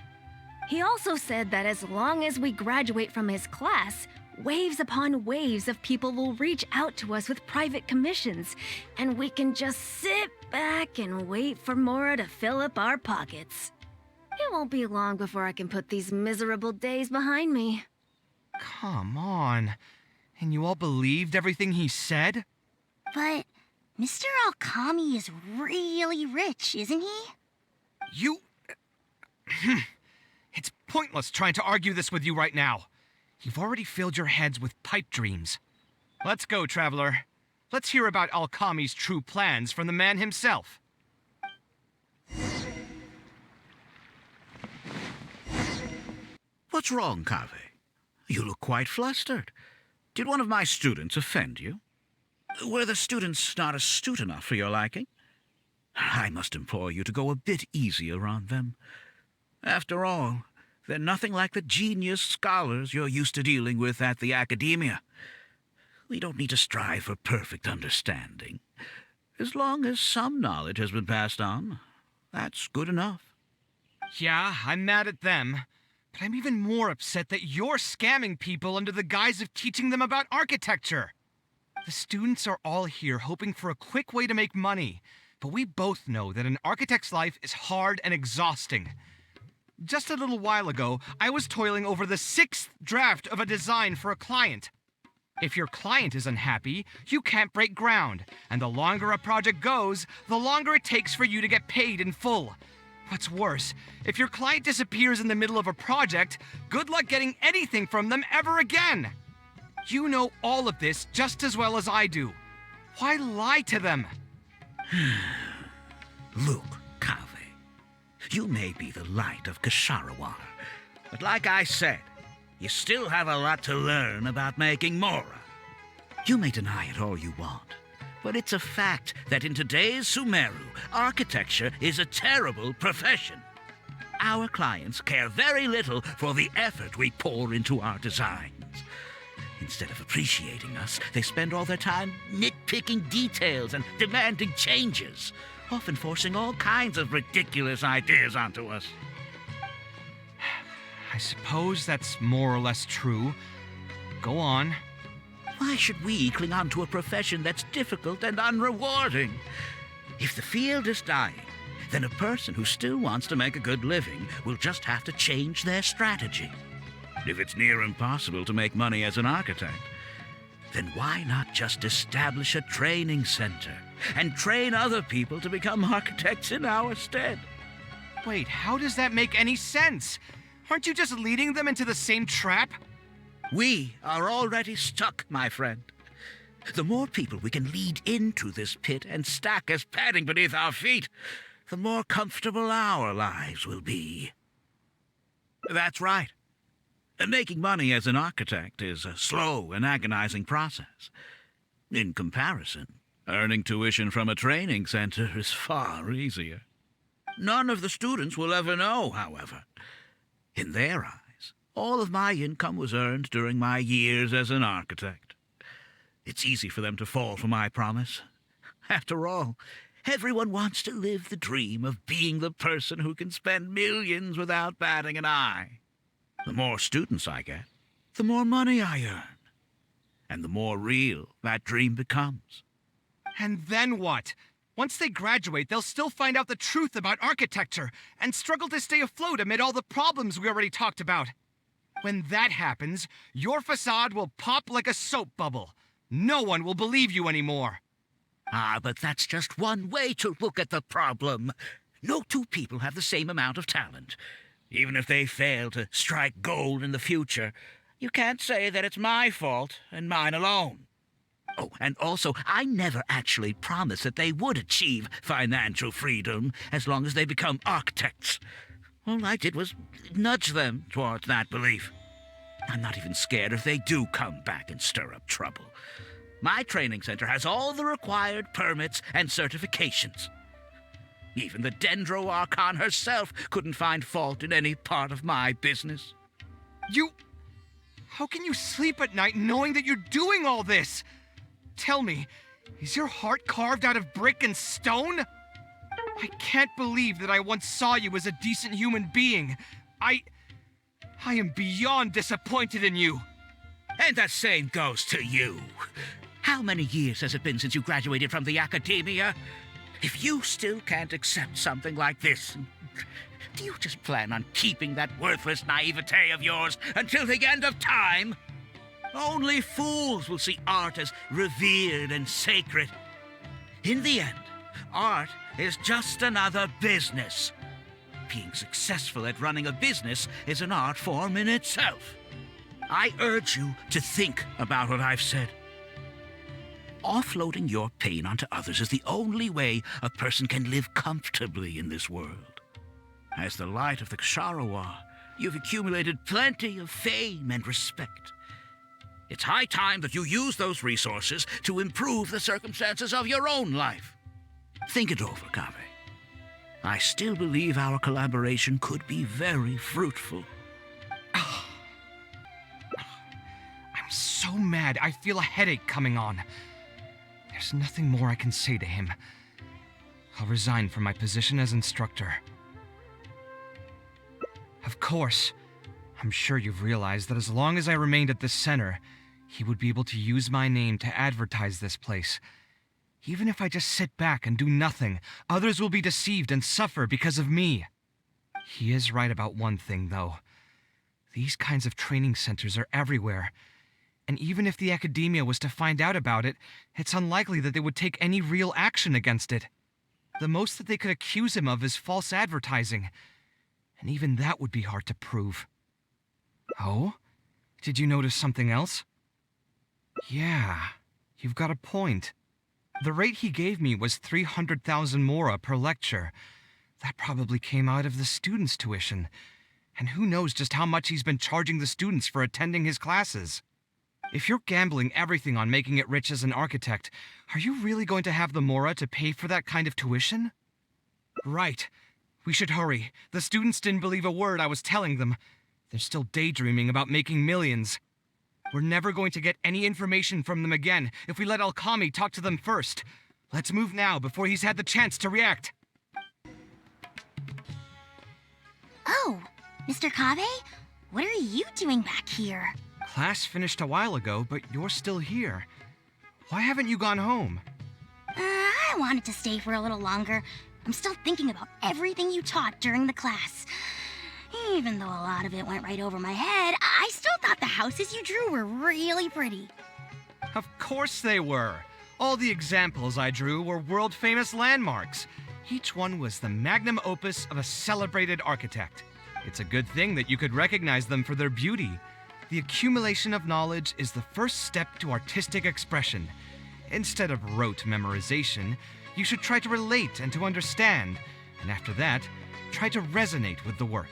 He also said that as long as we graduate from his class, waves upon waves of people will reach out to us with private commissions, and we can just sit back and wait for Mora to fill up our pockets.
It won't be long before I can put these miserable days behind me.
Come on. And you all believed everything he said?
But Mr. Alkami is really rich, isn't he?
You... It's pointless trying to argue this with you right now. You've already filled your heads with pipe dreams. Let's go, traveler. Let's hear about Alkami's true plans from the man himself.
What's wrong, Kaveh? You look quite flustered. Did one of my students offend you? Were the students not astute enough for your liking? I must implore you to go a bit easier on them. After all, they're nothing like the genius scholars you're used to dealing with at the academia. We don't need to strive for perfect understanding. As long as some knowledge has been passed on, that's good enough.
Yeah, I'm mad at them. But I'm even more upset that you're scamming people under the guise of teaching them about architecture. The students are all here hoping for a quick way to make money, but we both know that an architect's life is hard and exhausting. Just a little while ago, I was toiling over the 6th draft of a design for a client. If your client is unhappy, you can't break ground, and the longer a project goes, the longer it takes for you to get paid in full. What's worse, if your client disappears in the middle of a project, good luck getting anything from them ever again. You know all of this just as well as I do. Why lie to them?
Look, Kaveh, you may be the light of Kasharawar, but like I said, you still have a lot to learn about making Mora. You may deny it all you want, but it's a fact that in today's Sumeru, architecture is a terrible profession. Our clients care very little for the effort we pour into our designs. Instead of appreciating us, they spend all their time nitpicking details and demanding changes, often forcing all kinds of ridiculous ideas onto us.
I suppose that's more or less true. Go on.
Why should we cling on to a profession that's difficult and unrewarding? If the field is dying, then a person who still wants to make a good living will just have to change their strategy. If it's near impossible to make money as an architect, then why not just establish a training center and train other people to become architects in our stead?
Wait, how does that make any sense? Aren't you just leading them into the same trap?
We are already stuck, my friend. The more people we can lead into this pit and stack as padding beneath our feet, the more comfortable our lives will be. That's right. Making money as an architect is a slow and agonizing process. In comparison, earning tuition from a training center is far easier. None of the students will ever know, however. In their eyes, all of my income was earned during my years as an architect. It's easy for them to fall for my promise. After all, everyone wants to live the dream of being the person who can spend millions without batting an eye. The more students I get, the more money I earn. And the more real that dream becomes.
And then what? Once they graduate, they'll still find out the truth about architecture and struggle to stay afloat amid all the problems we already talked about. When that happens, your facade will pop like a soap bubble. No one will believe you anymore.
Ah, but that's just one way to look at the problem. No two people have the same amount of talent. Even if they fail to strike gold in the future, you can't say that it's my fault and mine alone. Oh, and also, I never actually promised that they would achieve financial freedom as long as they become architects. All I did was nudge them towards that belief. I'm not even scared if they do come back and stir up trouble. My training center has all the required permits and certifications. Even the Dendro Archon herself couldn't find fault in any part of my business.
How can you sleep at night knowing that you're doing all this? Tell me, is your heart carved out of brick and stone? I can't believe that I once saw you as a decent human being. I am beyond disappointed in you.
And the same goes to you. How many years has it been since you graduated from the academia? If you still can't accept something like this, do you just plan on keeping that worthless naivete of yours until the end of time? Only fools will see art as revered and sacred. In the end, art is just another business. Being successful at running a business is an art form in itself. I urge you to think about what I've said. Offloading your pain onto others is the only way a person can live comfortably in this world. As the light of the Ksharawar, you've accumulated plenty of fame and respect. It's high time that you use those resources to improve the circumstances of your own life. Think it over, Kaveh. I still believe our collaboration could be very fruitful.
I'm so mad, I feel a headache coming on. There's nothing more I can say to him. I'll resign from my position as instructor. Of course, I'm sure you've realized that as long as I remained at this center, he would be able to use my name to advertise this place. Even if I just sit back and do nothing, others will be deceived and suffer because of me. He is right about one thing, though. These kinds of training centers are everywhere. And even if the academia was to find out about it, it's unlikely that they would take any real action against it. The most that they could accuse him of is false advertising. And even that would be hard to prove. Oh? Did you notice something else? Yeah, you've got a point. The rate he gave me was 300,000 mora per lecture. That probably came out of the students' tuition. And who knows just how much he's been charging the students for attending his classes. If you're gambling everything on making it rich as an architect, are you really going to have the mora to pay for that kind of tuition? Right. We should hurry. The students didn't believe a word I was telling them. They're still daydreaming about making millions. We're never going to get any information from them again if we let Alkami talk to them first. Let's move now before he's had the chance to react.
Oh, Mr. Kaveh? What are you doing back here?
Class finished a while ago, but you're still here. Why haven't you gone home?
I wanted to stay for a little longer. I'm still thinking about everything you taught during the class. Even though a lot of it went right over my head, I still thought the houses you drew were really pretty.
Of course they were. All the examples I drew were world-famous landmarks. Each one was the magnum opus of a celebrated architect. It's a good thing that you could recognize them for their beauty. The accumulation of knowledge is the first step to artistic expression. Instead of rote memorization, you should try to relate and to understand. And after that, try to resonate with the work.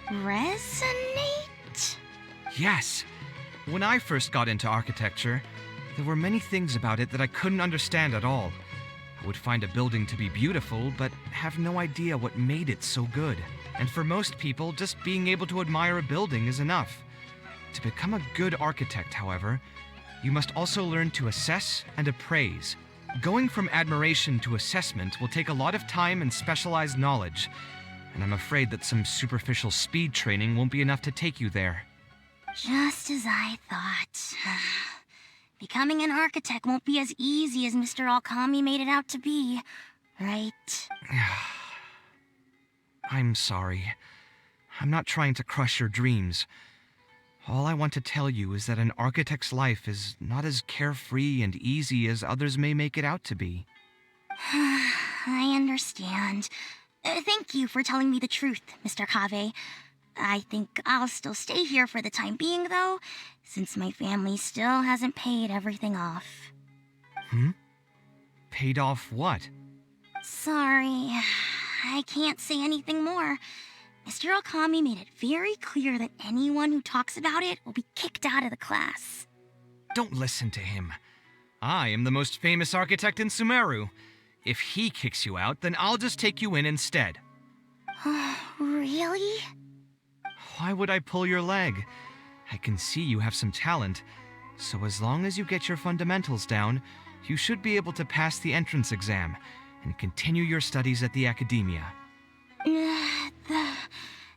Resonate?
Yes. When I first got into architecture, there were many things about it that I couldn't understand at all. I would find a building to be beautiful, but have no idea what made it so good. And for most people, just being able to admire a building is enough. To become a good architect, however, you must also learn to assess and appraise. Going from admiration to assessment will take a lot of time and specialized knowledge, and I'm afraid that some superficial speed training won't be enough to take you there.
Just as I thought. Becoming an architect won't be as easy as Mr. Alkami made it out to be, right?
I'm sorry. I'm not trying to crush your dreams. All I want to tell you is that an architect's life is not as carefree and easy as others may make it out to be.
I understand. Thank you for telling me the truth, Mr. Kaveh. I think I'll still stay here for the time being, though, since my family still hasn't paid everything off.
Paid off what?
Sorry, I can't say anything more. Mr. Alkami made it very clear that anyone who talks about it will be kicked out of the class.
Don't listen to him. I am the most famous architect in Sumeru. If he kicks you out, then I'll just take you in instead.
Really?
Why would I pull your leg? I can see you have some talent, so as long as you get your fundamentals down, you should be able to pass the entrance exam and continue your studies at the academia.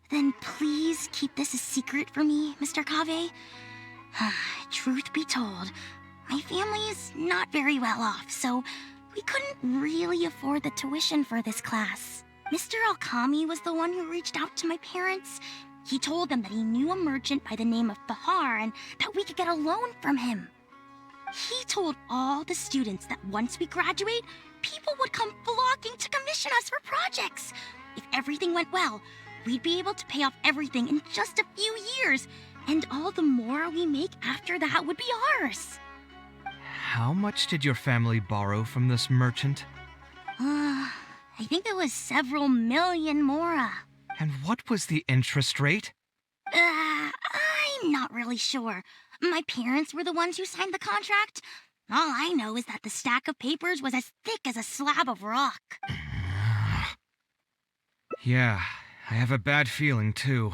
Then please keep this a secret for me, Mr. Kaveh. Truth be told, my family is not very well off, so We couldn't really afford the tuition for this class. Mr. Alkami was the one who reached out to my parents. He told them that he knew a merchant by the name of Bahar and that we could get a loan from him. He told all the students that once we graduate, people would come flocking to commission us for projects. If everything went well, we'd be able to pay off everything in just a few years, and all the more we make after that would be ours.
How much did your family borrow from this merchant?
I think it was several million mora.
And what was the interest rate?
I'm not really sure. My parents were the ones who signed the contract. All I know is that the stack of papers was as thick as a slab of rock.
Yeah, I have a bad feeling, too.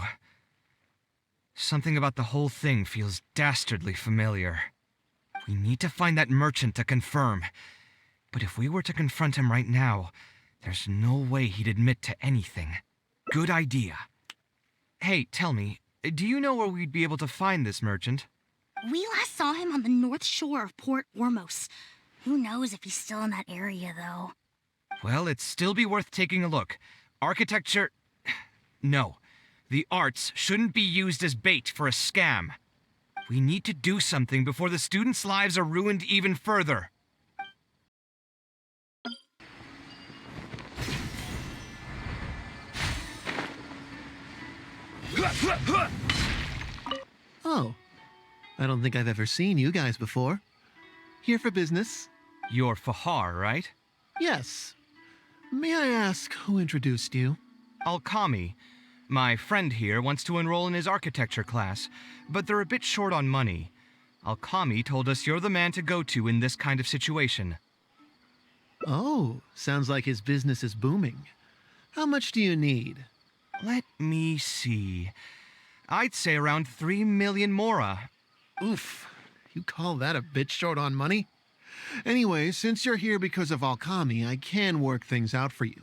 Something about the whole thing feels dastardly familiar. We need to find that merchant to confirm. But if we were to confront him right now, there's no way he'd admit to anything. Good idea. Hey, tell me, do you know where we'd be able to find this merchant?
We last saw him on the north shore of Port Ormos. Who knows if he's still in that area, though.
Well, it'd still be worth taking a look. Architecture... No. The arts shouldn't be used as bait for a scam. We need to do something before the students' lives are ruined even further.
Oh. I don't think I've ever seen you guys before. Here for business?
You're Fahar, right?
Yes. May I ask who introduced you?
Alkami. My friend here wants to enroll in his architecture class, but they're a bit short on money. Alkami told us you're the man to go to in this kind of situation.
Oh, sounds like his business is booming. How much do you need?
Let me see. I'd say around 3 million mora.
Oof. You call that a bit short on money? Anyway, since you're here because of Alkami, I can work things out for you.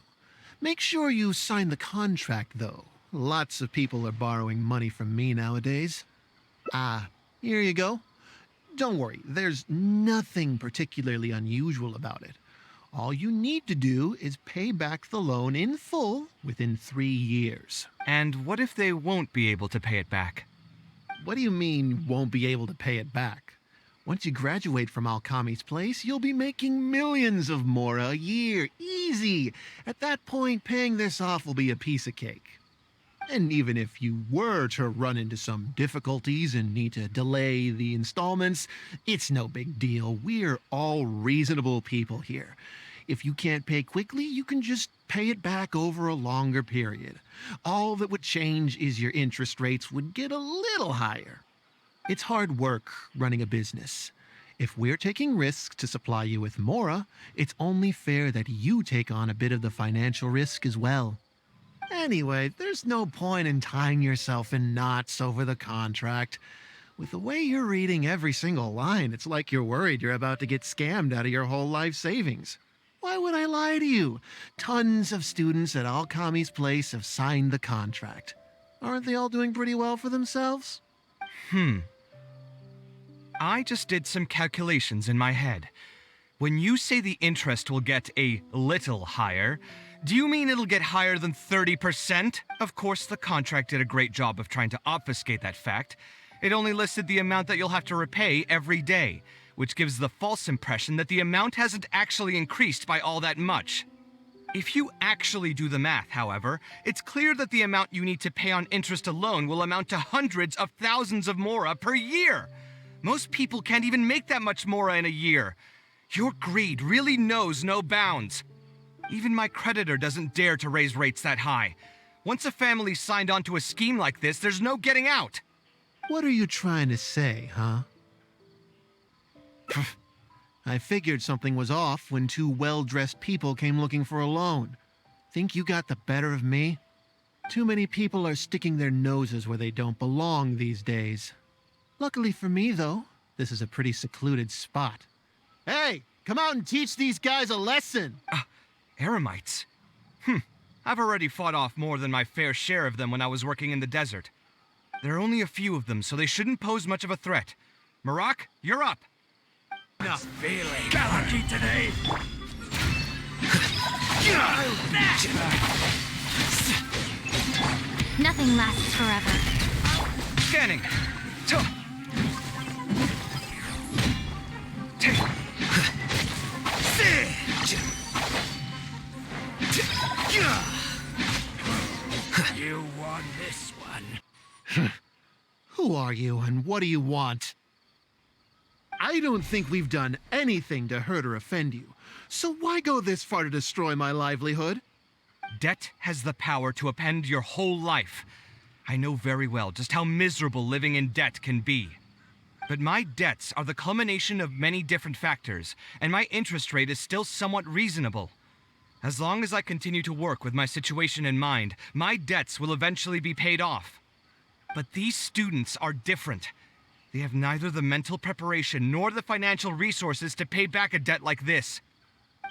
Make sure you sign the contract, though. Lots of people are borrowing money from me nowadays. Here you go. Don't worry, there's nothing particularly unusual about it. All you need to do is pay back the loan in full within 3 years.
And what if they won't be able to pay it back?
What do you mean, won't be able to pay it back? Once you graduate from Alkami's place, you'll be making millions of mora a year. Easy! At that point, paying this off will be a piece of cake. And even if you were to run into some difficulties and need to delay the installments, it's no big deal. We're all reasonable people here. If you can't pay quickly, you can just pay it back over a longer period. All that would change is your interest rates would get a little higher. It's hard work running a business. If we're taking risks to supply you with mora, it's only fair that you take on a bit of the financial risk as well. Anyway, there's no point in tying yourself in knots over the contract. With the way you're reading every single line, it's like you're worried you're about to get scammed out of your whole life savings. Why would I lie to you? Tons of students at Alkami's place have signed the contract. Aren't they all doing pretty well for themselves?
I just did some calculations in my head. When you say the interest will get a little higher, do you mean it'll get higher than 30%? Of course, the contract did a great job of trying to obfuscate that fact. It only listed the amount that you'll have to repay every day, which gives the false impression that the amount hasn't actually increased by all that much. If you actually do the math, however, it's clear that the amount you need to pay on interest alone will amount to hundreds of thousands of mora per year. Most people can't even make that much mora in a year. Your greed really knows no bounds. Even my creditor doesn't dare to raise rates that high. Once a family's signed on to a scheme like this, there's no getting out.
What are you trying to say, huh? I figured something was off when two well-dressed people came looking for a loan. Think you got the better of me? Too many people are sticking their noses where they don't belong these days. Luckily for me, though, this is a pretty secluded spot. Hey, come out and teach these guys a lesson!
Eremites? I've already fought off more than my fair share of them when I was working in the desert. There are only a few of them, so they shouldn't pose much of a threat. Marak, you're up!
Not feeling lucky today.
Nothing lasts forever.
Scanning.
You won this one.
Who are you and what do you want? I don't think we've done anything to hurt or offend you, so why go this far to destroy my livelihood?
Debt has the power to upend your whole life. I know very well just how miserable living in debt can be. But my debts are the culmination of many different factors, and my interest rate is still somewhat reasonable. As long as I continue to work with my situation in mind, my debts will eventually be paid off. But these students are different. They have neither the mental preparation nor the financial resources to pay back a debt like this.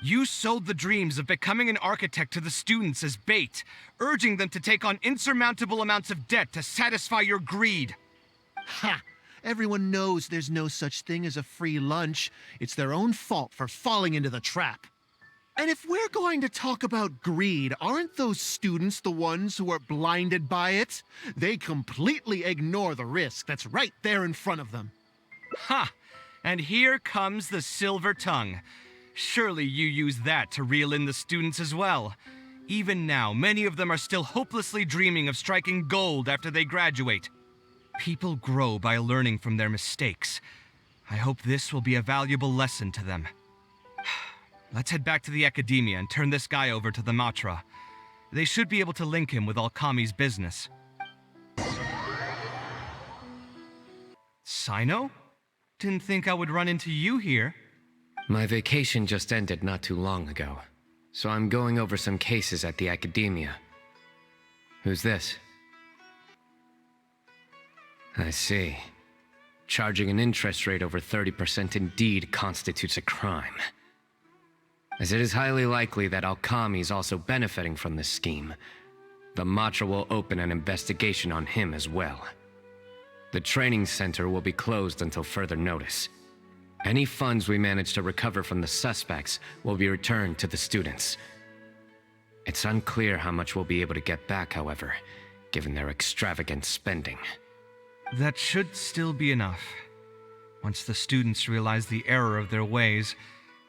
You sold the dreams of becoming an architect to the students as bait, urging them to take on insurmountable amounts of debt to satisfy your greed.
Ha! Everyone knows there's no such thing as a free lunch. It's their own fault for falling into the trap. And if we're going to talk about greed, aren't those students the ones who are blinded by it? They completely ignore the risk that's right there in front of them.
Ha! And here comes the silver tongue. Surely you use that to reel in the students as well. Even now, many of them are still hopelessly dreaming of striking gold after they graduate. People grow by learning from their mistakes. I hope this will be a valuable lesson to them. Let's head back to the academia and turn this guy over to the Matra. They should be able to link him with Alkami's business. Sino? Didn't think I would run into you here.
My vacation just ended not too long ago, so I'm going over some cases at the academia. Who's this? I see. Charging an interest rate over 30% indeed constitutes a crime. As it is highly likely that Alkami is also benefiting from this scheme, the Matra will open an investigation on him as well. The training center will be closed until further notice. Any funds we manage to recover from the suspects will be returned to the students. It's unclear how much we'll be able to get back, however, given their extravagant spending.
That should still be enough. Once the students realize the error of their ways,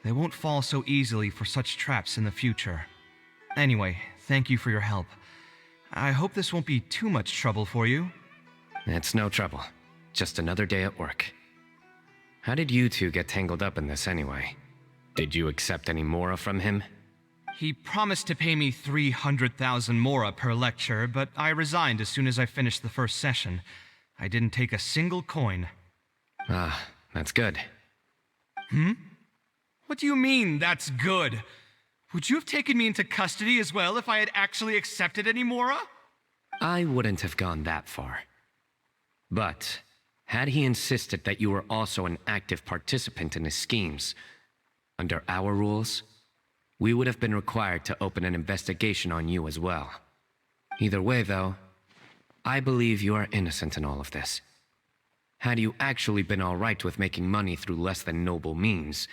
they won't fall so easily for such traps in the future. Anyway, thank you for your help. I hope this won't be too much trouble for you.
It's no trouble. Just another day at work. How did you two get tangled up in this anyway? Did you accept any mora from him?
He promised to pay me 300,000 mora per lecture, but I resigned as soon as I finished the first session. I didn't take a single coin.
Ah, that's good.
What do you mean, that's good? Would you have taken me into custody as well if I had actually accepted any mora?
I wouldn't have gone that far. But, had he insisted that you were also an active participant in his schemes, under our rules, we would have been required to open an investigation on you as well. Either way, though, I believe you are innocent in all of this. Had you actually been all right with making money through less than noble means,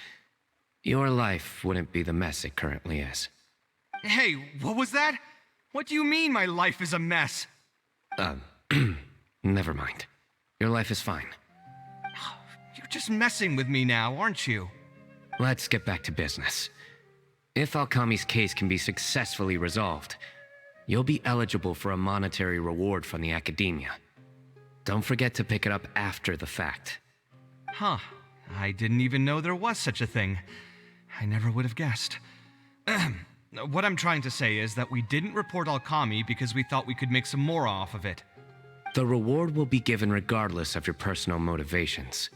your life wouldn't be the mess it currently is.
Hey, what was that? What do you mean my life is a mess?
Never mind. Your life is fine.
You're just messing with me now, aren't you?
Let's get back to business. If Alkami's case can be successfully resolved, you'll be eligible for a monetary reward from the academia. Don't forget to pick it up after the fact.
Huh. I didn't even know there was such a thing. I never would have guessed. What I'm trying to say is that we didn't report Alkami because we thought we could make some more off of it.
The reward will be given regardless of your personal motivations.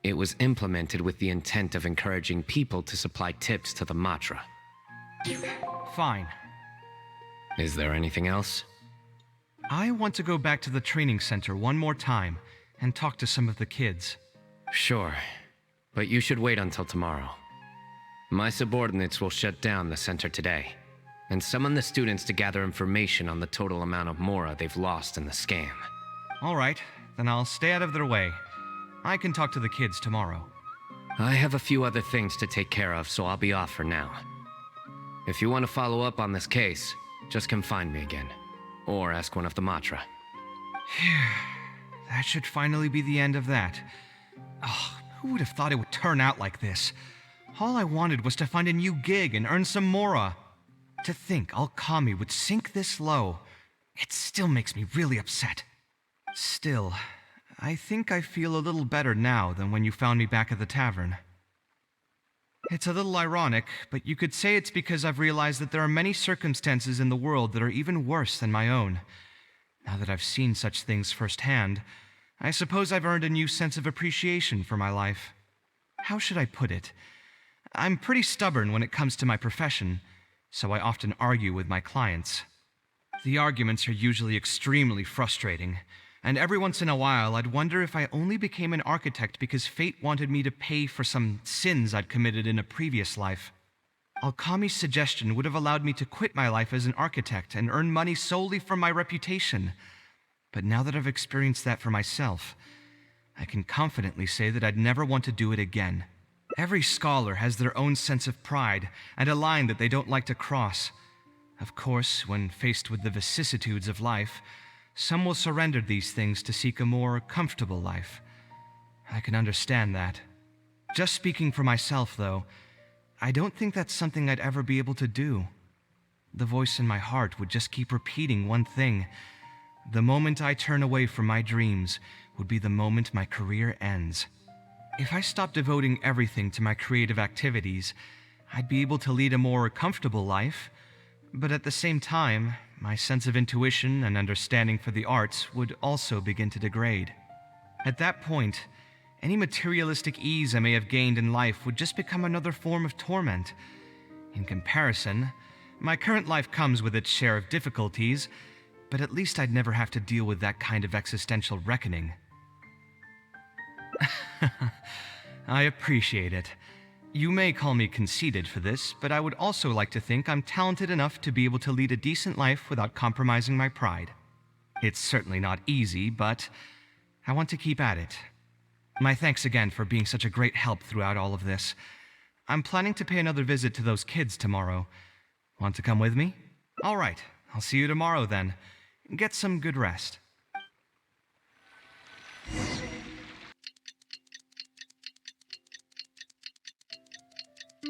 It was implemented with the intent of encouraging people to supply tips to the Matra.
Fine.
Is there anything else?
I want to go back to the training center one more time and talk to some of the kids.
Sure, but you should wait until tomorrow. My subordinates will shut down the center today, and summon the students to gather information on the total amount of mora they've lost in the scam.
All right, then I'll stay out of their way. I can talk to the kids tomorrow.
I have a few other things to take care of, so I'll be off for now. If you want to follow up on this case, just come find me again. Or ask one of the Matra.
That should finally be the end of that. Oh, who would have thought it would turn out like this? All I wanted was to find a new gig and earn some mora. To think Alkami would sink this low, it still makes me really upset. Still, I think I feel a little better now than when you found me back at the tavern. It's a little ironic, but you could say it's because I've realized that there are many circumstances in the world that are even worse than my own. Now that I've seen such things firsthand, I suppose I've earned a new sense of appreciation for my life. How should I put it? I'm pretty stubborn when it comes to my profession, so I often argue with my clients. The arguments are usually extremely frustrating, and every once in a while I'd wonder if I only became an architect because fate wanted me to pay for some sins I'd committed in a previous life. Alkami's suggestion would have allowed me to quit my life as an architect and earn money solely from my reputation. But now that I've experienced that for myself, I can confidently say that I'd never want to do it again. Every scholar has their own sense of pride and a line that they don't like to cross. Of course, when faced with the vicissitudes of life, some will surrender these things to seek a more comfortable life. I can understand that. Just speaking for myself, though, I don't think that's something I'd ever be able to do. The voice in my heart would just keep repeating one thing. The moment I turn away from my dreams would be the moment my career ends. If I stopped devoting everything to my creative activities, I'd be able to lead a more comfortable life, but at the same time, my sense of intuition and understanding for the arts would also begin to degrade. At that point, any materialistic ease I may have gained in life would just become another form of torment. In comparison, my current life comes with its share of difficulties, but at least I'd never have to deal with that kind of existential reckoning. I appreciate it. You may call me conceited for this, but I would also like to think I'm talented enough to be able to lead a decent life without compromising my pride. It's certainly not easy, but I want to keep at it. My thanks again for being such a great help throughout all of this. I'm planning to pay another visit to those kids tomorrow. Want to come with me? All right, I'll see you tomorrow then. Get some good rest.
I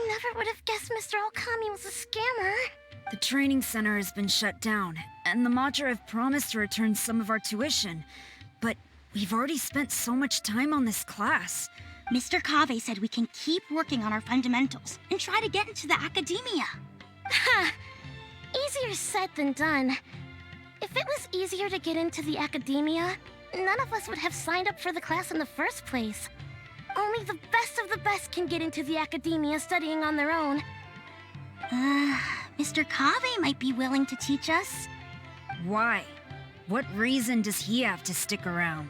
never would have guessed Mr. Alkami was a scammer.
The training center has been shut down, and the Matra have promised to return some of our tuition. But we've already spent so much time on this class.
Mr. Kaveh said we can keep working on our fundamentals and try to get into the academia. Ha! Easier said than done. If it was easier to get into the academia, none of us would have signed up for the class in the first place. Only the best of the best can get into the academia studying on their own. Mr. Kaveh might be willing to teach us.
Why? What reason does he have to stick around?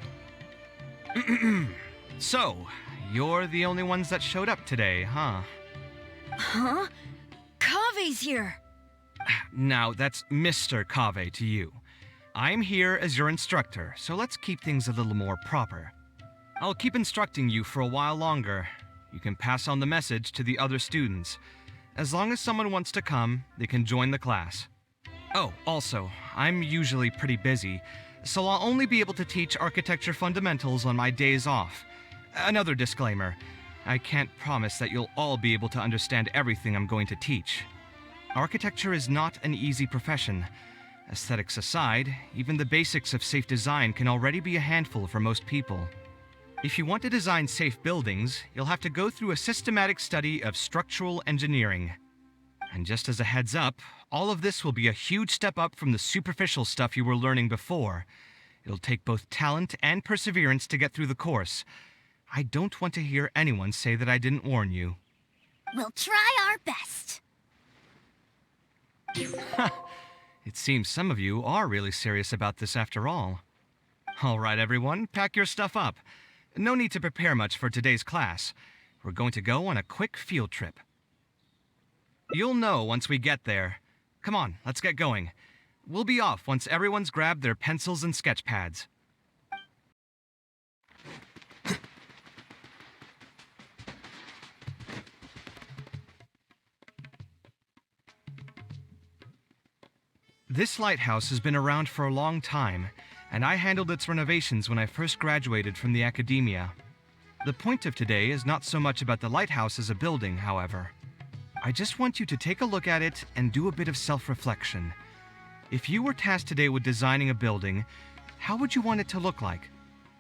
So, you're the only ones that showed up today, huh?
Huh? Kaveh's here!
Now, that's Mr. Kaveh to you. I'm here as your instructor, so let's keep things a little more proper. I'll keep instructing you for a while longer. You can pass on the message to the other students. As long as someone wants to come, they can join the class. Oh, also, I'm usually pretty busy, so I'll only be able to teach architecture fundamentals on my days off. Another disclaimer, I can't promise that you'll all be able to understand everything I'm going to teach. Architecture is not an easy profession. Aesthetics aside, even the basics of safe design can already be a handful for most people. If you want to design safe buildings, you'll have to go through a systematic study of structural engineering. And just as a heads up, all of this will be a huge step up from the superficial stuff you were learning before. It'll take both talent and perseverance to get through the course. I don't want to hear anyone say that I didn't warn you.
We'll try our best.
It seems some of you are really serious about this after all. All right, everyone, pack your stuff up. No need to prepare much for today's class. We're going to go on a quick field trip. You'll know once we get there. Come on, let's get going. We'll be off once everyone's grabbed their pencils and sketch pads. This lighthouse has been around for a long time, and I handled its renovations when I first graduated from the academia. The point of today is not so much about the lighthouse as a building, however. I just want you to take a look at it and do a bit of self-reflection. If you were tasked today with designing a building, how would you want it to look like?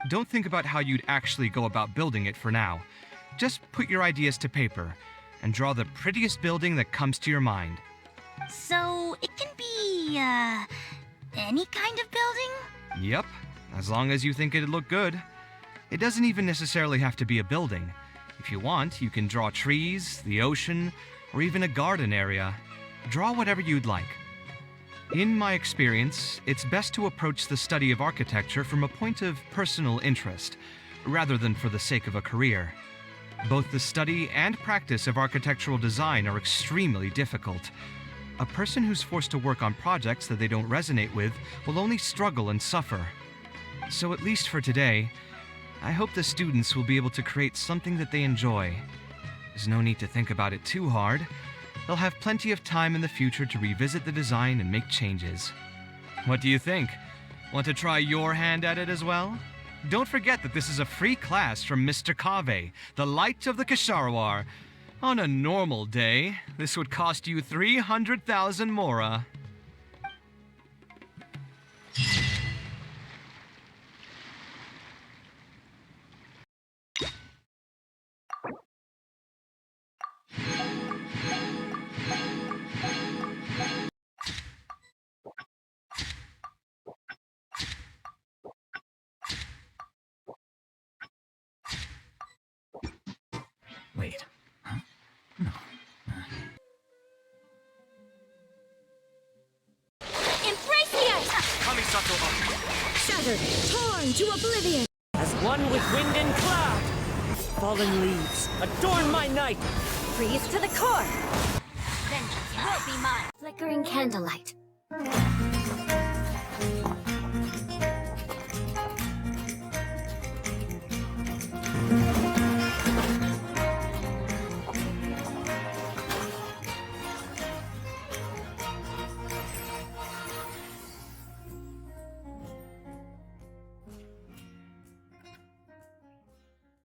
Don't think about how you'd actually go about building it for now. Just put your ideas to paper and draw the prettiest building that comes to your mind.
So, it can be, any kind of building?
Yep, as long as you think it'd look good. It doesn't even necessarily have to be a building. If you want, you can draw trees, the ocean, or even a garden area. Draw whatever you'd like. In my experience, it's best to approach the study of architecture from a point of personal interest, rather than for the sake of a career. Both the study and practice of architectural design are extremely difficult. A person who's forced to work on projects that they don't resonate with will only struggle and suffer. So at least for today, I hope the students will be able to create something that they enjoy. There's no need to think about it too hard. They'll have plenty of time in the future to revisit the design and make changes. What do you think? Want to try your hand at it as well? Don't forget that this is a free class from Mr. Kaveh, the Light of the Kasharawar. On a normal day, this would cost you 300,000 mora.
Wait. Huh? No.
Embrace the ice!
Shattered, torn to oblivion.
As one with wind and cloud, fallen leaves adorn my night.
Freeze to the core! Vengeance will be mine! Flickering candlelight.